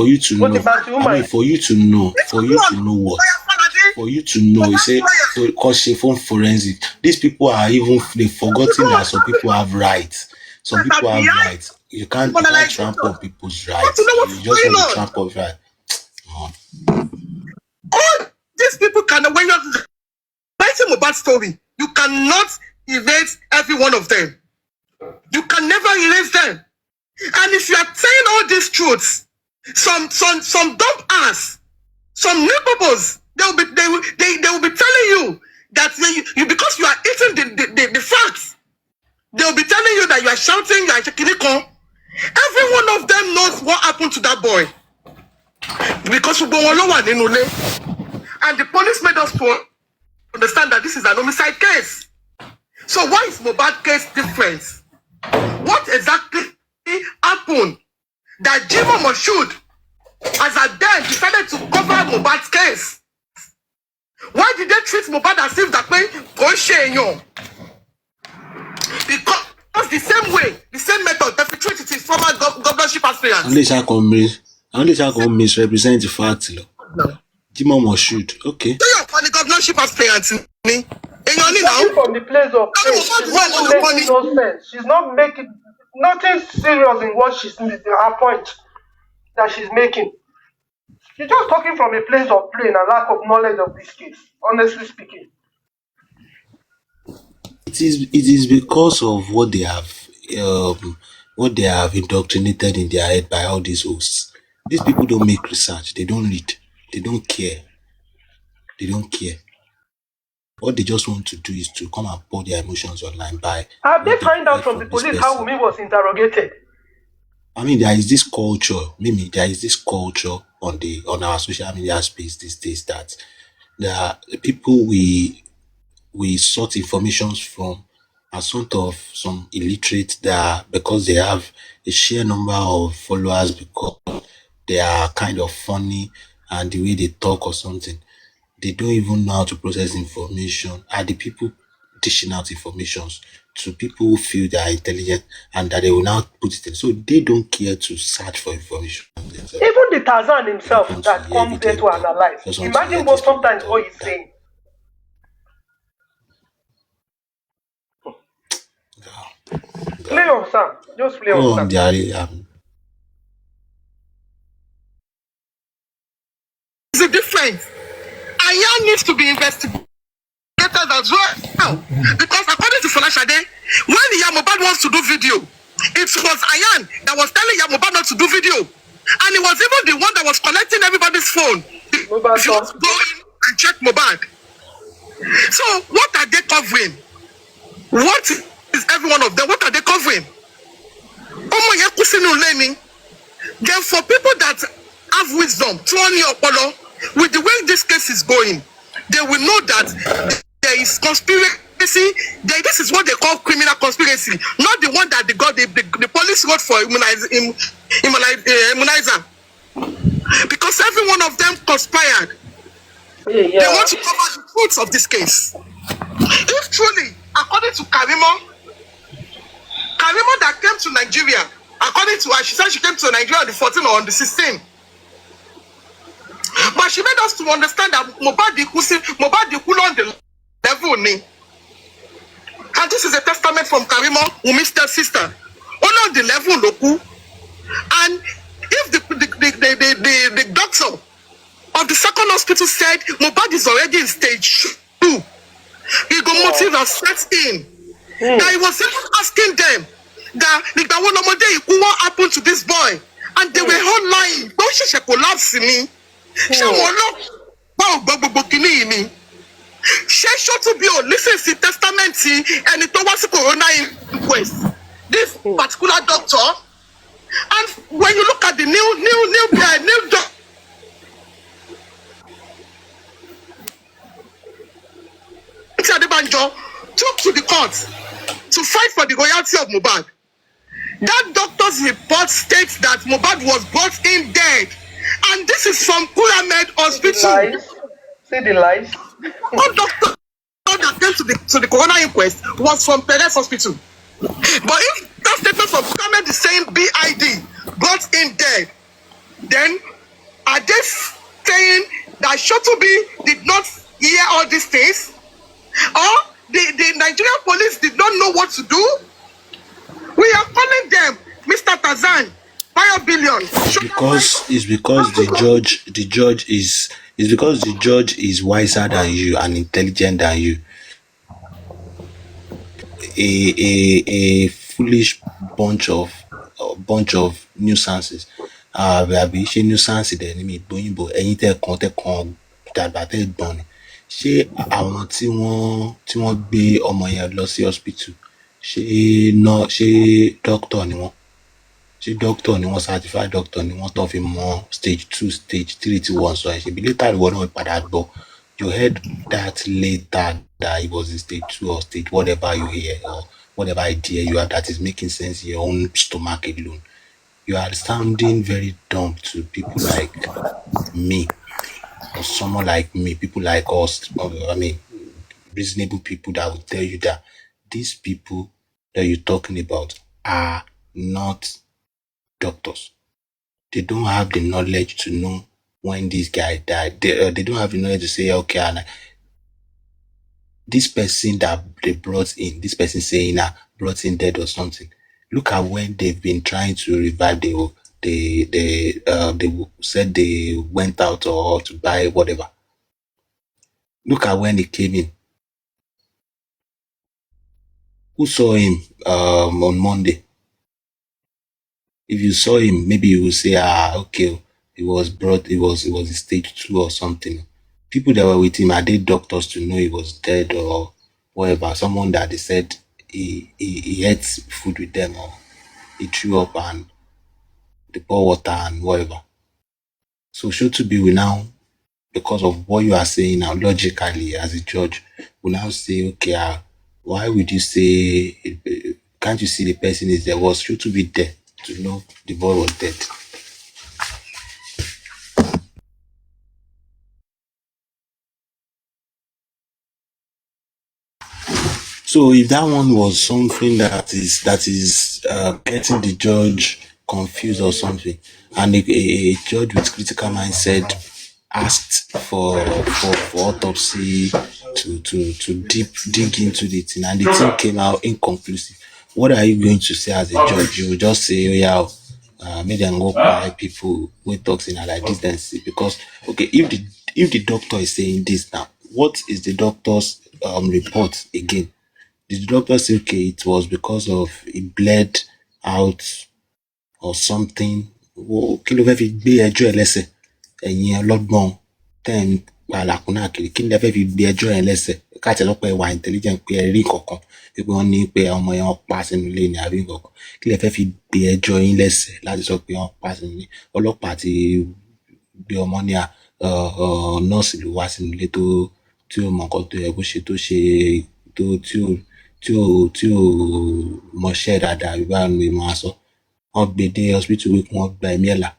[SPEAKER 2] you to know. For you to know what? For you to know, you say, because she phone forensic. These people are they've forgotten that some people have rights. Some people have rights. you can't trample on
[SPEAKER 4] Demonetization.
[SPEAKER 2] people's
[SPEAKER 4] I want to
[SPEAKER 2] rights.
[SPEAKER 4] know what
[SPEAKER 2] You
[SPEAKER 4] is
[SPEAKER 2] just
[SPEAKER 4] going
[SPEAKER 2] want to
[SPEAKER 4] on.
[SPEAKER 2] trample right.
[SPEAKER 4] All these people can, when you're writing about story, you cannot erase every one of them. You can never erase them. And if you are saying all these truths, some dumb ass, some neighbors, they will be telling you that you because you are eating the facts, they will be telling you that you are shouting, you are shaking. Every one of them knows what happened to that boy. Because we go all over in Ule. And the police made us to understand that this is an homicide case. So why is Mohbad case different? What exactly happened that Jimo Moshood, as a then, decided to cover Mohbad's case? Why did they treat Mohbad as if that way go share? Because the same way, the same method that we treated his former governorship aspirants.
[SPEAKER 2] Unless I can misrepresent the fact.
[SPEAKER 4] No.
[SPEAKER 2] Jimo Moshood. Okay.
[SPEAKER 4] So you're for the governorship aspirants.
[SPEAKER 1] She's talking from the place of pain. She's not even making no sense. She's not making nothing serious in what she's her point that she's making. She's just talking from a place of pain and lack of knowledge of this case, honestly speaking.
[SPEAKER 2] It is because of what they have indoctrinated in their head by all these hosts. These people don't make research, they don't read, they don't care. They don't care. What they just want to do is to come and pour their emotions online by
[SPEAKER 1] Have they
[SPEAKER 2] what they
[SPEAKER 1] find out
[SPEAKER 2] heard
[SPEAKER 1] from the
[SPEAKER 2] from this
[SPEAKER 1] police how
[SPEAKER 2] person.
[SPEAKER 1] Wumi was interrogated?
[SPEAKER 2] I mean, there is this culture, Mimi, there is this culture on our social media space these days that there are people we sought informations from are sort of some illiterate that because they have a sheer number of followers because they are kind of funny and the way they talk or something. They don't even know how to process information. Are the people dishing out informations to people who feel they are intelligent and that they will now put it in. So they don't care to search for information themselves.
[SPEAKER 1] Even the Tarzan
[SPEAKER 2] They just
[SPEAKER 1] himself
[SPEAKER 2] want to
[SPEAKER 1] that
[SPEAKER 2] hear
[SPEAKER 1] comes there
[SPEAKER 2] evidence
[SPEAKER 1] to
[SPEAKER 2] talk.
[SPEAKER 1] analyze.
[SPEAKER 2] Just want to hear
[SPEAKER 1] Imagine
[SPEAKER 2] these
[SPEAKER 1] what
[SPEAKER 2] people
[SPEAKER 1] sometimes what
[SPEAKER 2] talk.
[SPEAKER 1] he's saying. Play on Sam. Just play on
[SPEAKER 2] Go on,
[SPEAKER 1] Sam.
[SPEAKER 4] It's a difference. Aya needs to be investigated as well. Because according to Folashade, when Yamobad wants to do video, it was Ayan that was telling Yamobad not to do video. And it was even the one that was collecting everybody's phone. If you want to go in and check Mohbad. So what are they covering? What is every one of them? What are they covering? Then for people that have wisdom, with the way this case is going, they will know that there is conspiracy. This is what they call criminal conspiracy, not the one that the police wrote for immunizer. Because every one of them conspired. They want to cover the truth of this case. If truly, according to Karimo that came to Nigeria, according to her, she said she came to Nigeria on the 14th or on the 16th. But she made us to understand that Mohbad Dikul on the level ni. And this is a testament from Karimo, Wumi's sister. Only on the level loku. And if the doctor of the second hospital said Mohbad is already in stage 2, he go motive and set in. That he was even asking them that what happened to this boy, and they were all lying. Don't she collapse me? She won't look. She should to be listen to testament and it was corona inquest. This particular doctor, and when you look at the new doctor. Adebanjo took to the court to fight for the royalty of Mohbad. That doctor's report states that Mohbad was brought in dead, and this is from Kulamed Hospital.
[SPEAKER 1] Lies. See the lies.
[SPEAKER 4] One doctor that came to the corona inquest was from Perez Hospital. But if that statement from Kulamed is saying BID brought in dead, then are they saying that Shotubi did not hear all these things? Or the Nigerian police did not know what to do? We are calling them Mr. Kazan, buy a billion.
[SPEAKER 2] It's because the judge is wiser than you and intelligent than you. A foolish bunch of nuisances. Àbí ṣé nuisance dẹ̀ ni mi gbóyìnbó ẹ̀yin tẹ́ kàn dàgbà tẹ́ gbọ́n ni. Ṣé àwọn tí wọ́n gbé ọmọ yẹn lọ sí hospital ṣé doctor ni wọ́n? Ṣé doctor ni wọ́n, certified doctor ni wọ́n tán fi mọ stage 2 stage 3 tí wọ́n sọ ẹ̀? Ṣebí later ìwọ náà padà gbọ́. You heard that later that it was in stage 2 or stage whatever you hear or whatever idea you have that is making sense in your own stomach alone. You are sounding very dumb to people like me or someone like me, people like us, reasonable people that will tell you that these people that you're talking about are not doctors. They don't have the knowledge to know when this guy died. They don't have the knowledge to say, okay, and this person that they brought in, this person saying brought in dead or something. Look at when they've been trying to revive. They said they went out or to buy whatever. Look at when he came in. Who saw him on Monday? If you saw him, maybe you will say, okay, he was in stage 2 or something. People that were with him, are they doctors to know he was dead or whatever? Someone that they said he ate food with them or he threw up and they pour water and whatever. So Shotubi will now, because of what you are saying now, logically as a judge, will now say, okay, why would you say, can't you see the person is there? Was Shotubi there to know the boy was dead? So if that one was something that is getting the judge confused or something, and a judge with critical mindset asked for autopsy to dig into the thing, and the thing came out inconclusive, what are you going to say as a judge? You will just say, oh yeah, make them go buy people who talks in like this, then see. Because okay, if the doctor is saying this now, what is the doctor's report again? Did the doctor say, okay, it was because of it bled out or something? Kí ló fẹ́ fi gbé ẹjọ́ ẹ lẹ́sẹ̀? Ẹ̀yin ọlọ́gbọ́n tẹ́ ń pa àlàkùnà kiri, kí ló fẹ́ fi gbé ẹjọ́ ẹ lẹ́sẹ̀? Káàtì lọ́pọ̀ ẹ wà intelligent pé ẹ rí nǹkankan, pé wọ́n ní pé ọmọ yẹn wọ́n pa sínú ilé ni àbí nǹkankan. Kí ló fẹ́ fi gbé ẹjọ́ yín lẹ́sẹ̀ láti sọ pé wọ́n pa sínú ilé? Ọlọ́pàá ti gbé ọmọ ní nọ́ọ̀sì ló wá sínú ilé tí ó mọ nǹkan tó yẹ kó ṣe tí ò mọṣẹ́ dáadáa àbí báwo ni mo máa sọ. Wọ́n gbé dé hospital wí pé wọ́n gba ẹ̀mí ẹ̀ là.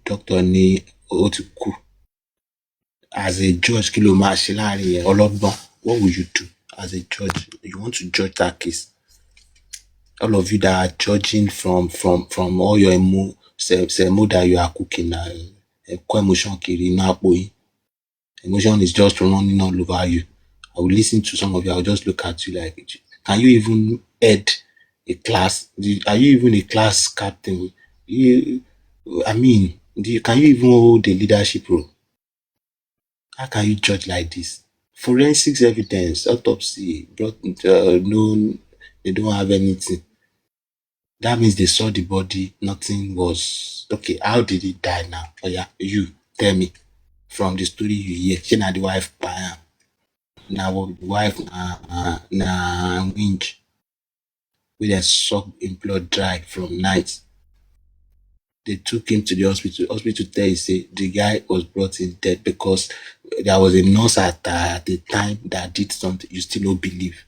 [SPEAKER 2] Doctor ní ó ti kú. As a judge, kí ló máa ṣe láàrin yẹn? Ọlọ́gbọ́n, what will you do as a judge? You want to judge that case. All of you that are judging from all your emo that you are cooking now, emotion kiri inú àpò yín. Emotion is just running all over you. I will listen to some of you. I will just look at you like, can you even head a class? Are you even a class captain? Can you even hold a leadership role? How can you judge like this? Forensics evidence, autopsy, brought no, they don't have anything. That means they saw the body, nothing was okay. How did he die now? Oh yeah, you tell me from the story you hear. She na the wife by na wife na winch wey dem suck im blood dry from night. They took him to the hospital. Hospital tell you say the guy was brought in dead because there was a nurse at the time that did something. You still don't believe.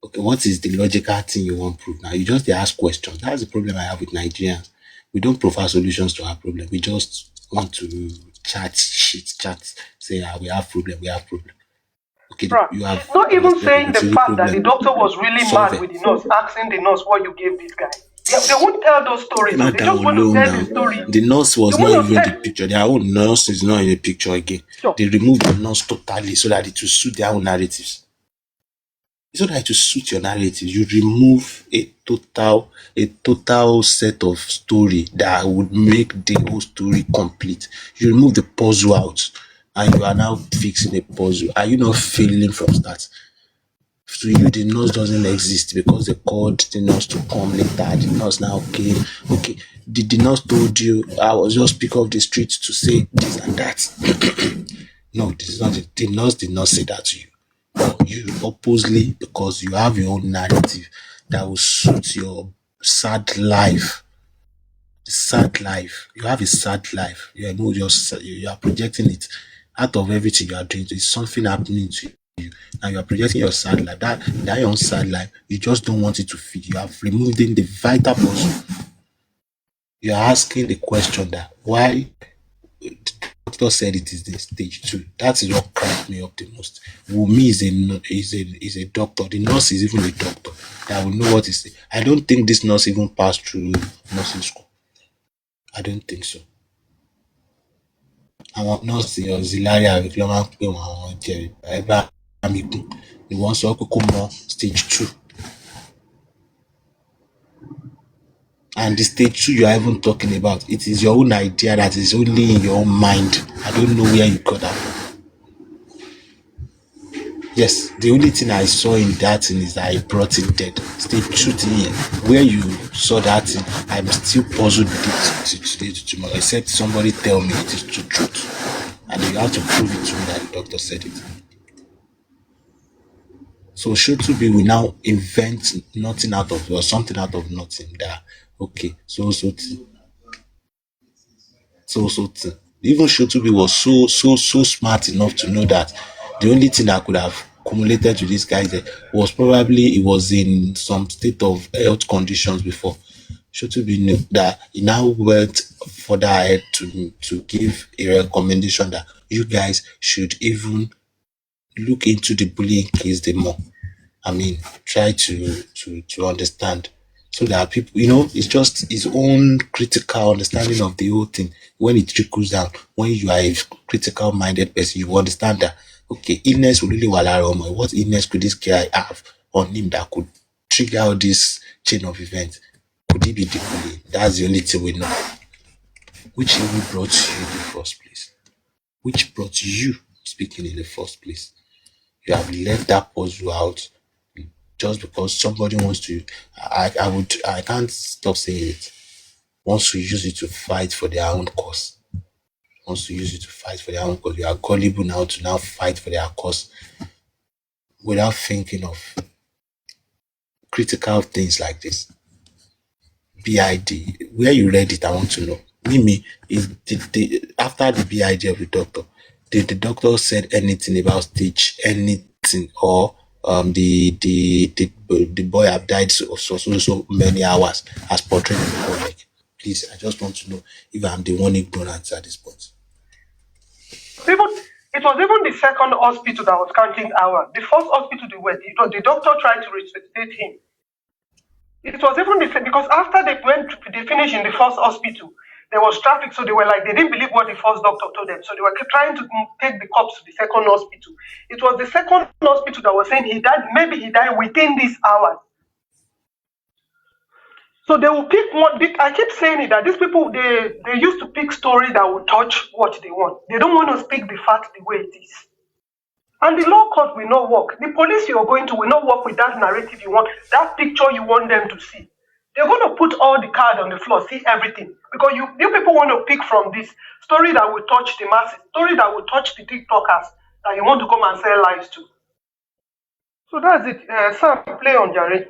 [SPEAKER 2] Okay, what is the logical thing you want to prove now? You just ask questions. That's the problem I have with Nigerians. We don't provide solutions to our problem. We just want to chat, say we have problem. Okay, you have
[SPEAKER 1] not even saying the fact that the doctor was really mad with the nurse, asking the nurse what you gave this guy. They won't tell those stories. They just want to tell the story.
[SPEAKER 2] The nurse was not even in the picture. Their own nurse is not in the picture again. Sure. They removed the nurse totally so that it will suit their own narratives. So that to suit your narrative, you remove a total set of story that would make the whole story complete. You remove the puzzle out, and you are now fixing a puzzle. Are you not failing from start? To you, the nurse doesn't exist because they called the nurse to come later. The nurse now came. Okay, the nurse told you I was just pick off the street to say this and that. No, this is not it. The nurse did not say that to you. But you purposely, because you have your own narrative that will suit your sad life. Sad life. You have a sad life. You know you are projecting it out of everything you are doing. There's something happening to you. Now you are projecting your sad life. That your own sad life, you just don't want it to fit. You have removed in the vital puzzle. You are asking the question that why doctor said it is the stage 2. That is what cracked me up the most. Wumi is a doctor. The nurse is even a doctor that will know what is it. I don't think this nurse even passed through nursing school. I don't think so. Àwọn nọ́ọ̀sì auxiliary àbí kí ló máa ń pè wọ́n àwọn jẹ̀rì ẹ bá mi kún ni wọ́n sọ pé kó mọ stage 2. And the stage 2 you are even talking about, it is your own idea that is only in your own mind. I don't know where you got that from. Yes, the only thing I saw in that thing is that I brought it dead. Stage 2 thing here, where you saw that thing, I'm still puzzled with it today to tomorrow, except somebody tell me it is the truth. And you have to prove it to me that the doctor said it. So Shotubi will now invent nothing out of or something out of nothing that okay, so. Even Shotubi was so smart enough to know that the only thing that could have accumulated to this guy there was probably he was in some state of health conditions before. Shotubi knew that he now went further ahead to give a recommendation that you guys should even look into the bullying case the more. I mean, try to understand so that people, it's just his own critical understanding of the whole thing. When it trickles down, when you are a critical minded person, you understand that okay, illness will really wahala. What illness could this guy have on him that could trigger all this chain of events? Could he be the bully? That's the only thing we know. Which even brought you in the first place? Which brought you speaking in the first place? You have left that puzzle out just because somebody wants to. I can't stop saying it. Wants to use it to fight for their own cause. Wants to use it to fight for their own cause. You are gullible now to now fight for their cause without thinking of critical things like this. BID, where you read it, I want to know. Mimi, after the BID of the doctor, did the doctor said anything about stage, anything, or the boy have died so many hours as portrayed in the public? Please, I just want to know if I'm the one ignorant at this point.
[SPEAKER 1] Even it was even the second hospital that was counting hours. The first hospital they went, it was the doctor tried to resuscitate him. It was even the because after they finished in the first hospital, there was traffic, so they were like they didn't believe what the first doctor told them, so they were trying to take the cops to the second hospital. It was the second hospital that was saying he died. Maybe he died within these hours. So they will pick one. I keep saying it that these people they used to pick story that will touch what they want. They don't want to speak the fact the way it is. And the law court will not work. The police you're going to will not work with that narrative you want, that picture you want them to see. They're going to put all the card on the floor, see everything. Because you people want to pick from this story that will touch the masses, story that will touch the TikTokers that you want to come and sell lives to. So that's it. Sam, play on Jerry.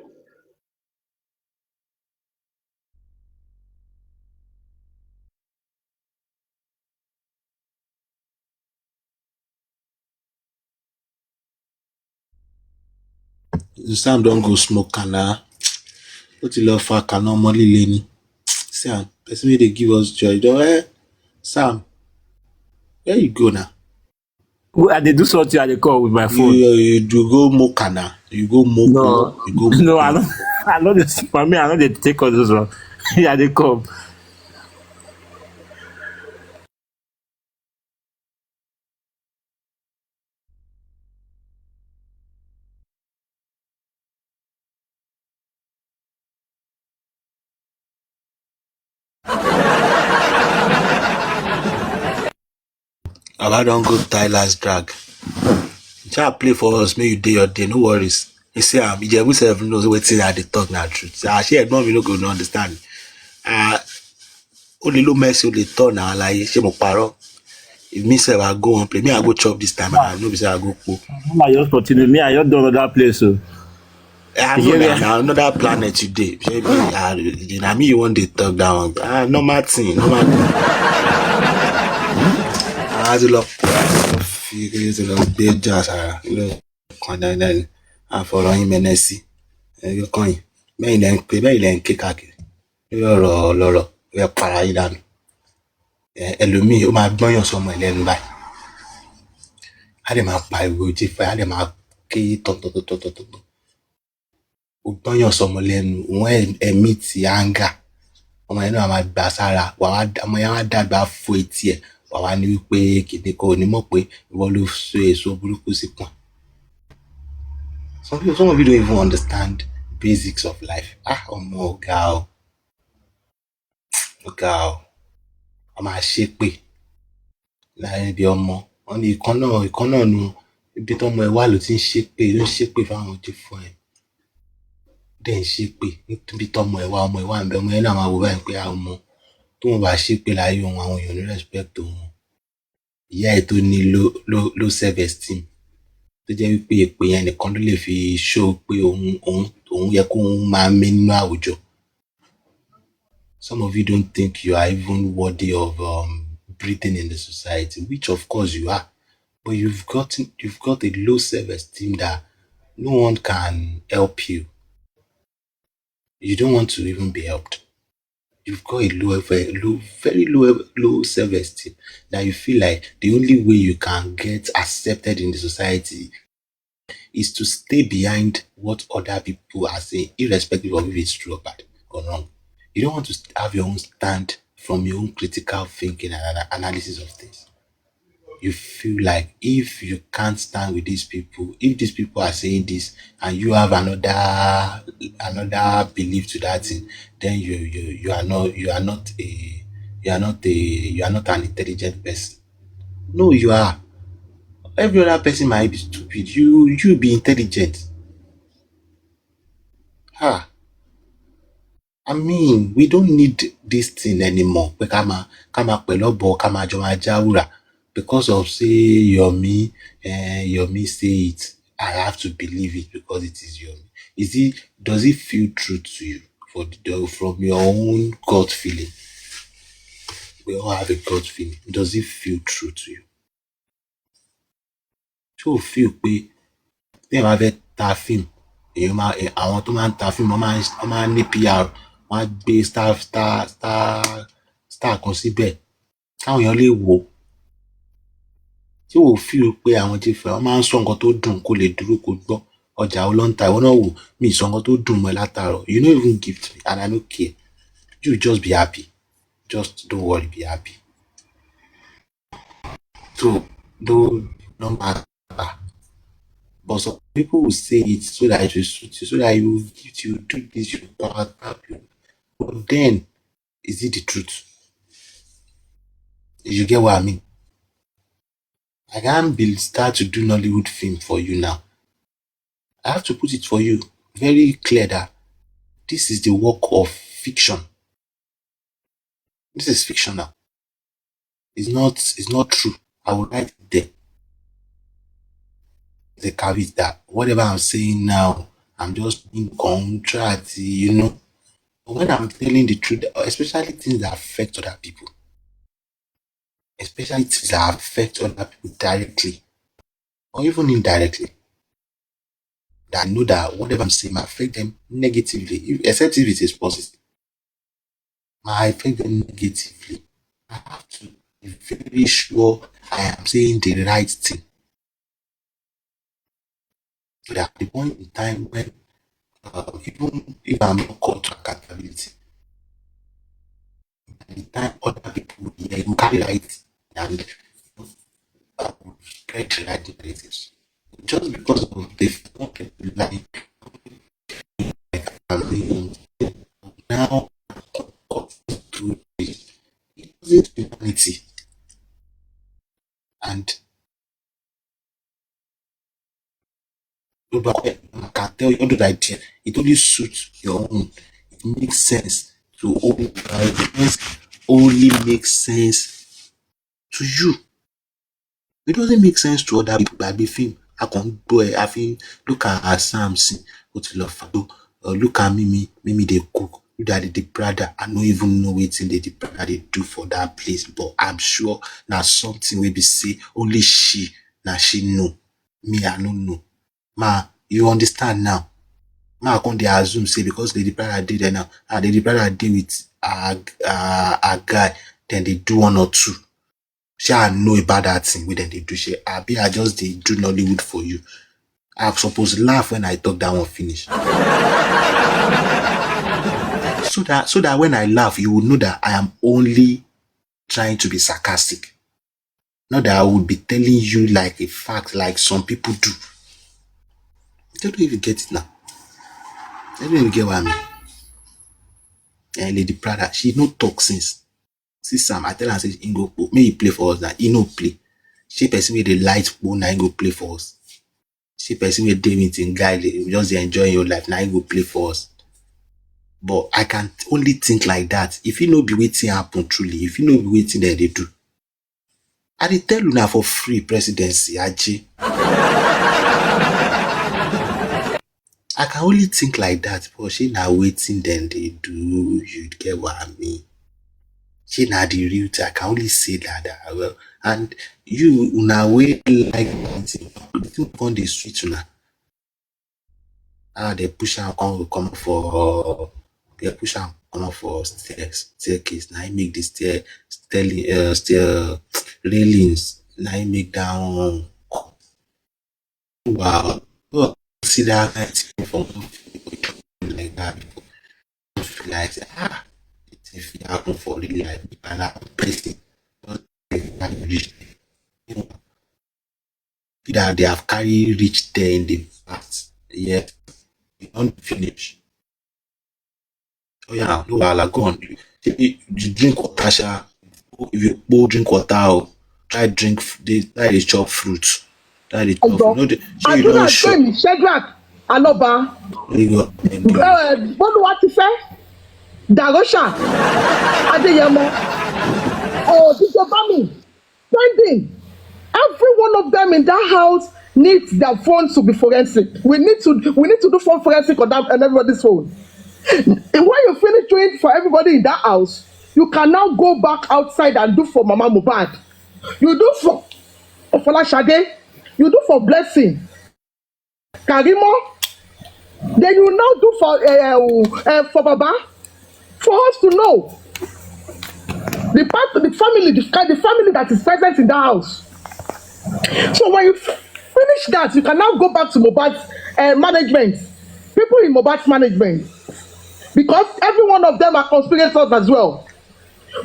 [SPEAKER 2] Sam don't go smoke canna. What you love for canna money lane. Sam, person wey dey give us joy. Sam, where you go now?
[SPEAKER 3] I dey do something I dey call with my
[SPEAKER 2] You
[SPEAKER 3] phone.
[SPEAKER 2] you do go mokana. You go moko.
[SPEAKER 3] No,
[SPEAKER 2] You go
[SPEAKER 3] no, I
[SPEAKER 2] moko.
[SPEAKER 3] no, I no dey. For me, I no dey take all those one. Yeah, they come.
[SPEAKER 2] Baba don't go Tyler's drag. Just play for us, make you day your day, no worries. You see, Ijebu self knows wetin I dey talk na truth. She ẹ̀gbọ́n mi no go no understand. Ó lè lo mẹ́sì, ó lè tọ̀ náà láyé, ṣé mo parọ́? If me sef I go one play, me I go chop this time and no be say I go po.
[SPEAKER 3] I just continue. Me, I just do another place. So
[SPEAKER 2] I
[SPEAKER 3] you
[SPEAKER 2] know
[SPEAKER 3] get me?
[SPEAKER 2] na another planet today. Na me you wan dey talk that one. Normal thing, normal thing. Ti lọ ti lọ gbé jà sára ló kàn dandan ni àfọ̀rọ̀ yín mẹ́nẹ́ sí ẹ̀yọ́ kàn yín bẹ́ẹ̀ ilẹ̀ ń ké káàkiri lórí ọ̀rọ̀ ọlọ́rọ̀ ẹ para yín dànù ẹlòmíì ó máa gbọ́yàn sọmọ ẹ̀ lẹ́nu báyìí á dẹ̀ máa pariwo jífẹ́ á dẹ̀ máa ké tọ̀tọ̀tọ̀tọ̀tọ̀ ó gbọ́yàn sọmọ lẹ́nu òun ẹ̀mí ti áńgà ọmọ yẹn náà máa gbà sára ọmọ yẹn á dàgbà fo etí ẹ̀ wà wá ní wípé kìnní kan ò ní mọ̀ pé ìwọ ló so èso burúkú sí pọ̀n. Some of you don't even understand basics of life. Ọmọ ọ̀gá o a máa ṣépè láàrin ibi ọmọ wọn ní ìkan náà nu ibi tọmọ ẹ wà ló ti ń ṣépè fáwọn ojú fún ẹ dẹ̀ ń ṣépè níbi tọmọ ẹ wà ń bẹ ọmọ yẹn náà máa wò báyìí pé ọmọ tó wọn bá ṣépè láyé òun àwọn èèyàn ní respect òun ìyá ẹ tó ní low self esteem tó jẹ́ wípé èpè yẹn nìkan ló lè fi show pé òun yẹ kó òun máa mí nínú àwùjọ. Some of you don't think you are even worthy of breathing in the society, which of course you are, but you've got a low self-esteem that no one can help you. You don't want to even be helped. You've got a very low self-esteem that you feel like the only way you can get accepted in the society is to stay behind what other people are saying, irrespective of if it's true or bad or wrong. You don't want to have your own stand from your own critical thinking and analysis of things. You feel like if you can't stand with these people, if these people are saying this and you have another belief to that thing, then you are not an intelligent person. No, you are. Every other person might be stupid. You be intelligent. I mean, we don't need this thing anymore. Pé ká máa pẹ̀lú ọ̀bọ ká máa jọ máa jáwúrà because of say Yomi say it. I have to believe it because it is Yomi. Does it feel true to you from your own gut feeling? We all have a gut feeling. Does it feel true to you? Ṣé o feel pé téèyàn bá fẹ́ ta fíìmù àwọn tó máa ń ta fíìmù wọ́n máa ń ní PR wọ́n á gbé star kan síbẹ̀ káwọn èèyàn lè wò ó tí o feel pé àwọn jífẹ́ wọ́n máa ń sọ nǹkan tó dùn kó lè dúró kó gbọ́ ọjà ọlọ́ǹta ìwọ náà wò mí sọ nǹkan tó dùn mọ́ ẹ látàárọ̀ you no even gift me and I no care you just be happy just don't worry be happy so no matter. But some people will say it so that it will suit you, so that you do this, you power tap you. But then, is it the truth? You get what I mean? I can't start to do Nollywood film for you now. I have to put it for you very clear that this is the work of fiction. This is fictional. It's not true. I will write it there. The caveat that whatever I'm saying now, I'm just being contract, But when I'm telling the truth, especially things that affect other people, directly or even indirectly, that I know that whatever I'm saying might affect them negatively, except if it is positive, might affect them negatively. I have to be very sure I am saying the right thing. So that at the point in time when even if I'm not called to accountability, at the time other people will carry light and spread the right narratives. Just because of the wanted to like I'm now got to this. It isn't humanity. And I can tell you all the idea. It only suits your own. It makes sense to only makes sense to you. It doesn't make sense to other people. But film, I can do it. I feel look at Samson, what you love do. Look at Mimi they cook. You daddy the brother. I don't even know what they do for that place, but I'm sure now something will be say only she now she know. Me, I don't know. Ma, you understand now? Ma, I can't dey assume say because Lady Prada did there now, and Lady Prada did with a guy, then they do one or two. She I know about that thing wey dem dey do. She I just dey do Nollywood for you. I suppose laugh when I talk that one finish. So that when I laugh, you will know that I am only trying to be sarcastic. Not that I would be telling you like a fact, like some people do. I don't even get it now. I don't even get what I mean. And Lady Prada, she no talk since. See Sam, I tell her, say, he go, may he play for us now. He no play. She person with the light go now, he go play for us. She person with David in guy, just enjoying your life, now he go play for us. But I can only think like that. If you know be waiting happen truly, if you know be waiting that they do. I dey tell you now for free presidency, Aji. I can only think like that, but she now waiting then they do, you get what I mean. She na the real thing. I can only say that well. And you una way like anything on the street una. They push am come for they push am come for staircase. Now I make the stair railings. Now I make down. Wow. Oh, see that kind of thing from like that. Feel like if it happen for real life, and that person that reach, you know, that they have carried reached there in the past, yet you don't finish. Oh yeah, no wahala, go on. You drink water, sha. If you go drink water, try try chop fruit. Try the chop fruit. No, so you don't shop.
[SPEAKER 4] Shedrack Aloba.
[SPEAKER 2] You go.
[SPEAKER 4] Boluwatife. Darosha. Adeyemo. Oh, DJ Bami. Trending. Every one of them in that house needs their phones to be forensic. We need to do phone forensic on everybody's phone. And when you finish doing for everybody in that house, you can now go back outside and do for Mama Mohbad. You do for Folashade. You do for Blessing. Karimo. Then you now do for Baba. For us to know the family that is present in that house. So when you finish that, you can now go back to Mohbad's management. People in Mohbad's management. Because every one of them are conspirators as well.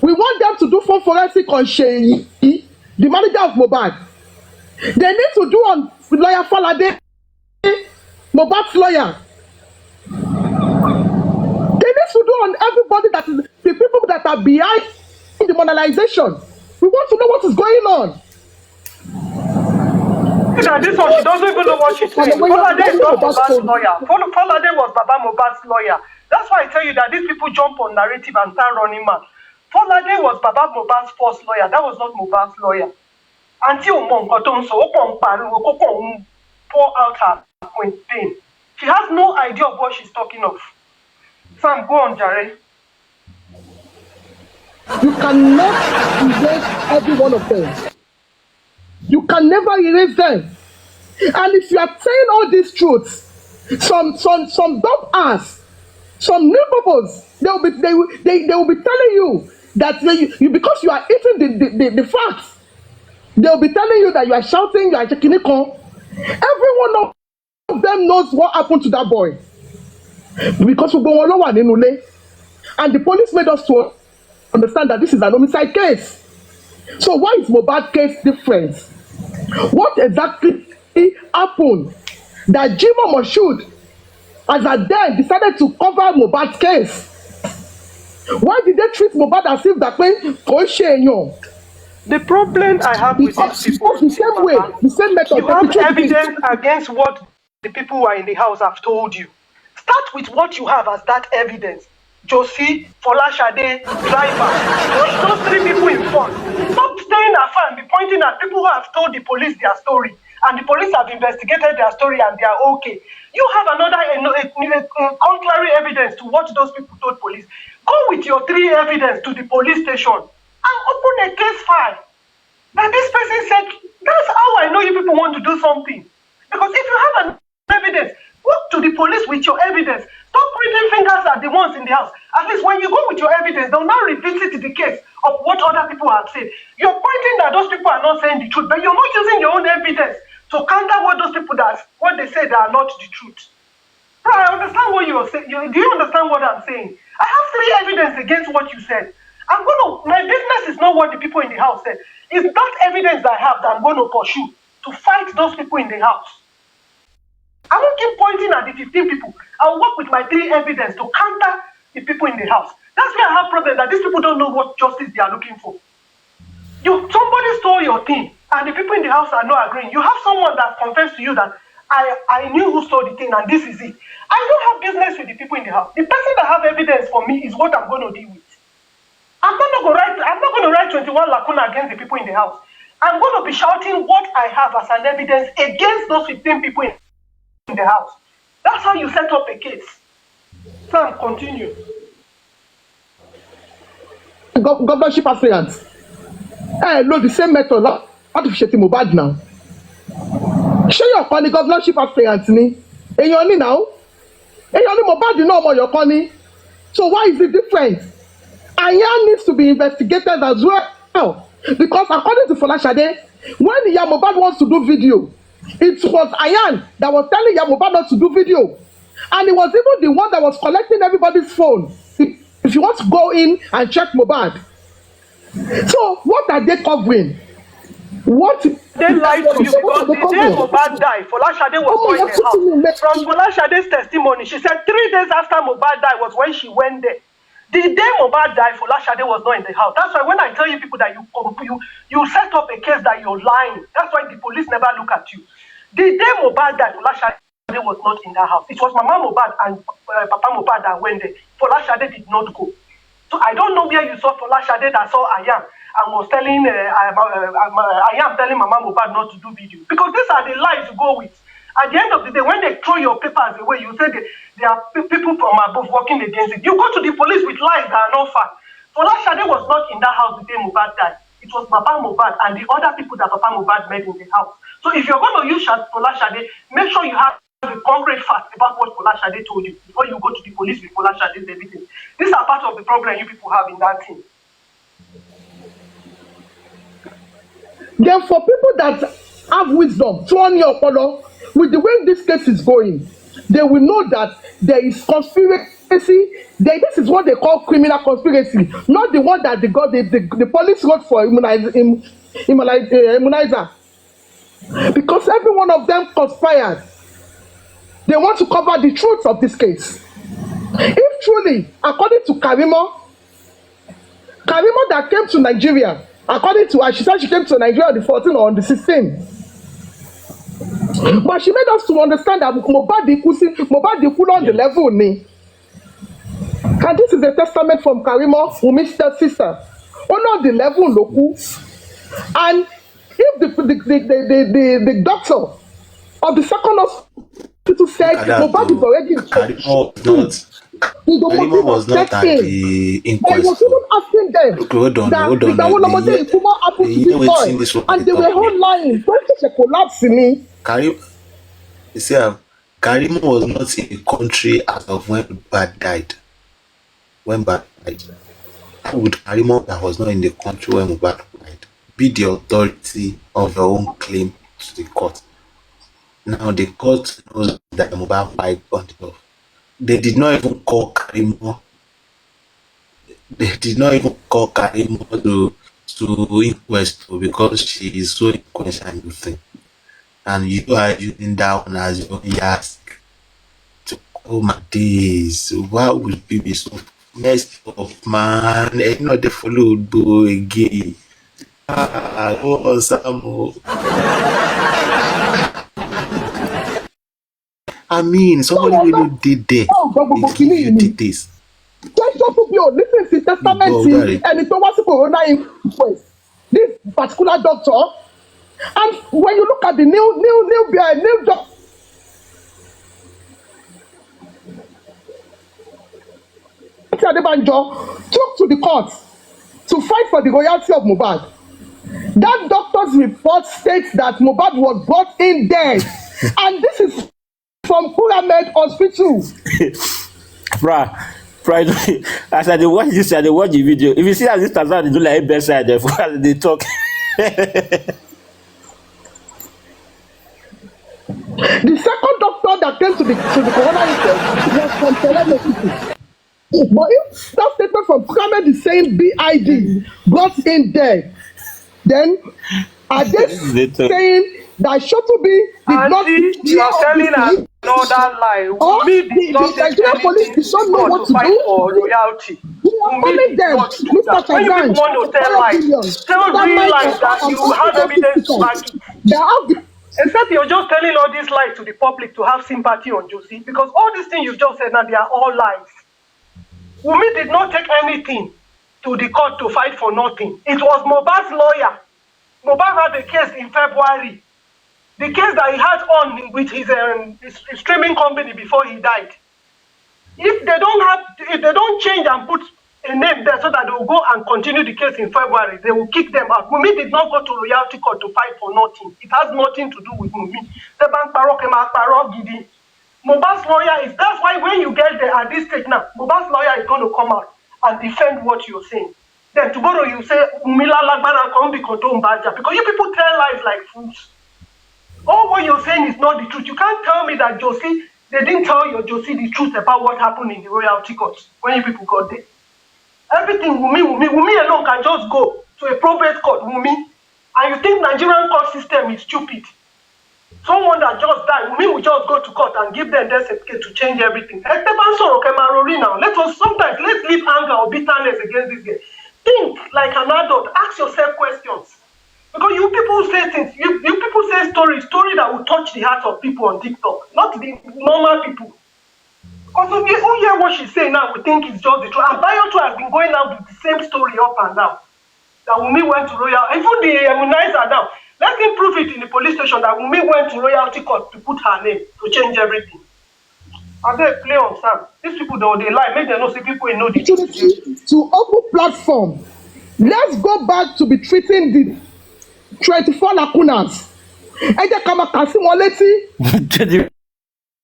[SPEAKER 4] We want them to do phone forensic on Sheyi, the manager of Mohbad. They need to do on lawyer Falade, Mohbad's lawyer. They need to do on everybody that is the people that are behind the monetization. We want to know what is going on.
[SPEAKER 1] This one, she doesn't even know what she's saying. Falade is not Mohbad's lawyer. Falade was Baba Mohbad's lawyer. That's why I tell you that these people jump on narrative and start running mad. Falade was Baba Mohbad's first lawyer. That was not Mohbad's lawyer. Until Monkoton so pour out her pain. She has no idea of what she's talking of. Sam, go on, Jare.
[SPEAKER 4] You cannot erase every one of them. You can never erase them. And if you are saying all these truths, some dumb ass, some neighbors, they will be telling you that you because you are eating the facts, they will be telling you that you are shouting, you are checking it on. Every one of them knows what happened to that boy. Because we go all over in Ule. And the police made us to understand that this is an homicide case. So why is Mohbad case different? What exactly happened that Jimo Moshood, as at then, decided to cover Mohbad's case? Why did they treat Mohbad as if that way?
[SPEAKER 1] The problem I have with these people,
[SPEAKER 4] the same way, the same method.
[SPEAKER 1] you have evidence against what the people who are in the house have told you. Start with what you have as that evidence. Josie, Folashade, driver. Push those three people in front. Stop staying afar and be pointing at people who have told the police their story. And the police have investigated their story and they are okay. You have another contrary evidence to what those people told police. Go with your three evidence to the police station and open a case file. And this person said, that's how I know you people want to do something. Because if you have an evidence, walk to the police with your evidence. Stop pointing fingers at the ones in the house. At least when you go with your evidence, they'll now revisit the case of what other people have said. You're pointing that those people are not saying the truth, but you're not using your own evidence to counter what those people what they say that are not the truth. I understand what you're saying. Do you understand what I'm saying? I have three evidence against what you said. My business is not what the people in the house said. It's that evidence I have that I'm going to pursue to fight those people in the house. I won't keep pointing at the 15 people. I'll work with my three evidence to counter the people in the house. That's where I have problems, that these people don't know what justice they are looking for. Somebody stole your thing, and the people in the house are not agreeing. You have someone that confessed to you that I knew who stole the thing, and this is it. I don't have business with the people in the house. The person that have evidence for me is what I'm going to deal with. I'm not going to write 21 lacuna against the people in the house. I'm going to be shouting what I have as an evidence against those 15 people in the house. That's how you set up a case. Sam, continue.
[SPEAKER 4] Governorship aspirants. No, the same method. What if you Mohbad now? Show your funny governorship aspirants ni. Èèyàn ni now. Èèyàn ni Mohbad no more your funny. So why is it different? Aya needs to be investigated as well. Because according to Folashade, when Iya Mohbad wants to do video, it was Ayan that was telling Iya Mohbad not to do video. And it was even the one that was collecting everybody's phone. If you want to go in and check Mohbad. So what are they covering? What
[SPEAKER 1] they lied to you because the day Mohbad died, Folashade was not in the house. From Folashade's testimony, she said 3 days after Mohbad died was when she went there. The day Mohbad died, Folashade was not in the house. That's why when I tell you people that you set up a case that you're lying, that's why the police never look at you. The day Mohbad died, Folashade was not in that house. It was Mama Mohbad and Papa Mohbad that went there. Folashade did not go. So I don't know where you saw Folashade that saw Ayam and was telling Ayam telling Mama Mohbad not to do video. Because these are the lies you go with. At the end of the day, when they throw your papers away, you say there are people from above working against it. You go to the police with lies that are not fact. Folashade was not in that house the day Mohbad died. It was Papa Mohbad and the other people that Papa Mohbad met in the house. So if you're going to use Folashade, make sure you have the concrete facts about what Folashade told you before you go to the police with Folashade's everything. These are part of the problem you people have in that thing.
[SPEAKER 4] Then for people that have wisdom, turn your follow, with the way this case is going, they will know that there is conspiracy. This is what they call criminal conspiracy, not the one that the police wrote for immunizer. Because every one of them conspired. They want to cover the truth of this case. If truly, according to Karimo that came to Nigeria, according to her, she said she came to Nigeria on the 14th or on the 16th. But she made us to understand that Mohbad on the level ni. And this is a testament from Karimo, Wumi's sister. On the level local. And if the doctor of the second hospital said Mohbad is already in
[SPEAKER 2] Karimo was not at the inquest.
[SPEAKER 4] I was even asking them
[SPEAKER 2] hold on.
[SPEAKER 4] And they were all lying. Don't such a collapse in me.
[SPEAKER 2] Karimo was not in the country as of when Mohbad died. How would Karimo, that was not in the country when Mohbad died, be the authority of your own claim to the court? Now the court knows that Mohbad died on the off. They did not even call Karimo. They did not even call Karimo to inquest because she is so influential in the thing. And you are using that one as your ask. Oh my days, why would we be so messed up, man? And not the followed boy again. Oh, Samu. I mean, somebody really did there. They give you details.
[SPEAKER 1] Just people listen to testament and so what's corona inquest. This particular doctor, and when you look at the new doctor, Adebanjo took to the court to fight for the royalty of Mohbad. That doctor's report states that Mohbad was brought in dead, and this is from Pyramid Hospital.
[SPEAKER 3] Prah, as I dey watch this, I dey watch the video. If you see as this Tanzania dey do like bedside, they talk.
[SPEAKER 1] The second doctor that came to the corona inquest was from Telemedicine. But if that statement from Pyramid is saying BID brought in dead, then are they saying that Shotubi did not?
[SPEAKER 5] You are telling another lie.
[SPEAKER 1] Or the Nigerian police did not know what to do
[SPEAKER 5] for royalty.
[SPEAKER 1] We are calling them, Mr.
[SPEAKER 5] When you
[SPEAKER 1] Tagan,
[SPEAKER 5] want to tell lies, tell real lies that you have evidence to back it. Except you're just telling all these lies to the public to have sympathy on Josie, because all these things you've just said now, they are all lies. Wunmi did not take anything to the court to fight for nothing. It was Mohbad's lawyer. Mohbad had a case in February. The case that he had on with his streaming company before he died. If they don't change and put a name there so that they will go and continue the case in February, they will kick them out. Wunmi did not go to royalty court to fight for nothing. It has nothing to do with Wunmi. Mohbad's lawyer that's why when you get there at this stage now, Mohbad's lawyer is going to come out and defend what you're saying. Then tomorrow you say, Umila Lagbana can't be controlled Baja, because you people tell lies like fools. All what you're saying is not the truth. You can't tell me that Josie, they didn't tell your Josie the truth about what happened in the royalty court when you people got there. Everything Wunmi alone can just go to a probate court, Wunmi, and you think Nigerian court system is stupid. Someone that just died, Wunmi will just go to court and give them death certificate to change everything. Now, sometimes let's leave anger or bitterness against this guy. Think like an adult. Ask yourself questions. Because you people say things, you people say story that will touch the hearts of people on TikTok, not the normal people. Because if you hear what she's saying now, we think it's just the truth. And Bayotu has been going out with the same story up and down. That Wunmi went to royal, even the immunizer now. Let him prove it in the police station that Wunmi went to royalty court to put her name to change everything. And they play on Sam. These people though they lie, make them know see people know the truth.
[SPEAKER 1] To open platform, let's go back to be treating the 24 lacunas. Ẹ jẹ́ ká máa kà sí wọn létí.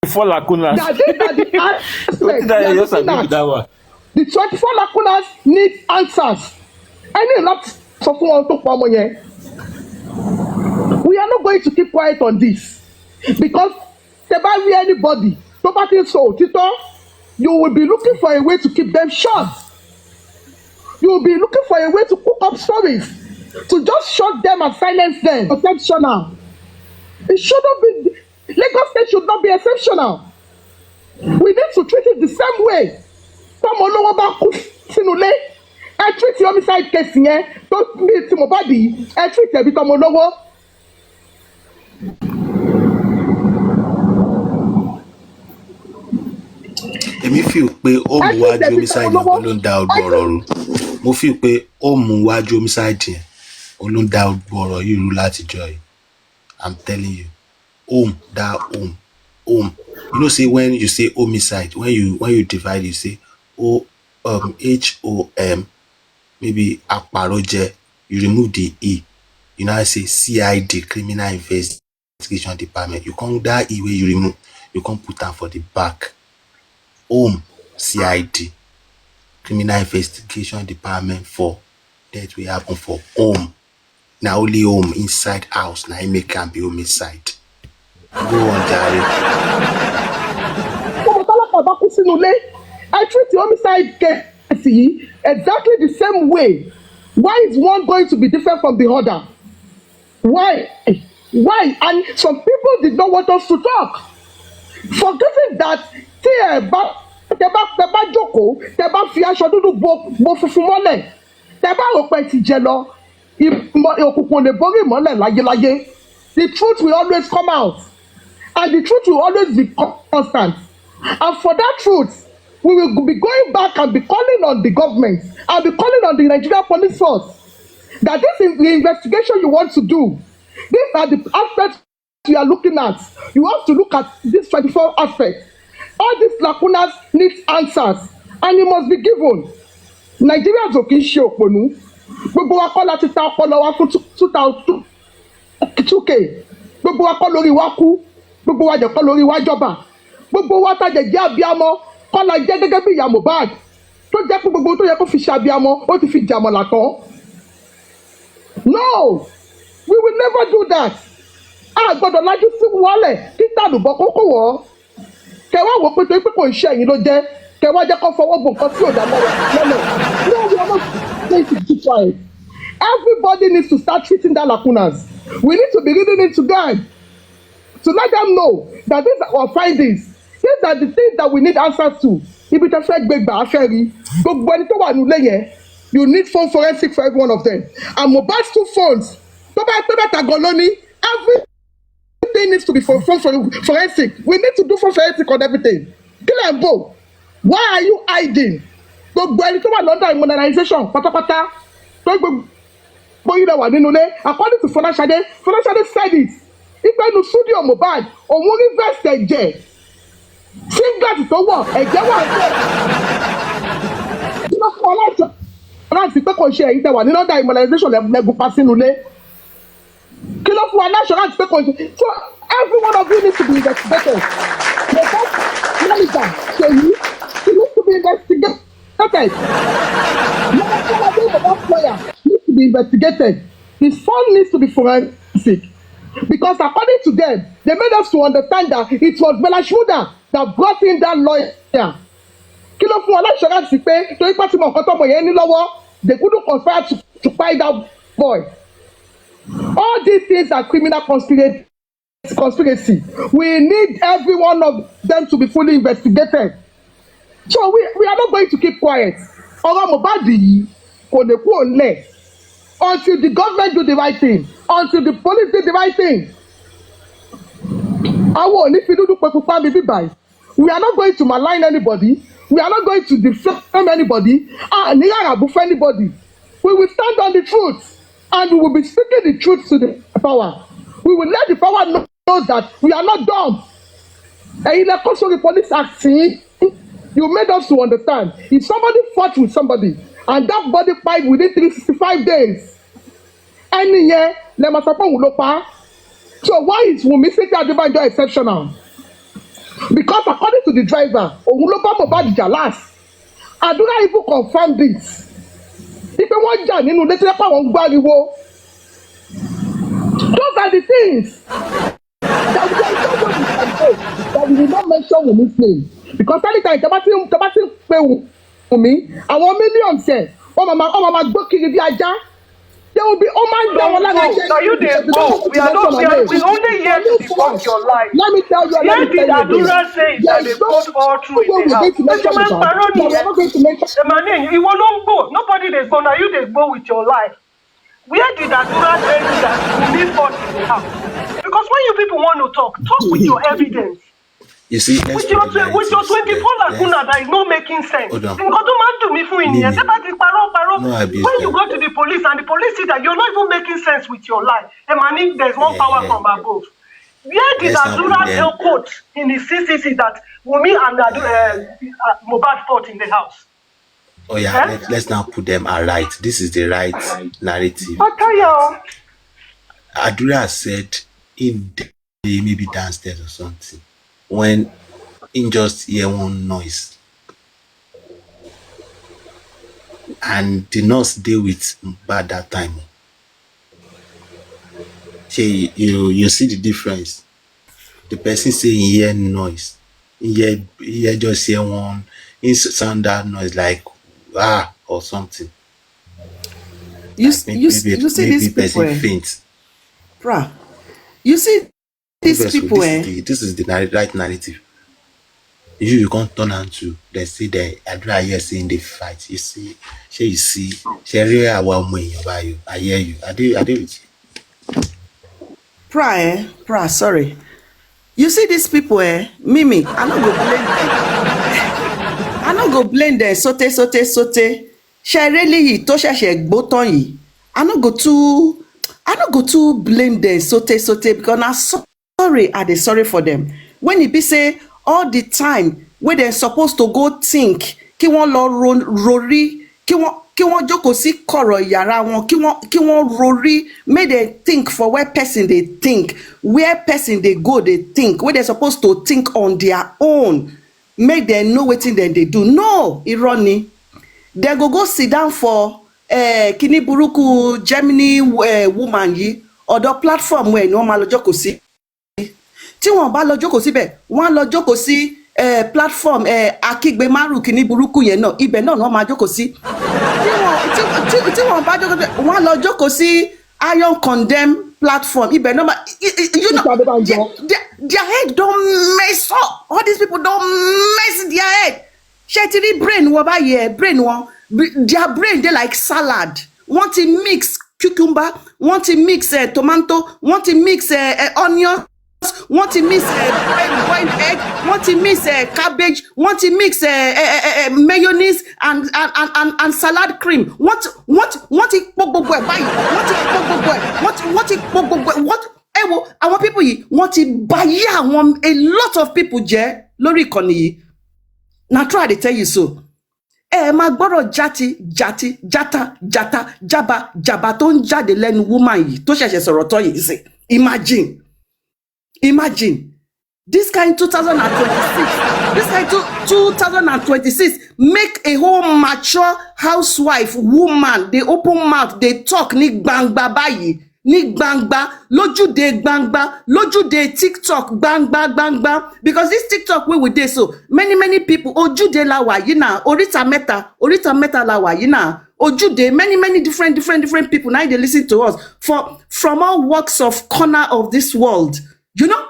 [SPEAKER 3] 24 lacunas.
[SPEAKER 1] The 24 lacunas need answers. Any not sọ fún wọn tó pa ọmọ yẹn. We are not going to keep quiet on this because tẹ́ bá rí anybody tó bá ti sọ òtítọ́, you will be looking for a way to keep them short. You will be looking for a way to cook up stories, to just shut them and silence them. Exceptional. It shouldn't be. Lagos State should not be exceptional. We need to treat it the same way. Tọ́mọ olówó bá kú sínú ilé, ẹ treat the homicide case yẹn tó ní ti Mohbad yìí, ẹ treat ẹ bí tọ́mọ olówó.
[SPEAKER 2] Èmi feel pé ó mú wájú homicide yẹn ló ń da ọgbọ̀n ọ̀rọ̀ rú. Mo feel pé ó mú wájú homicide yẹn ló ń da ọgbọ̀n ọ̀rọ̀ yìí rú látijọ́ yìí. I'm telling you. Home. You know, say when you say homicide, when you divide, you say HOM, maybe aparoje, you remove the E. You know, I say CID, Criminal Investigation Department. You can't that E where you remove, you can't put that for the back. Home, CID, Criminal Investigation Department for that will happen for home. Now only home inside house, now it make can be homicide. Go on, Jerry.
[SPEAKER 1] I treat the homicide case exactly the same way. Why is one going to be different from the other? Why? And some people did not want us to talk. Forgetting that tẹ́ bá jókòó, tẹ́ bá fi aṣọ dúdú bo funfun mọ́lẹ̀, tẹ́ bá rò pé ti jẹ lọ, òkùnkùn lè borí ìmọ́lẹ̀ láyéláyé. The truth will always come out.
[SPEAKER 4] and the truth will always be constant. And for that truth, we will be going back and be calling on the government and be calling on the Nigerian police force that this is the investigation you want to do. These are the aspects you are looking at. You have to look at these 24 aspects. All these lacunas need answers, and it must be given. Nigerians ò kì í ṣe òpònú. Gbogbo wa kọ́ láti ta ọpọlọ wa fún 2K. Gbogbo wa kọ́ lórí wa kú. Gbogbo wa jẹ́ kọ́ lórí wa jọba. Gbogbo wa tá jẹ́ abiyamọ kọ́ la jẹ́ gẹ́gẹ́ bí ìyá Mohbad. Tó jẹ́ pé gbogbo tó yẹ kó fi ṣe abiyamọ ó ti fi jàmọ̀là tán. No, we will never do that. A gbọ́dọ̀ lajú sí wọlé kí tàlùbọ̀ kókó wọ̀. Kẹwàá wò pé torí pé kò ń ṣe ẹ̀yìn ló jẹ́. Kẹwàá jẹ́ kó fọwọ́ bò nǹkan tí ò dá mọ́ra lọ́nà. No, we are not going to keep quiet. Everybody needs to start treating that lacunas. We need to be reading it to God to let them know that these are our findings. These are the things that we need answers to. Ibi tẹ́ fẹ́ gbé gbà á fẹ́ rí. Gbogbo ẹni tó wà nílé yẹn, you need phone forensic for every one of them. And Mohbad's 2 phones, tó bá tàgọ́ lónìí, everything needs to be phone forensic. We need to do phone forensic on everything. Kílẹ̀ ń bò. Why are you hiding? Gbogbo ẹni tó wà lọ́dọ̀ immunization pátápátá tó gbogbo yìí lọ wà nínú ilé. According to Fọláṣadé said it. Ipe nu studio Mohbad, òun rí vest ẹ̀jẹ̀. Singlet tó wọ̀, ẹ̀jẹ̀ wà ń bẹ̀. Kí ló fún ọlọ́jọ́? Láti pé kò ṣe èyí tẹ wà nínú ọ̀dà immunization lẹ́gùn pa sínú ilé. Kí ló fún aláṣọ láti pé kò ṣe? So every one of you needs to be investigated. The first manager, Seyi, he needs to be investigated. The first lawyer needs to be investigated. His son needs to be forensic. Because according to them, they made us to understand that it was Bella Shmurda that brought in that lawyer. Kí ló fún aláṣọ láti pé torí pé tí mo nǹkan tọmọ yẹn ní lọ́wọ́, they couldn't conspire to find that boy. All these things are criminal conspiracy. We need every one of them to be fully investigated. So we are not going to keep quiet. Ọ̀rọ̀ Mohbad yìí kò lè kú òǹlẹ̀ until the government do the right thing, until the police do the right thing. Àwọn ò ní fi dúdú pé pupa mi bíbáyìí. We are not going to malign anybody. We are not going to defame anybody. Ní àràbù fún anybody. We will stand on the truth and we will be speaking the truth to the power. We will let the power know that we are not dumb. Ẹ̀yin lẹ kó sórí police act yìí. You made us to understand. If somebody fought with somebody and that body died within 365 days, ẹni yẹn lè máa sọ pé òun ló pa á. So why is Wunmi Seke Adebanjo exceptional? Because according to the driver, òun ló bá Mohbad jà last. Àdúrà even confirm this. Ipe wọ́n jà nínú ilé tí wọ́n pa àwọn gbáriwo. Those are the things that we will not mention Wunmi's name. Because anytime tẹ́ bá ti ń pe Wunmi, àwọn millions ẹ̀ wọ́n máa gbó kiri bí ajá. There will be
[SPEAKER 5] Now you dey go. We are not here. We only here to debunk your life.
[SPEAKER 4] Let me tell you.
[SPEAKER 5] Here did Adura say that they put all through in the house. Ìwọ ló ń gbò. Nobody dey go. Now you dey go with your life. Where did Adura say that you need fought in the house? Because when you people want to talk with your evidence.
[SPEAKER 2] You see,
[SPEAKER 5] with your 24 lacuna that is not making sense. When you go to the police and the police see that you're not even making sense with your life, Emani, there's one power from above. Where did Adura tell quote in the CCC that Wunmi and Mohbad fought in the house?
[SPEAKER 2] Oh yeah, let's now put them right. This is the right narrative.
[SPEAKER 5] I'll tell you.
[SPEAKER 2] Adura said in the maybe downstairs or something. When in just hear one noise and the nurse deal with bad that time. You see the difference. The person saying hear noise, hear just hear one, in sound that noise like or something.
[SPEAKER 6] You see these people.
[SPEAKER 2] Faint.
[SPEAKER 6] Prah. You see these people.
[SPEAKER 2] This is the right narrative. You can't turn on to they say that Adura here saying they fight. You see, she really I hear you. I did with you.
[SPEAKER 6] Prah, sorry. You see these people, Mimi, I no go blame them. I no go blame them. Sote. Ṣé really yìí tó ṣẹ̀ṣẹ̀ gbó tán yìí. I no go too blame them. Sote because na sorry, I dey sorry for them. When e be say all the time wey dem supposed to go think kí wọ́n lọ rori kí wọ́n jókòó sí kọ̀rọ̀ yàrá wọn kí wọ́n rori make dem think for where person dey think where person dey go dey think wey dem supposed to think on their own make dem know wetin dem dey do no irọ́ ni dem go sit down for kíní burúkú Germany woman yìí ọ̀dọ̀ platform wẹ̀ ni wọ́n máa lọ jókòó sí tí wọ́n bá lọ jókòó síbẹ̀ wọ́n á lọ jókòó sí platform akígbe márùn kíní burúkú yẹn náà ibẹ̀ náà wọ́n máa jókòó sí tí wọ́n bá jókòó síbẹ̀ wọ́n á lọ jókòó sí iron condemn platform ibẹ̀ náà you know their head don mess up all these people don mess their head ṣé ti rí brain wọn báyìí brain wọn their brain dey like salad wọ́n ti mix cucumber wọ́n ti mix tomato wọ́n ti mix onion wọ́n ti mix boiled egg wọ́n ti mix cabbage wọ́n ti mix mayonnaise and salad cream wọ́n ti pò gbogbo ẹ̀ báyìí wọ́n ti pò gbogbo ẹ̀ ẹ wo àwọn people yìí wọ́n ti báyé àwọn a lot of people jẹ́ lórí ìkànnì yìí na try dey tell you so máa gbọ́rọ̀ jaba tó ń jáde lẹ́nu woman yìí tó ṣẹ̀ṣẹ̀ sọ̀rọ̀ tán yìí sí imagine this kind 2026 make a whole mature housewife woman dey open mouth dey talk ní gbangba báyìí ní gbangba lójúde TikTok gbangba because this TikTok wey we dey so many people ojúde la wà yìí náà oríta mẹ́ta la wà yìí náà ojúde many different people now dey listen to us from all walks of corner of this world. You know,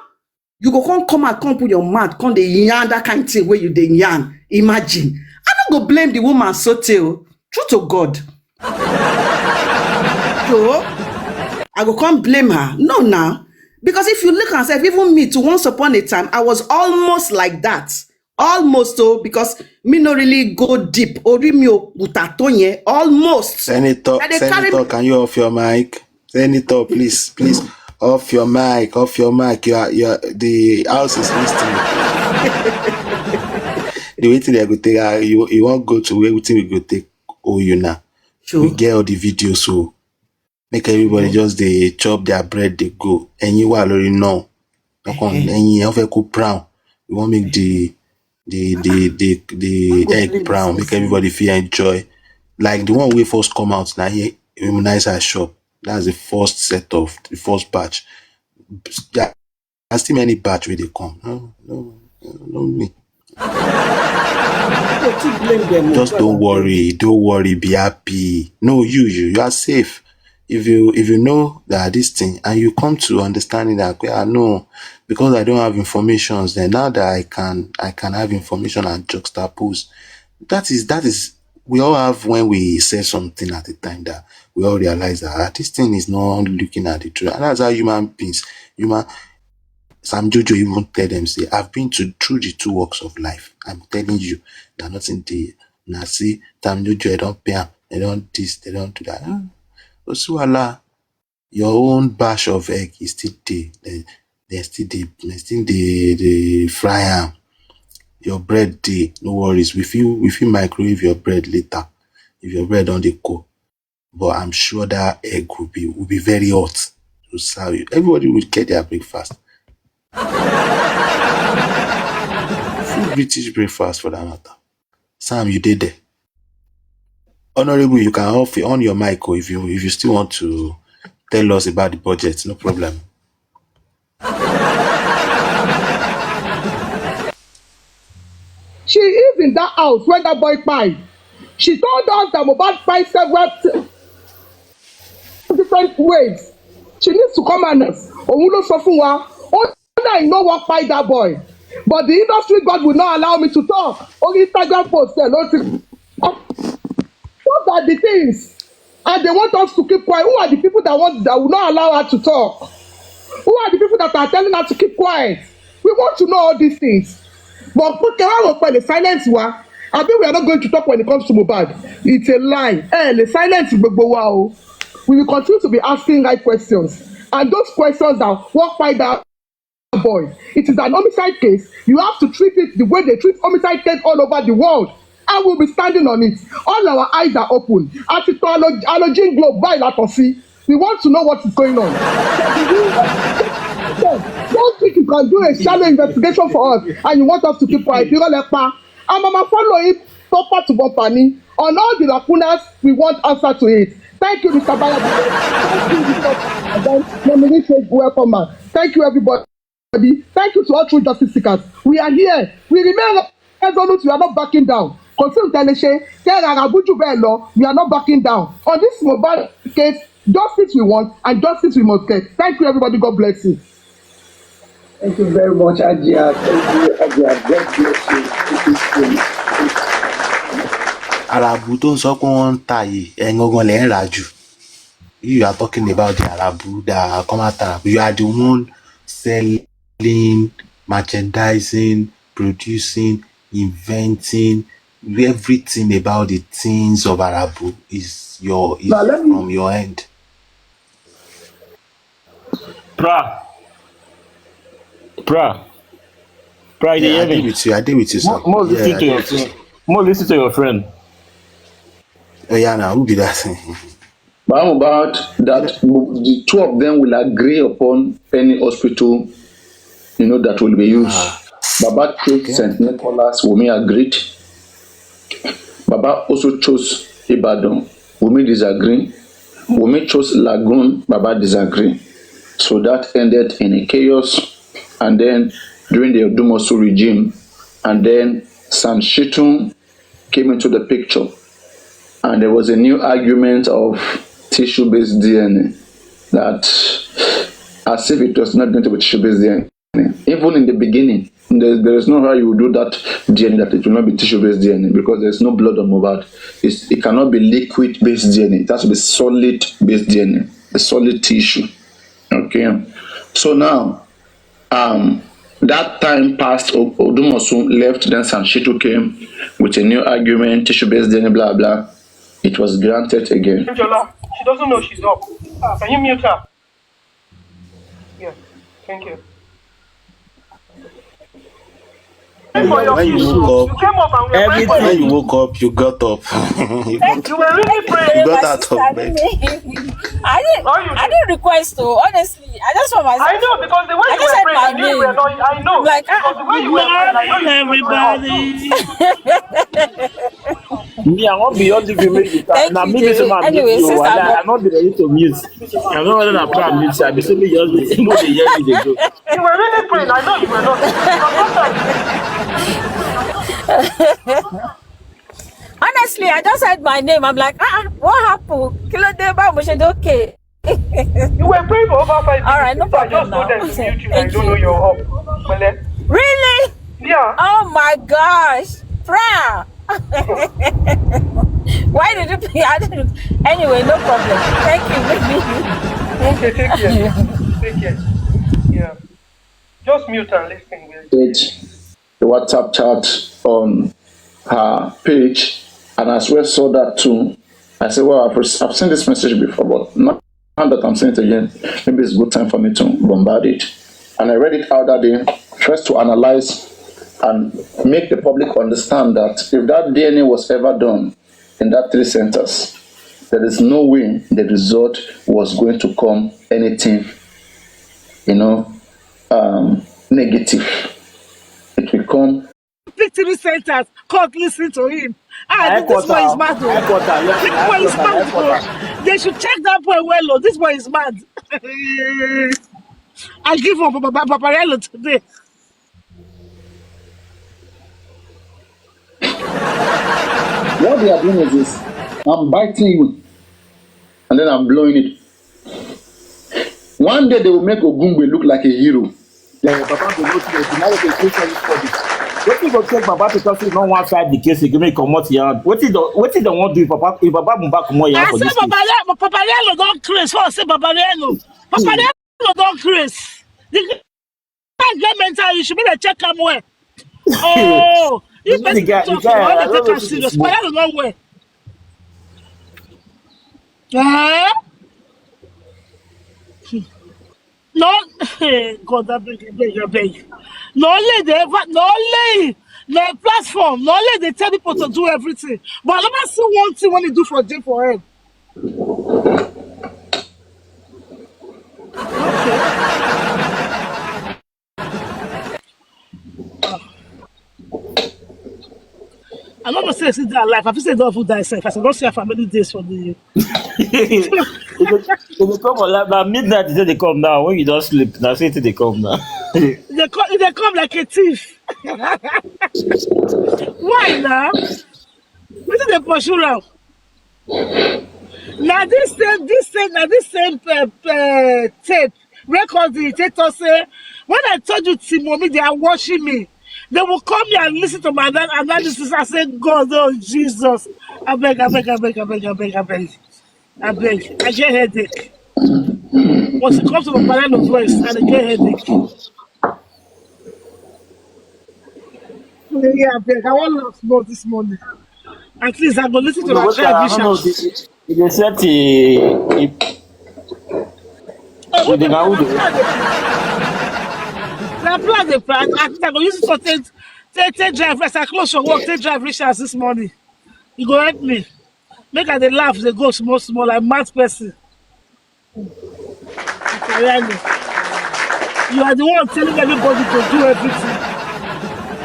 [SPEAKER 6] you go come and come put your mouth, come dey yarn that kind of thing where you dey yarn. Imagine. I don't go blame the woman so true to God. So, I go come blame her. No, now. Because if you look at yourself, even me, to once upon a time, I was almost like that. Almost, because me no really go deep. Ori mi utatonye, almost.
[SPEAKER 2] Senator, can you off your mic? Senator, please. Off your mic. You are the house is listening. The way they go take you won't go to where we go take you now. Sure. We get all the videos so make everybody just they chop their bread, they go. And you already know. And you have a cook brown. We won't make the egg brown, make everybody feel enjoy. Like the one we first come out now here, immunize our shop. That's the first set of the first batch. There are still many batch where they come. No me. Just don't worry, be happy. No, you are safe. If you know that this thing and you come to understanding that I know because I don't have information, then now that I can have information and juxtapose. That is we all have when we say something at the time that we all realize that this thing is not looking at the truth. And that's how human beings, Sam Jojo even tell them, say, I've been through the two walks of life. I'm telling you, they're not in the now see, Sam Jojo, they don't pay, they don't this, they don't do that. Osuala, your own bash of egg is still there. They still the fry am. Your bread day, no worries. We feel microwave your bread later. If your bread on the cook. But I'm sure that egg will be very hot to serve you. Everybody will get their breakfast. Full British breakfast for that matter. Sam, you did there. Honorable, you can on your mic if you still want to tell us about the budget, no problem.
[SPEAKER 4] She is in that house where that boy died. She told us that Mohbad fight several different ways. She needs to come and Omulo Sofunwa. Only I know what fight that boy. But the industry God will not allow me to talk. Only Instagram post there. Those are the things. And they want us to keep quiet. Who are the people that will not allow her to talk? Who are the people that are telling her to keep quiet? want to know all these things. But put the silence wa. I think we are not going to talk when it comes to Mohbad. It's a lie. The silence gbogbo wa o. We will continue to be asking right questions. And those questions are what find out boy. It is an homicide case. You have to treat it the way they treat homicide case all over the world. I will be standing on it. All our eyes are open. Allergen globe by Latosi. We want to know what is going on. Don't think you can do a shallow investigation for us and you want us to keep quiet. I'm gonna follow it proper to Bopani. On all the lacunas, we want answer to it. Thank you, Mr. Baya. Thank you, Mr. Welcome, man. Thank you, everybody. Thank you to all true justice seekers. We are here. We remain resolute. We are not backing down. Consider Teleshe, we are not backing down. On this mobile case, justice we want and justice we must get. Thank you, everybody. God bless you.
[SPEAKER 7] Thank you very much, Ajia. Thank you, Ajia. God bless you.
[SPEAKER 2] Arabu tó ń sọ pé wọ́n ń ta yìí ẹ̀yin gangan lẹ̀ ń rà jù. You are talking about the Arabu that come out Arabu. You are the one selling, merchandising, producing, inventing, everything about the things of Arabu is from your end.
[SPEAKER 3] Prah, you
[SPEAKER 2] Yeah,
[SPEAKER 3] hear
[SPEAKER 2] I
[SPEAKER 3] me?
[SPEAKER 2] did with you, sir.
[SPEAKER 3] More listen to your friend. More listen to your friend.
[SPEAKER 2] Oh yeah, now who be that thing?
[SPEAKER 7] But how about that the two of them will agree upon any hospital, that will be used. Baba chose St. Nicholas, Wumi agreed. Baba also chose Ibadan, Wumi disagreed. Wumi chose Lagoon, Baba disagreed. So that ended in a chaos. And then during the Odumosu regime, and then Sam Shitun came into the picture. And there was a new argument of tissue-based DNA, that as if it was not going to be tissue-based DNA. Even in the beginning, there is no how you will do that DNA that it will not be tissue-based DNA, because there is no blood on Mohbad. It cannot be liquid-based DNA. It has to be solid-based DNA, a solid tissue. Okay. So now, that time passed. Odumosu left. Then Sanshitu came with a new argument, tissue-based DNA, blah blah. It was granted again.
[SPEAKER 5] Angela, she doesn't know she's up. Can you mute her? Yeah, thank you.
[SPEAKER 2] When you woke
[SPEAKER 5] You came up and we were
[SPEAKER 3] Everything.
[SPEAKER 5] praying.
[SPEAKER 2] when you woke up, you got up.
[SPEAKER 5] You were really praying.
[SPEAKER 2] You got out of bed.
[SPEAKER 8] I didn't request to, honestly. I just want myself.
[SPEAKER 5] I know, because the way
[SPEAKER 8] I
[SPEAKER 5] you
[SPEAKER 8] just
[SPEAKER 5] were
[SPEAKER 8] said
[SPEAKER 5] praying,
[SPEAKER 8] my
[SPEAKER 5] I knew you were
[SPEAKER 8] name.
[SPEAKER 5] not. I know.
[SPEAKER 8] Like,
[SPEAKER 5] Because the way you were praying, I know you were not.
[SPEAKER 3] Me, I won't be on the make
[SPEAKER 8] Thank
[SPEAKER 3] now
[SPEAKER 8] you,
[SPEAKER 3] me
[SPEAKER 8] Jerry.
[SPEAKER 3] to
[SPEAKER 8] Anyway,
[SPEAKER 3] mute you.
[SPEAKER 8] since I'm
[SPEAKER 3] I'm not ready to mute. I'm not ready to Prah mute. I be simply just no dey hear me dey go.
[SPEAKER 5] You were really praying. I know you were not. Because sometimes
[SPEAKER 8] honestly, I just said my name. I'm like, what happened? Kilo Deba Moshede, okay.
[SPEAKER 5] you were praying for over 5 minutes.
[SPEAKER 8] All right, no
[SPEAKER 5] So I just
[SPEAKER 8] problem
[SPEAKER 5] told
[SPEAKER 8] now.
[SPEAKER 5] them to mute you. I
[SPEAKER 8] Thank
[SPEAKER 5] don't know
[SPEAKER 8] you.
[SPEAKER 5] you're up. Mele.
[SPEAKER 8] Really?
[SPEAKER 5] Yeah.
[SPEAKER 8] Oh my gosh. Prah. Why did you pay? Anyway, no problem. Thank you.
[SPEAKER 5] Okay, take care. Take care. Yeah. Just mute and listen.
[SPEAKER 7] The WhatsApp chat on her page, and as well saw that too. I said, well, I've seen this message before, but now that I'm saying it again, maybe it's a good time for me to bombard it. And I read it out that day, first to analyze and make the public understand that if that DNA was ever done in that 3 centers, there is no way the result was going to come anything, negative. It will come.
[SPEAKER 9] 3 centers, court listen to him. This boy is mad. This boy is mad. They should check that boy well. Oh, this boy is mad. I give up Paparello today.
[SPEAKER 7] What they are doing is this: I'm biting you, and then I'm blowing it. One day they will make Ogungbe look like a hero.
[SPEAKER 3] Papa go to the now they case everybody. Wetin go take Baba to talk say no one side the case again make comot here. Wetin the wan do if Baba Mohbad comot here for
[SPEAKER 9] I say
[SPEAKER 3] this case?
[SPEAKER 9] Paparello don't craze. Say Paparello don't craze. The man get mental issue, make they check him well. Oh,
[SPEAKER 3] You
[SPEAKER 9] if
[SPEAKER 3] know the
[SPEAKER 9] person
[SPEAKER 3] guy,
[SPEAKER 9] talk,
[SPEAKER 3] I
[SPEAKER 9] how they
[SPEAKER 3] don't
[SPEAKER 9] take
[SPEAKER 3] know
[SPEAKER 9] am
[SPEAKER 3] if it's
[SPEAKER 9] serious. But
[SPEAKER 3] smoke.
[SPEAKER 9] I don't know where. Eh? No, God, I beg, I beg, I beg. No only they ever, no only the platform, no only they tell people to do everything. But I never see one thing when they do for J for him. Okay. I'm not gonna say see that life. I feel say don't food die safe. I said don't see her for many days for the
[SPEAKER 3] They come on like now midnight. They say they come now. When you don't sleep, now say they come now.
[SPEAKER 9] they come like a thief. Why now? What did they pursue now? Now this same tape record the take us say when I told you Timomi they are watching me, they will come here and listen to my analysis. I said, God, oh Jesus, I beg, I beg, I beg, I beg, I beg, I beg, I beg. I get headache. Once it comes to my banana voice, and I get headache. Yeah, I beg. I want laugh more this morning. At least I go listen to
[SPEAKER 3] No,
[SPEAKER 9] that
[SPEAKER 3] what
[SPEAKER 9] try and
[SPEAKER 3] I
[SPEAKER 9] reach
[SPEAKER 3] don't
[SPEAKER 9] out.
[SPEAKER 3] know. They set
[SPEAKER 9] Oh, who
[SPEAKER 3] they
[SPEAKER 9] the plan?
[SPEAKER 3] can
[SPEAKER 9] Na
[SPEAKER 3] who
[SPEAKER 9] plan dey plan. Na plan dey plan. At least I go use it to take drive rest. I close for work, take drive reach house this morning. E go help me. Make I dey laugh dey go small small like mad person. Ikayani, you are the one telling everybody to do everything.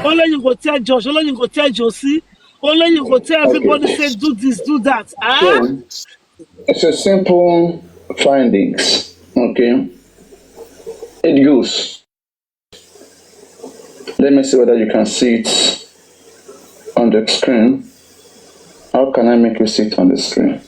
[SPEAKER 9] Only you go tell Josh, only you go tell Josie, only you go tell everybody
[SPEAKER 7] Okay.
[SPEAKER 9] say do this, do that. Ah?
[SPEAKER 7] So it's a simple findings. Okay. It goes. Let me see whether you can see it on the screen. How can I make you see it on the screen?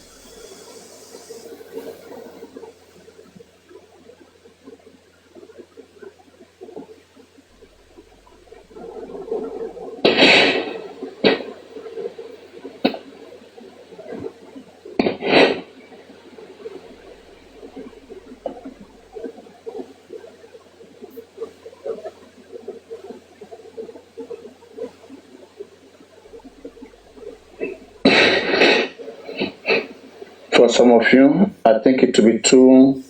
[SPEAKER 7] For some of you, I think it will be too.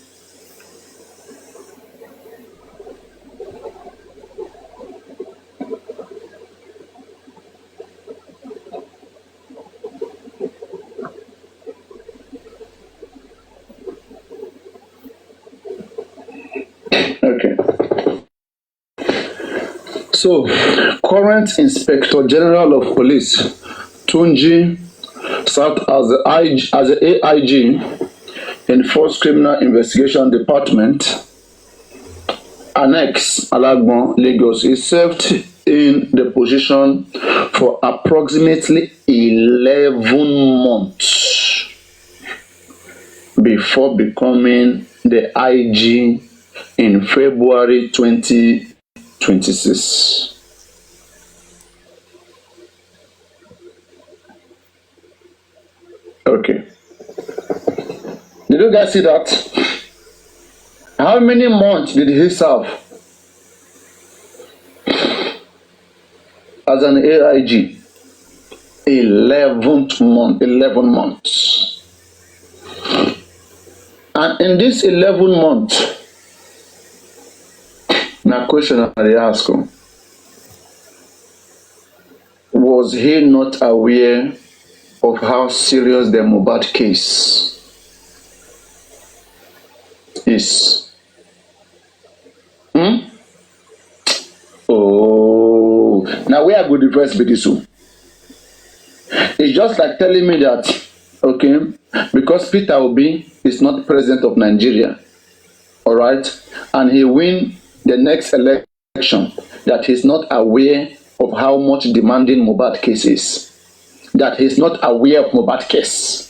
[SPEAKER 7] Okay. So, current Inspector General of Police, Tunji, served as the AIG in Force Criminal Investigation Department, Annex Alagbon, Lagos. He served in the position for approximately 11 months before becoming the IG in February 2026. Okay. Did you guys see that? How many months did he serve as an AIG? 11 months. And in this 11 months, now question I ask you, was he not aware of how serious the Mohbad case is? Oh, now where I go the first be this one? It's just like telling me that, okay, because Peter Obi is not president of Nigeria, all right, and he win the next election, that he's not aware of how much demanding Mohbad case is, that he's not aware of Mohbad case.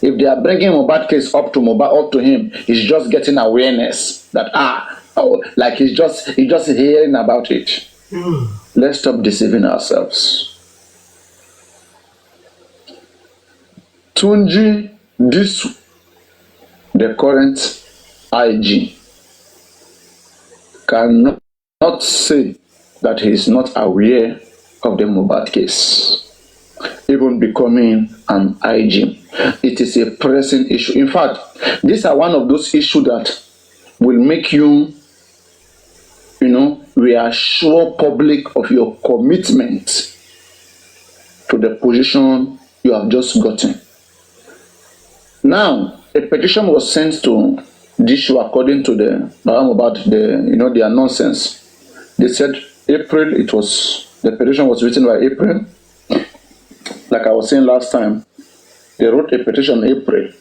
[SPEAKER 7] If they are bringing Mohbad case up to him, he's just getting awareness that like he's just hearing about it. Let's stop deceiving ourselves. Tunji, the current IG, cannot not say that he is not aware of the Mohbad case, even becoming an IG. It is a pressing issue. In fact, these are one of those issues that will make you, reassure public of your commitment to the position you have just gotten. Now, a petition was sent to DSHU according to the about their nonsense. They said April, the petition was written by April. Like I was saying last time, they wrote a petition in April.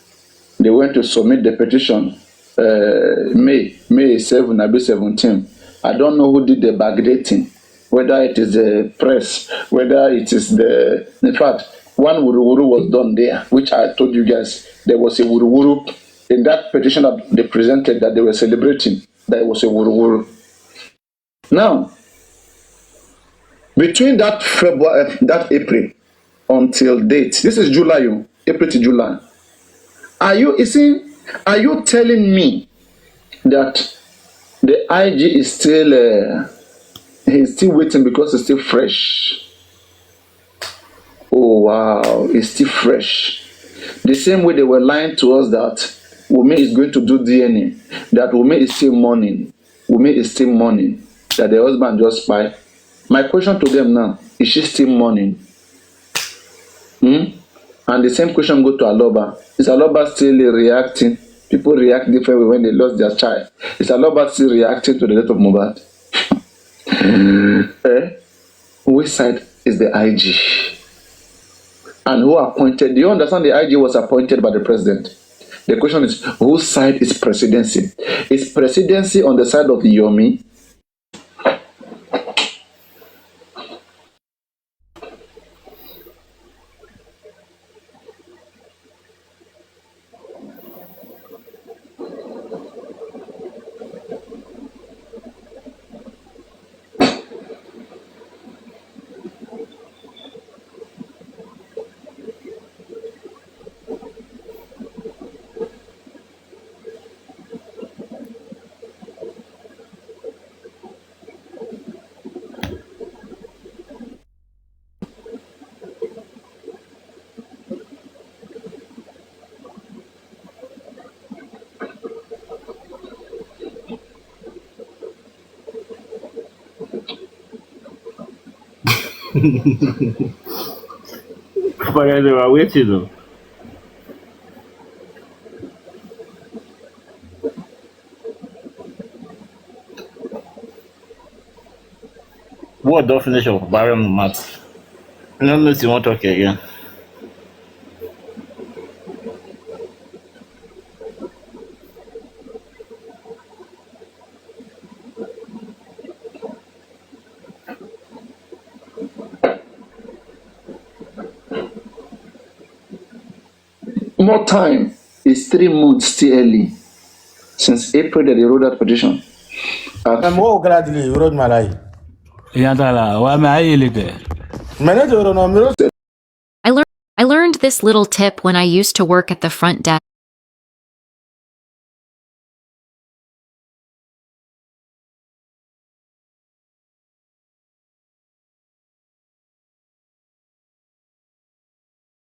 [SPEAKER 7] They went to submit the petition May 7, May 17. I don't know who did the backdating, whether it is the press, whether it is in fact, one wuruwuru was done there, which I told you guys, there was a wuruwuru in that petition that they presented that they were celebrating, there was a wuruwuru. Now, between that April until date, this is July, April to July, are you telling me that the IG is still he's still waiting because it's still fresh? Oh wow, it's still fresh. The same way they were lying to us that Wunmi is going to do DNA, that Wunmi is still mourning, that the husband just spy. My question to them now, is she still mourning? And the same question go to Aloba. Is Aloba still reacting? People react differently when they lost their child. Is Aloba still reacting to the death of Mohbad? Which side is the IG? And who appointed? Do you understand the IG was appointed by the president? The question is, whose side is presidency? Is presidency on the side of Yomi?
[SPEAKER 3] But they were waiting though. What definition of barren math? Unless you want to talk again.
[SPEAKER 7] More time is 3 months still early. Since April that they wrote that petition.
[SPEAKER 2] I'm more gladly you wrote my life.
[SPEAKER 10] I learned this little tip when I used to work at the front desk.